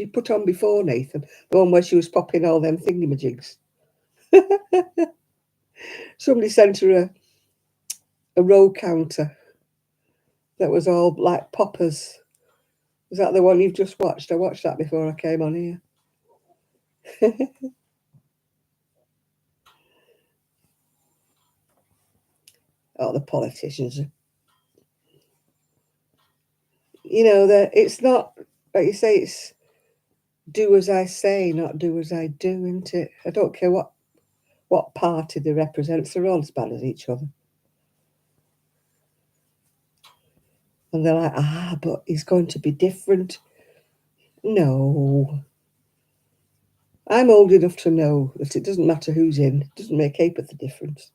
put on before, Nathan. The one where she was popping all them thingamajigs. Somebody sent her a row counter that was all like poppers. Is that the one you've just watched? I watched that before I came on here. Oh, the politicians. You know, that it's not, like you say, it's do as I say, not do as I do, isn't it? I don't care what party they represent, they're all as bad as each other. And they're like, but he's going to be different. No. I'm old enough to know that it doesn't matter who's in, it doesn't make a heap of the difference.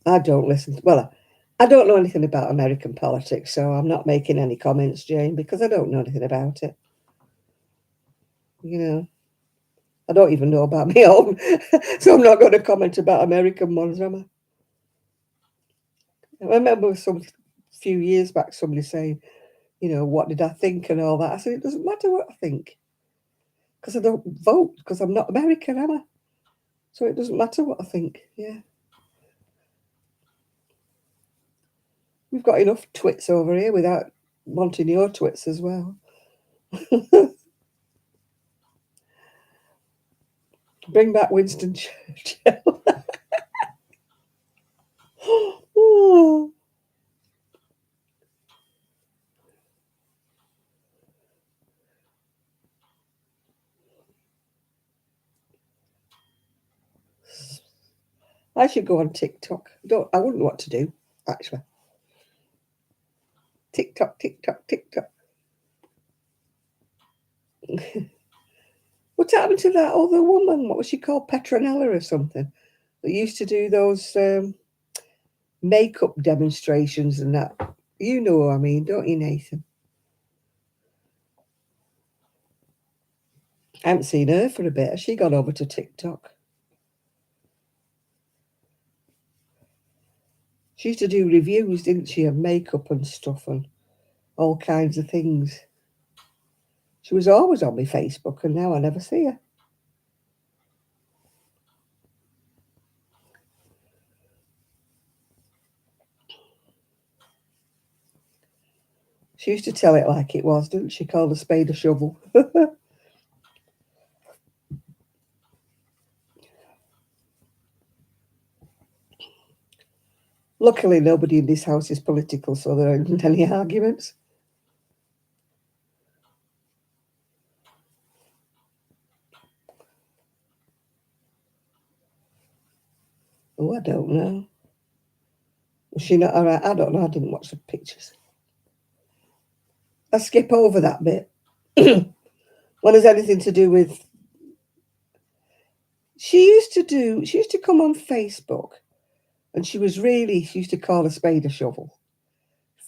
I don't listen. Well, I don't know anything about American politics, so I'm not making any comments, Jane, because I don't know anything about it. You know, I don't even know about my own, so I'm not going to comment about American ones, am I? I remember some few years back somebody saying, you know, what did I think and all that. I said, it doesn't matter what I think because I don't vote because I'm not American, am I? So it doesn't matter what I think. Yeah. We've got enough twits over here without wanting your twits as well. Bring back Winston Churchill. Oh. I should go on TikTok. I wouldn't know what to do, actually. TikTok, TikTok, TikTok. What happened to that other woman? What was she called? Petronella or something? That used to do those makeup demonstrations and that. You know what I mean, don't you, Nathan? I haven't seen her for a bit. Has she gone over to TikTok? She used to do reviews, didn't she, of makeup and stuff and all kinds of things. She was always on my Facebook, and now I never see her. She used to tell it like it was, didn't she? Called a spade a shovel. Luckily, nobody in this house is political, so there aren't any arguments. Oh, I don't know. Was she not alright? I don't know. I didn't watch the pictures. I skip over that bit. When there's anything to do with... She used to come on Facebook, and she used to call a spade a shovel.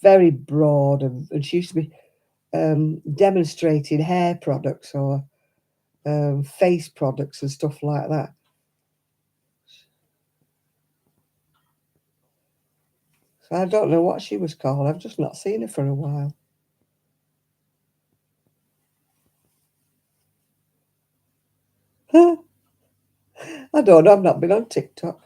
Very broad, and she used to be demonstrating hair products or face products and stuff like that. So I don't know what she was called. I've just not seen her for a while. I don't know. I've not been on TikTok.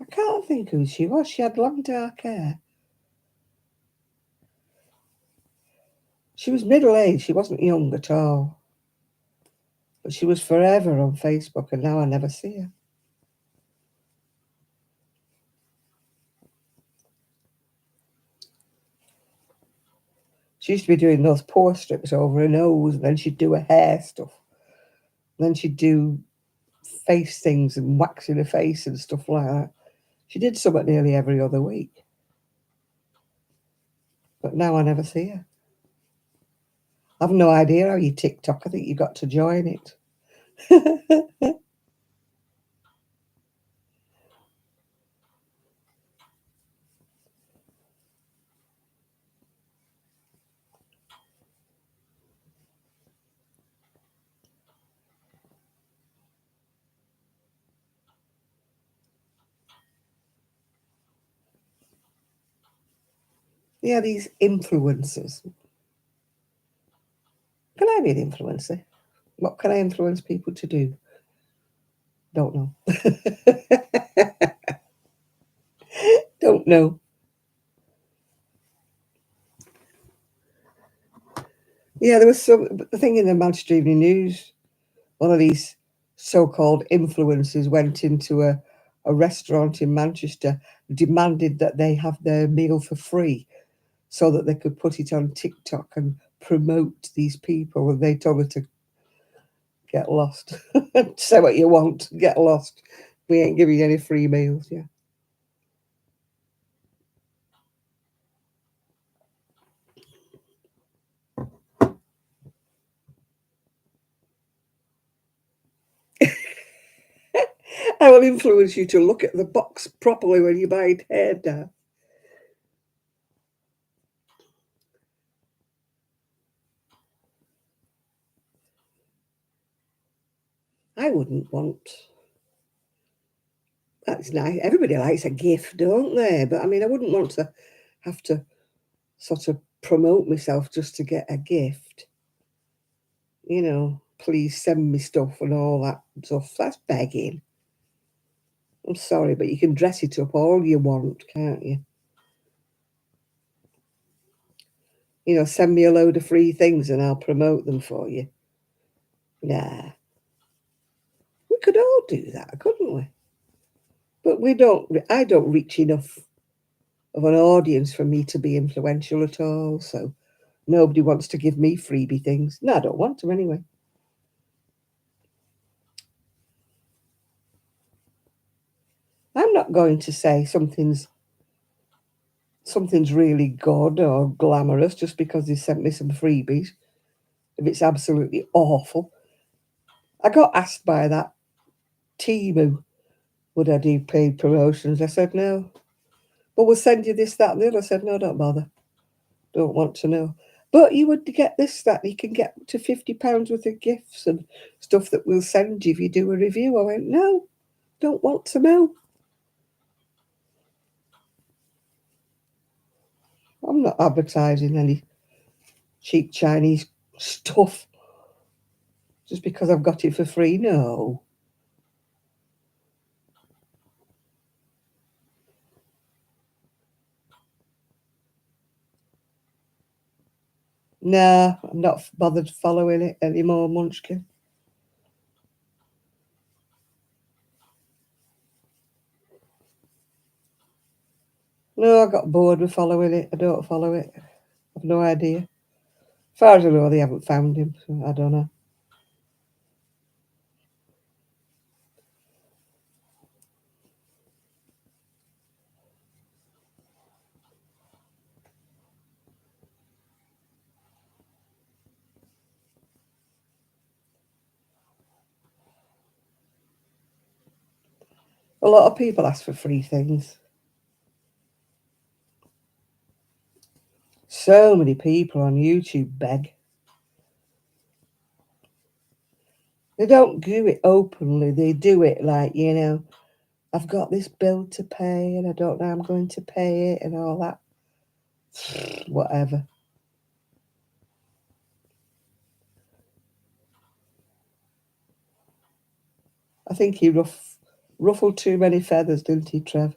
I can't think who she was. She had long dark hair. She was middle-aged. She wasn't young at all. But she was forever on Facebook, and now I never see her. She used to be doing those pore strips over her nose, and then she'd do her hair stuff. And then she'd do face things and waxing her face and stuff like that. She did something nearly every other week. But now I never see her. I've no idea how you TikTok. I think you got to join it. Yeah, these influencers. Can I be an influencer? What can I influence people to do? Don't know. Don't know. Yeah, there was the thing in the Manchester Evening News. One of these so-called influencers went into a restaurant in Manchester, demanded that they have their meal for free so that they could put it on TikTok and promote these people. And they told her to get lost. Say what you want, get lost. We ain't giving you any free meals. Yeah. I will influence you to look at the box properly when you buy hair dye. I wouldn't want. That's nice. Everybody likes a gift, don't they? But I mean, I wouldn't want to have to sort of promote myself just to get a gift. You know, please send me stuff and all that stuff. That's begging. I'm sorry, but you can dress it up all you want, can't you? You know, send me a load of free things and I'll promote them for you. Nah, we could all do that, couldn't we? But we don't. I don't reach enough of an audience for me to be influential at all. So nobody wants to give me freebie things. No, I don't want to anyway. I'm not going to say something's really good or glamorous just because they sent me some freebies. If it's absolutely awful. I got asked by that Timu, would I do paid promotions? I said no. Well, we'll send you this, that, and the other. I said no, don't bother. Don't want to know. But you would get this, that. You can get to £50 worth of gifts and stuff that we'll send you if you do a review. I went, no, don't want to know. I'm not advertising any cheap Chinese stuff just because I've got it for free. No. Nah, I'm not bothered following it anymore, Munchkin. No, I got bored with following it. I don't follow it. I've no idea. As far as I know, they haven't found him, so I don't know. A lot of people ask for free things. So many people on YouTube beg. They don't do it openly. They do it like, I've got this bill to pay and I don't know how I'm going to pay it and all that. Whatever. I think he ruffled too many feathers, didn't he, Trev?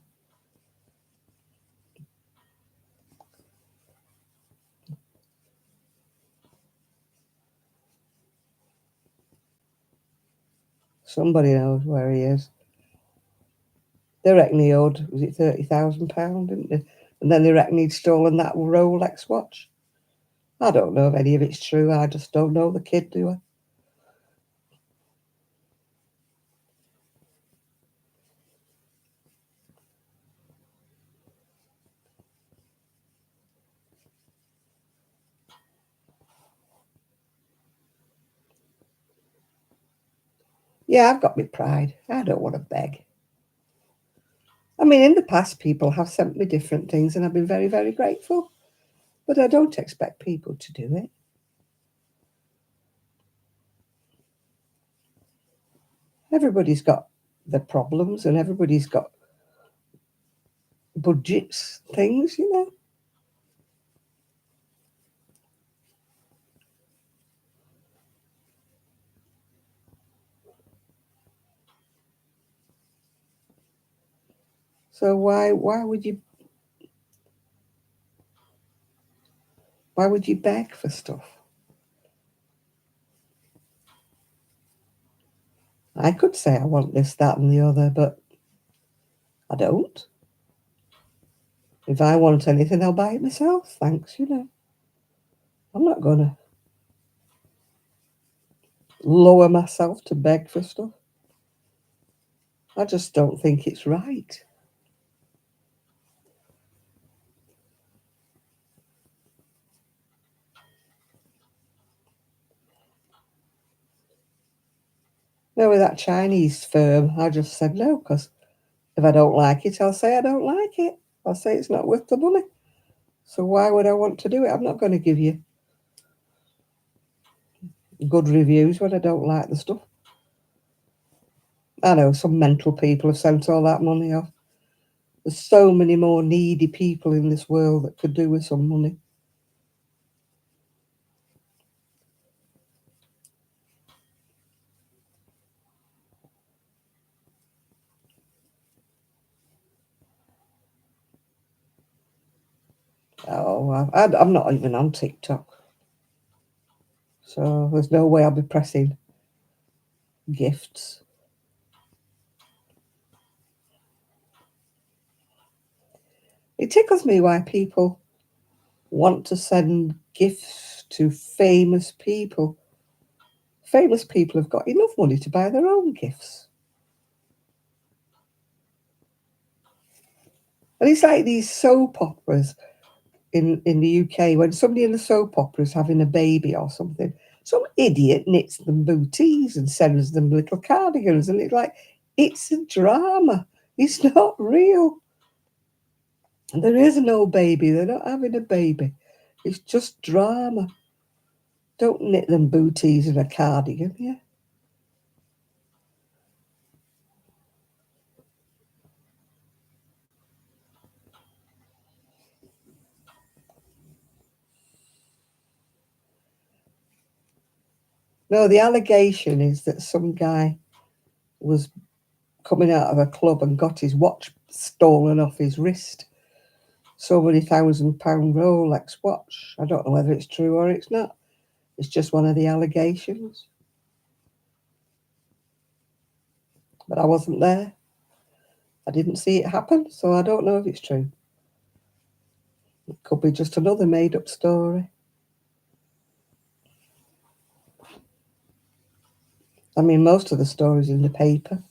Somebody knows where he is. They reckon he owed, was it £30,000, didn't they? And then they reckon he'd stolen that Rolex watch. I don't know if any of it's true. I just don't know the kid, do I? Yeah, I've got my pride. I don't want to beg. I mean, in the past, people have sent me different things and I've been very, very grateful. But I don't expect people to do it. Everybody's got their problems and everybody's got budgets, things. So why would you beg for stuff? I could say I want this, that, and the other, but I don't. If I want anything, I'll buy it myself. Thanks. I'm not gonna lower myself to beg for stuff. I just don't think it's right. No, with that Chinese firm, I just said no, because if I don't like it, I'll say I don't like it. I'll say it's not worth the money. So why would I want to do it? I'm not going to give you good reviews when I don't like the stuff. I know some mental people have sent all that money off. There's so many more needy people in this world that could do with some money. Oh, I'm not even on TikTok. So there's no way I'll be pressing gifts. It tickles me why people want to send gifts to famous people. Famous people have got enough money to buy their own gifts. And it's like these soap operas in the UK, when somebody in the soap opera is having a baby or something, some idiot knits them booties and sends them little cardigans, and it's a drama. It's not real. There is no baby. They're not having a baby. It's just drama. Don't knit them booties and a cardigan, yeah. No, the allegation is that some guy was coming out of a club and got his watch stolen off his wrist. so many £1,000 Rolex watch. I don't know whether it's true or it's not. It's just one of the allegations. But I wasn't there. I didn't see it happen, so I don't know if it's true. It could be just another made-up story. I mean, most of the stories in the paper.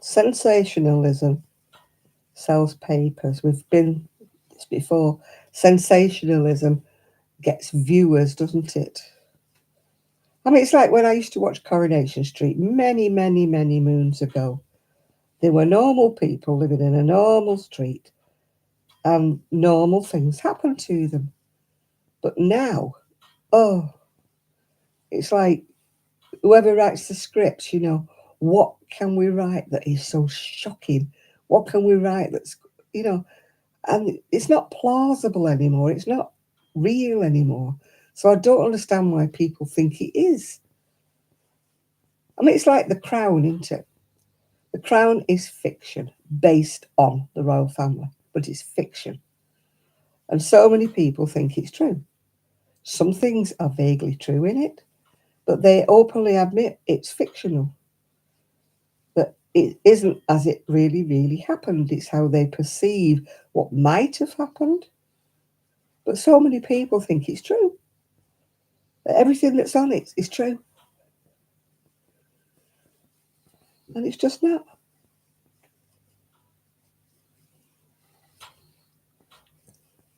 Sensationalism sells papers. We've been this before. Sensationalism gets viewers, doesn't it? I mean, it's like when I used to watch Coronation Street many, many, many moons ago. There were normal people living in a normal street and normal things happened to them. But now, oh, it's like whoever writes the scripts, what can we write that is so shocking? What can we write that's, and it's not plausible anymore. It's not real anymore. So I don't understand why people think it is. I mean, it's like The Crown, isn't it? The Crown is fiction based on the royal family, but it's fiction. And so many people think it's true. Some things are vaguely true in it, but they openly admit it's fictional. That it isn't as it really, really happened. It's how they perceive what might have happened. But so many people think it's true. That everything that's on it is true. And it's just not.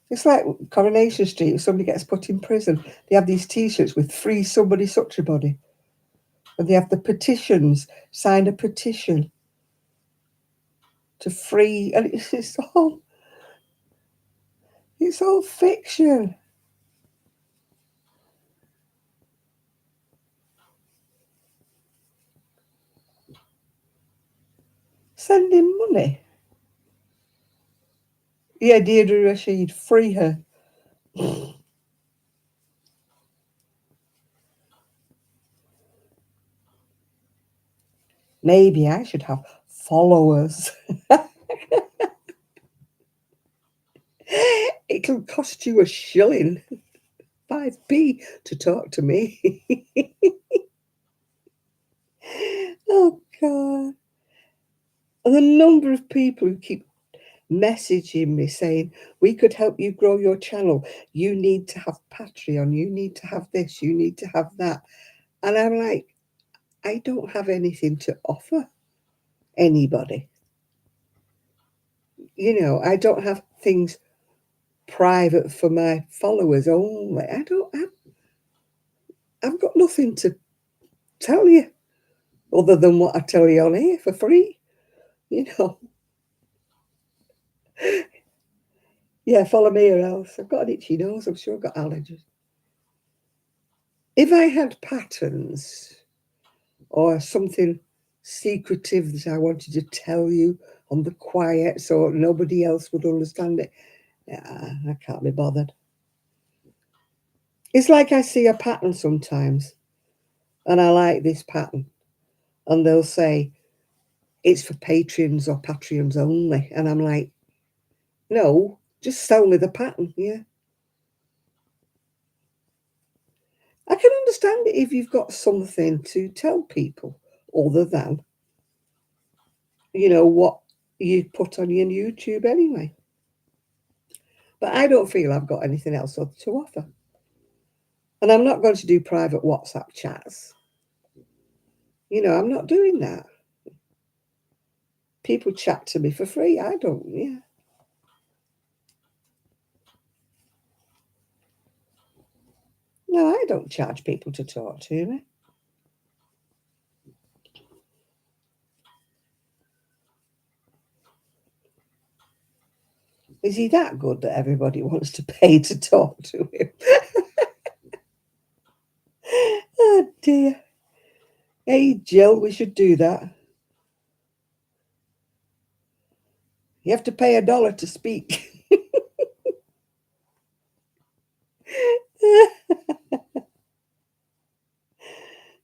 It's like Coronation Street, if somebody gets put in prison, they have these T-shirts with "Free somebody such a body." And they have the petitions, sign a petition to free, and it's all fiction. Sending money. Yeah, Deirdre Rashid, free her. Maybe I should have followers. It can cost you a shilling, 5p, to talk to me. Oh, God. And the number of people who keep messaging me saying, we could help you grow your channel. You need to have Patreon. You need to have this. You need to have that. And I'm like, I don't have anything to offer anybody. I don't have things private for my followers only. I've got nothing to tell you other than what I tell you on here for free. Yeah, follow me or else. I've got an itchy nose. I'm sure I've got allergies. If I had patterns or something secretive that I wanted to tell you on the quiet so nobody else would understand it, I can't be bothered. It's like I see a pattern sometimes and I like this pattern and they'll say it's for Patreons or Patreons only. And I'm like, no, just sell me the pattern, yeah. I can understand it if you've got something to tell people other than, what you put on your YouTube anyway. But I don't feel I've got anything else to offer. And I'm not going to do private WhatsApp chats. I'm not doing that. People chat to me for free. I don't, yeah. No, I don't charge people to talk to me. Is he that good that everybody wants to pay to talk to him? Oh, dear. Hey, Jill, we should do that. You have to pay $1 to speak.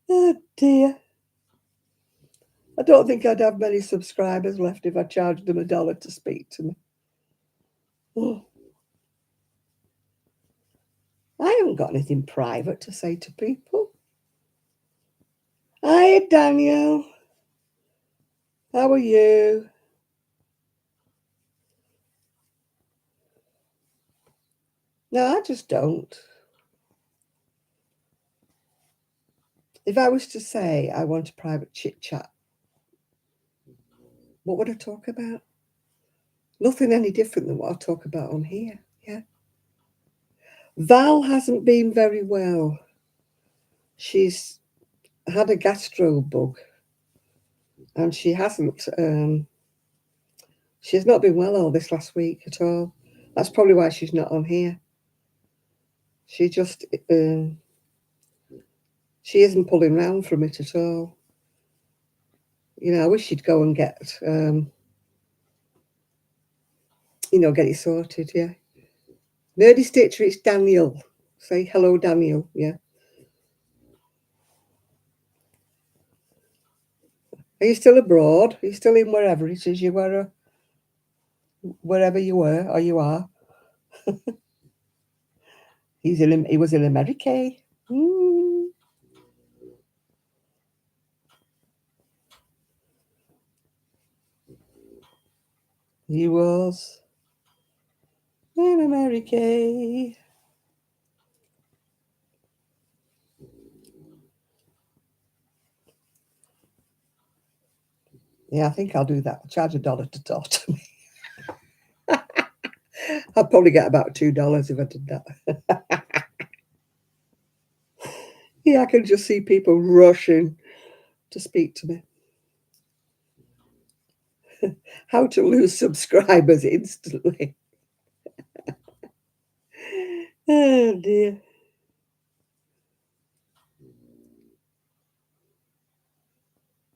Oh dear. I don't think I'd have many subscribers left if I charged them $1 to speak to me. Oh. I haven't got anything private to say to people. Hi, Daniel. How are you? No, I just don't. If I was to say I want a private chit chat, what would I talk about? Nothing any different than what I talk about on here. Yeah. Val hasn't been very well. She's had a gastro bug, and she's not been well all this last week at all. That's probably why she's not on here. She just she isn't pulling round from it at all. You know, I wish she'd go and get get it sorted. Yeah. Nerdy Stitcher, it's Daniel. Say hello, Daniel. Yeah. Are you still abroad? Are you still in wherever it is you were? Wherever you were or you are? He was in America. Mm. He was in America. Yeah, I think I'll do that. I'll charge $1 to talk to me. I'd probably get about $2 if I did that. Yeah, I can just see people rushing to speak to me. How to lose subscribers instantly. Oh dear.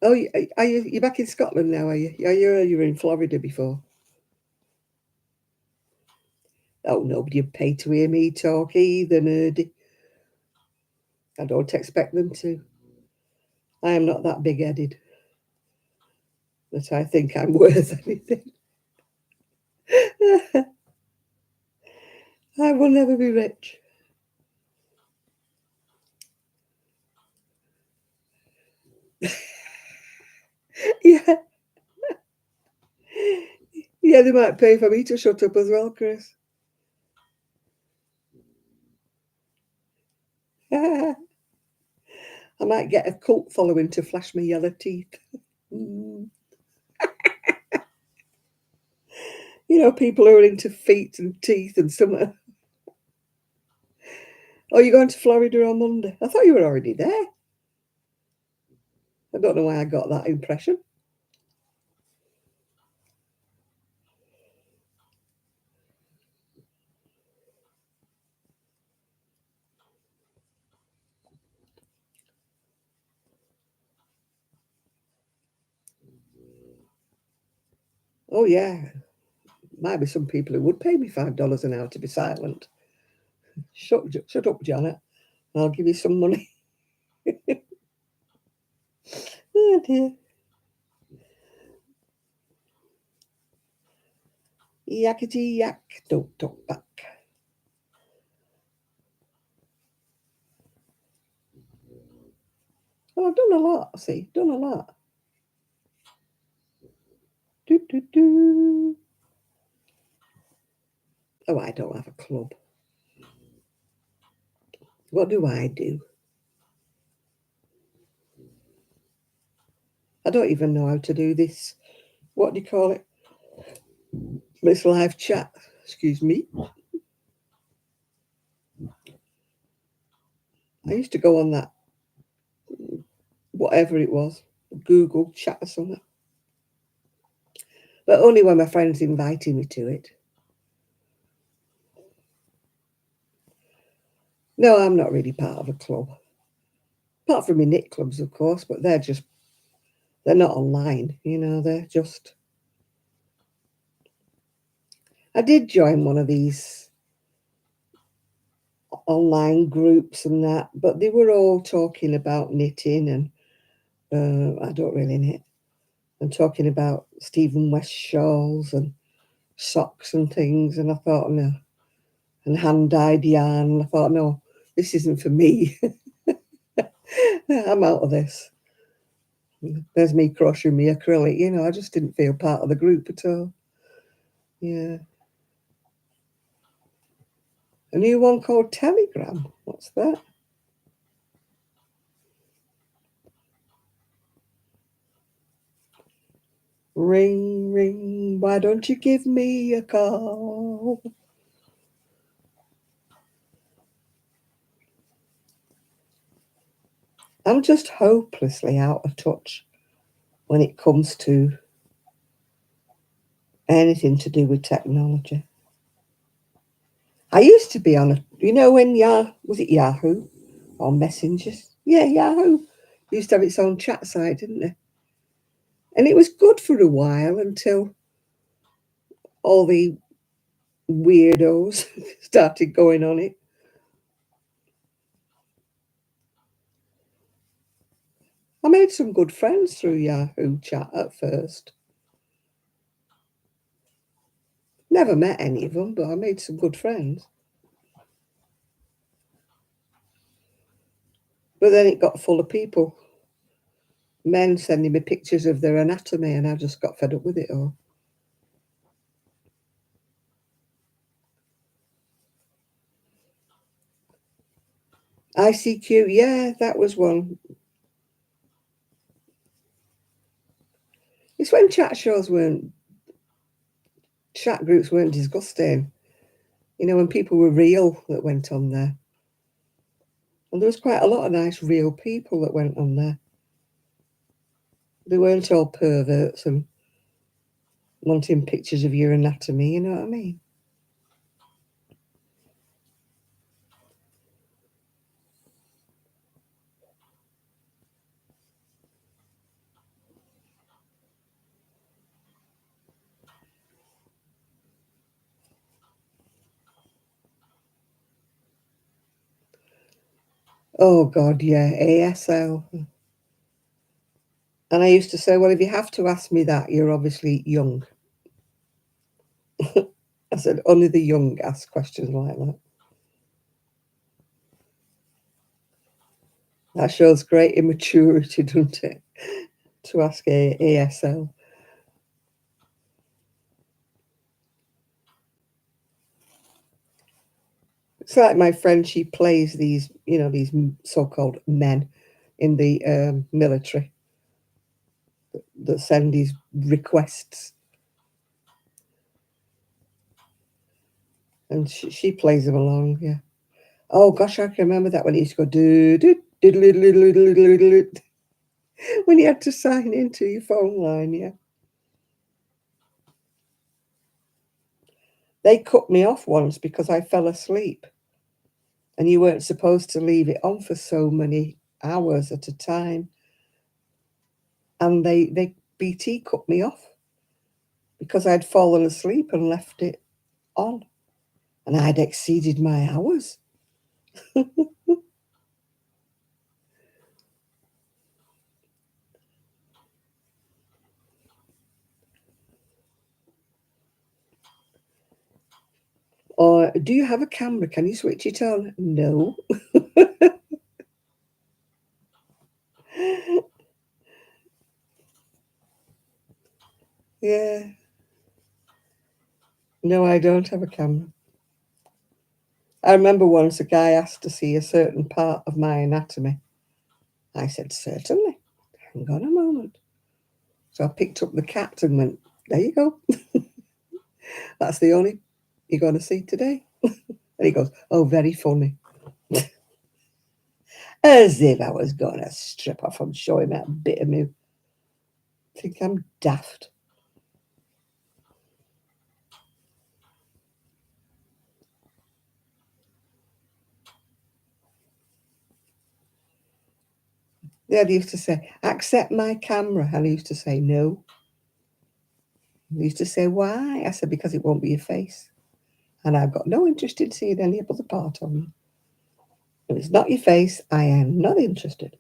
Oh, you're back in Scotland now, are you? You were in Florida before. Oh, nobody would pay to hear me talk either, nerdy. I don't expect them to. I am not that big-headed that I think I'm worth anything. I will never be rich. Yeah, yeah, they might pay for me to shut up as well, Chris. I might get a cult following to flash my yellow teeth. Mm. You know, people who are into feet and teeth and summer. Oh, you're going to Florida on Monday? I thought you were already there. I don't know why I got that impression. Oh, yeah. Might be some people who would pay me $5 an hour to be silent. Shut up, Janet. I'll give you some money. Oh, dear. Yakety yak, don't talk back. Oh, I've done a lot, see, done a lot. Do, do, do. Oh, I don't have a club. What do I do? I don't even know how to do this. What do you call it? This live chat. Excuse me. I used to go on that, whatever it was, Google chat or something. But only when my friends invited me to it. No, I'm not really part of a club. Apart from my knit clubs, of course, but they're not online, they're just I did join one of these online groups and that, but they were all talking about knitting, and I don't really knit, and talking about Stephen West shawls and socks and things, and I thought, no, and hand-dyed yarn, and I thought, no, this isn't for me. I'm out of this. There's me crocheting me acrylic, you know, I just didn't feel part of the group at all. Yeah. A new one called Telegram. What's that? Ring, ring, why don't you give me a call? I'm just hopelessly out of touch when it comes to anything to do with technology. I used to be on a, you know, when was it Yahoo or Messengers? Yeah, Yahoo used to have its own chat site, didn't it? And it was good for a while until all the weirdos started going on it. I made some good friends through Yahoo chat at first. Never met any of them, but I made some good friends. But then it got full of people, men sending me pictures of their anatomy, and I just got fed up with it all. ICQ, yeah, that was one. It's when chat groups weren't disgusting. You know, when people were real that went on there. And there was quite a lot of nice real people that went on there. They weren't all perverts and wanting pictures of your anatomy, you know what I mean? Oh God, yeah, ASL. And I used to say, well, if you have to ask me that, you're obviously young. I said, only the young ask questions like that. That shows great immaturity, doesn't it? To ask ASL. It's like my friend, she plays these, you know, these so-called men in the military that send these requests. And she plays them along, yeah. Oh gosh, I can remember that when he used to go do do do when you had to sign into your phone line, yeah. They cut me off once because I fell asleep, and you weren't supposed to leave it on for so many hours at a time. And they BT cut me off because I'd fallen asleep and left it on, and I'd exceeded my hours. Or, do you have a camera? Can you switch it on? No. Yeah. No, I don't have a camera. I remember once a guy asked to see a certain part of my anatomy. I said, certainly. Hang on a moment. So I picked up the cat and went, there you go. That's the only you're going to see today. And he goes, oh, very funny. As if I was going to strip off and show him that bit of me. I think I'm daft. Yeah, they used to say, accept my camera. And I used to say, no. He used to say, why? I said, because it won't be your face. And I've got no interest in seeing any other part of you. If it's not your face, I am not interested.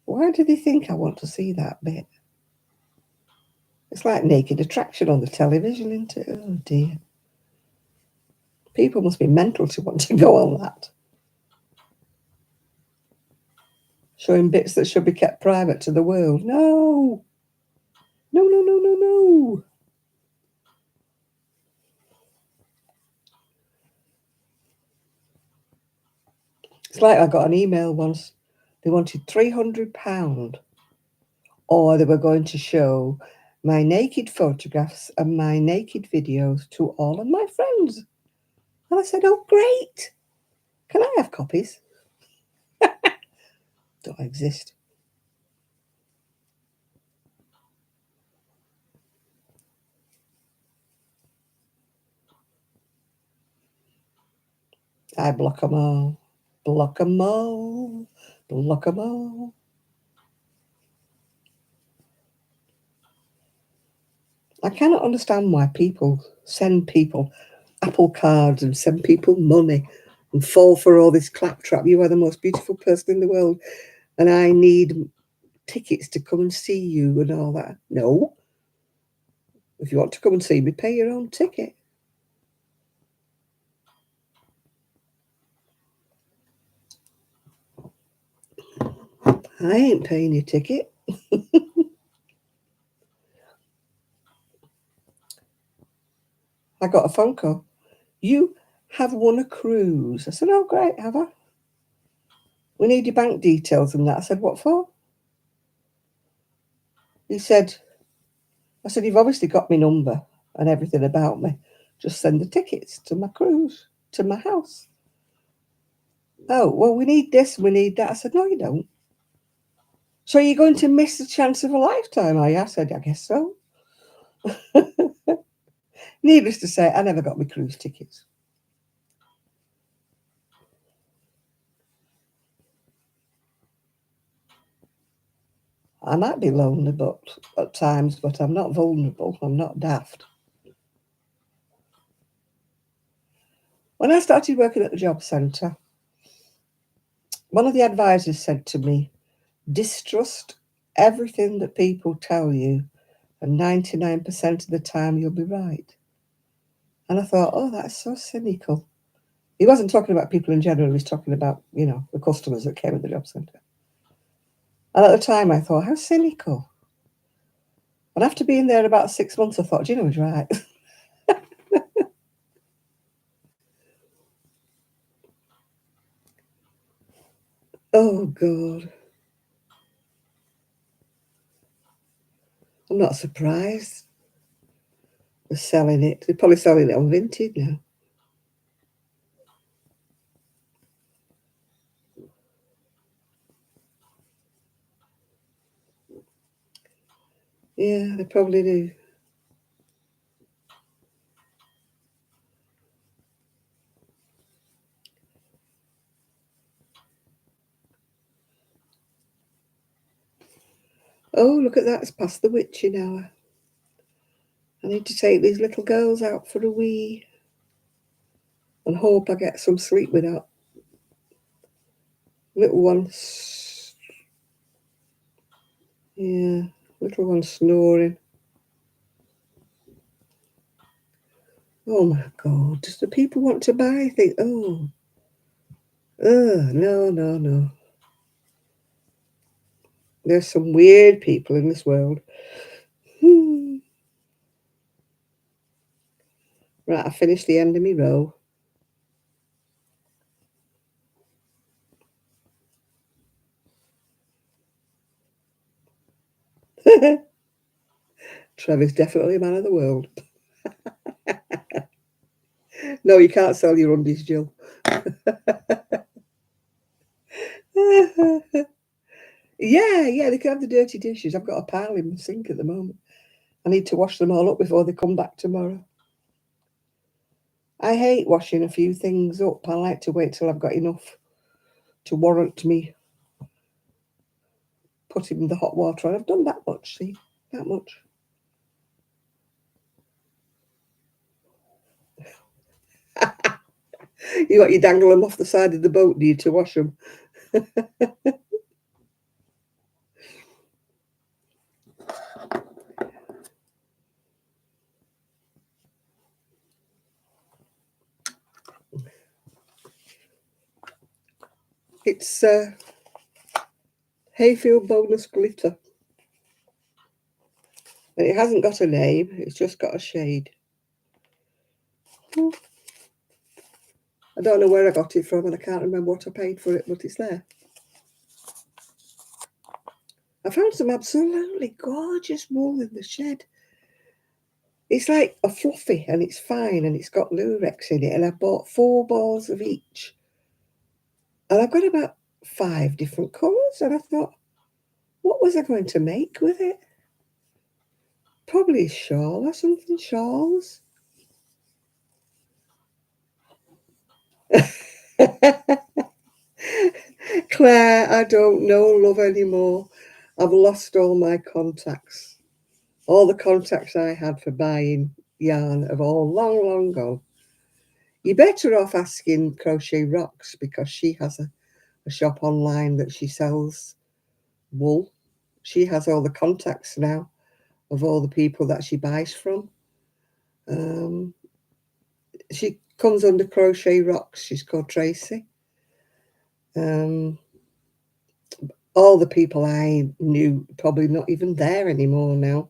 Why do they think I want to see that bit? It's like Naked Attraction on the television, isn't it? Oh dear. People must be mental to want to go on that. Showing bits that should be kept private to the world. No! No, no, no, no, no! It's like I got an email once. They wanted £300, or they were going to show my naked photographs and my naked videos to all of my friends. And I said, oh, great. Can I have copies? Don't exist. I block them all. Block them all. Block them all. I cannot understand why people send people Apple cards and send people money and fall for all this claptrap. You are the most beautiful person in the world, and I need tickets to come and see you and all that. No. If you want to come and see me, pay your own ticket. I ain't paying your ticket. I got a phone call. You have won a cruise. I said, oh, great, have I? We need your bank details and that. I said, what for? He said, I said, you've obviously got my number and everything about me. Just send the tickets to my cruise, to my house. Oh, well, we need this, we need that. I said, no, you don't. So you're going to miss the chance of a lifetime, are you? I said, I guess so. Needless to say, I never got my cruise tickets. I might be lonely at times, but I'm not vulnerable. I'm not daft. When I started working at the job centre, one of the advisors said to me, distrust everything that people tell you, and 99% of the time you'll be right. And I thought, oh, that's so cynical. He wasn't talking about people in general. He was talking about, the customers that came at the job centre. And at the time, I thought, how cynical. And after being there about 6 months, I thought, he's right. Oh, God. I'm not surprised. They're selling it. They're probably selling it on Vinted now. Yeah, they probably do. Oh, look at that. It's past the witching hour. I need to take these little girls out for a wee and hope I get some sleep without little ones. Yeah, little one snoring. Oh my God. Do people want to buy things? Oh. No, no, no. There's some weird people in this world. Right, I finished the end of my row. Trevor's definitely a man of the world. No, you can't sell your undies, Jill. Yeah, they can have the dirty dishes. I've got a pile in the sink at the moment. I need to wash them all up before they come back tomorrow. I hate washing a few things up. I like to wait till I've got enough to warrant me putting the hot water on. I've done that much, see? That much. You got you dangle them off the side of the boat, do you, to wash them? It's Hayfield Bonus Glitter. And it hasn't got a name, it's just got a shade. I don't know where I got it from, and I can't remember what I paid for it, but it's there. I found some absolutely gorgeous wool in the shed. It's like a fluffy, and it's fine, and it's got lurex in it, and I bought 4 balls of each. And I've got about 5 different colours, and I thought, what was I going to make with it? Probably a shawl or something, shawls. Claire, I don't know love anymore. I've lost all my contacts. All the contacts I had for buying yarn have all long gone. You're better off asking Crochet Rocks, because she has a shop online that she sells wool. She has all the contacts now of all the people that she buys from. She comes under Crochet Rocks. She's called Tracy. All the people I knew probably not even there anymore now.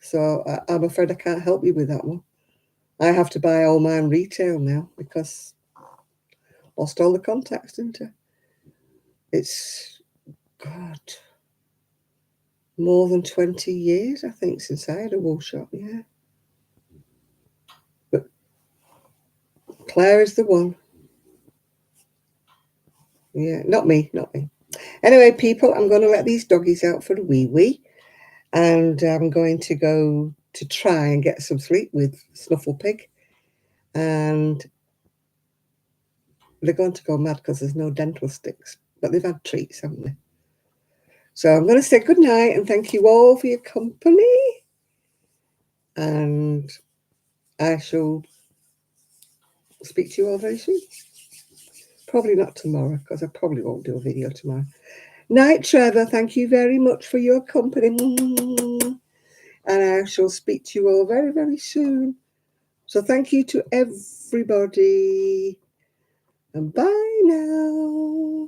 So I'm afraid I can't help you with that one. I have to buy all mine retail now because lost all the contacts, didn't I? It's, God, more than 20 years, I think, since I had a wool shop, yeah. But Claire is the one. Yeah, not me. Anyway, people, I'm going to let these doggies out for a wee, and I'm going to go to try and get some sleep with Snuffle Pig, and they're going to go mad because there's no dental sticks, but they've had treats, haven't they? So I'm going to say good night and thank you all for your company, and I shall speak to you all very soon. Probably not tomorrow, because I probably won't do a video tomorrow. Night, Trevor. Thank you very much for your company. And I shall speak to you all very, very soon. So thank you to everybody. And bye now.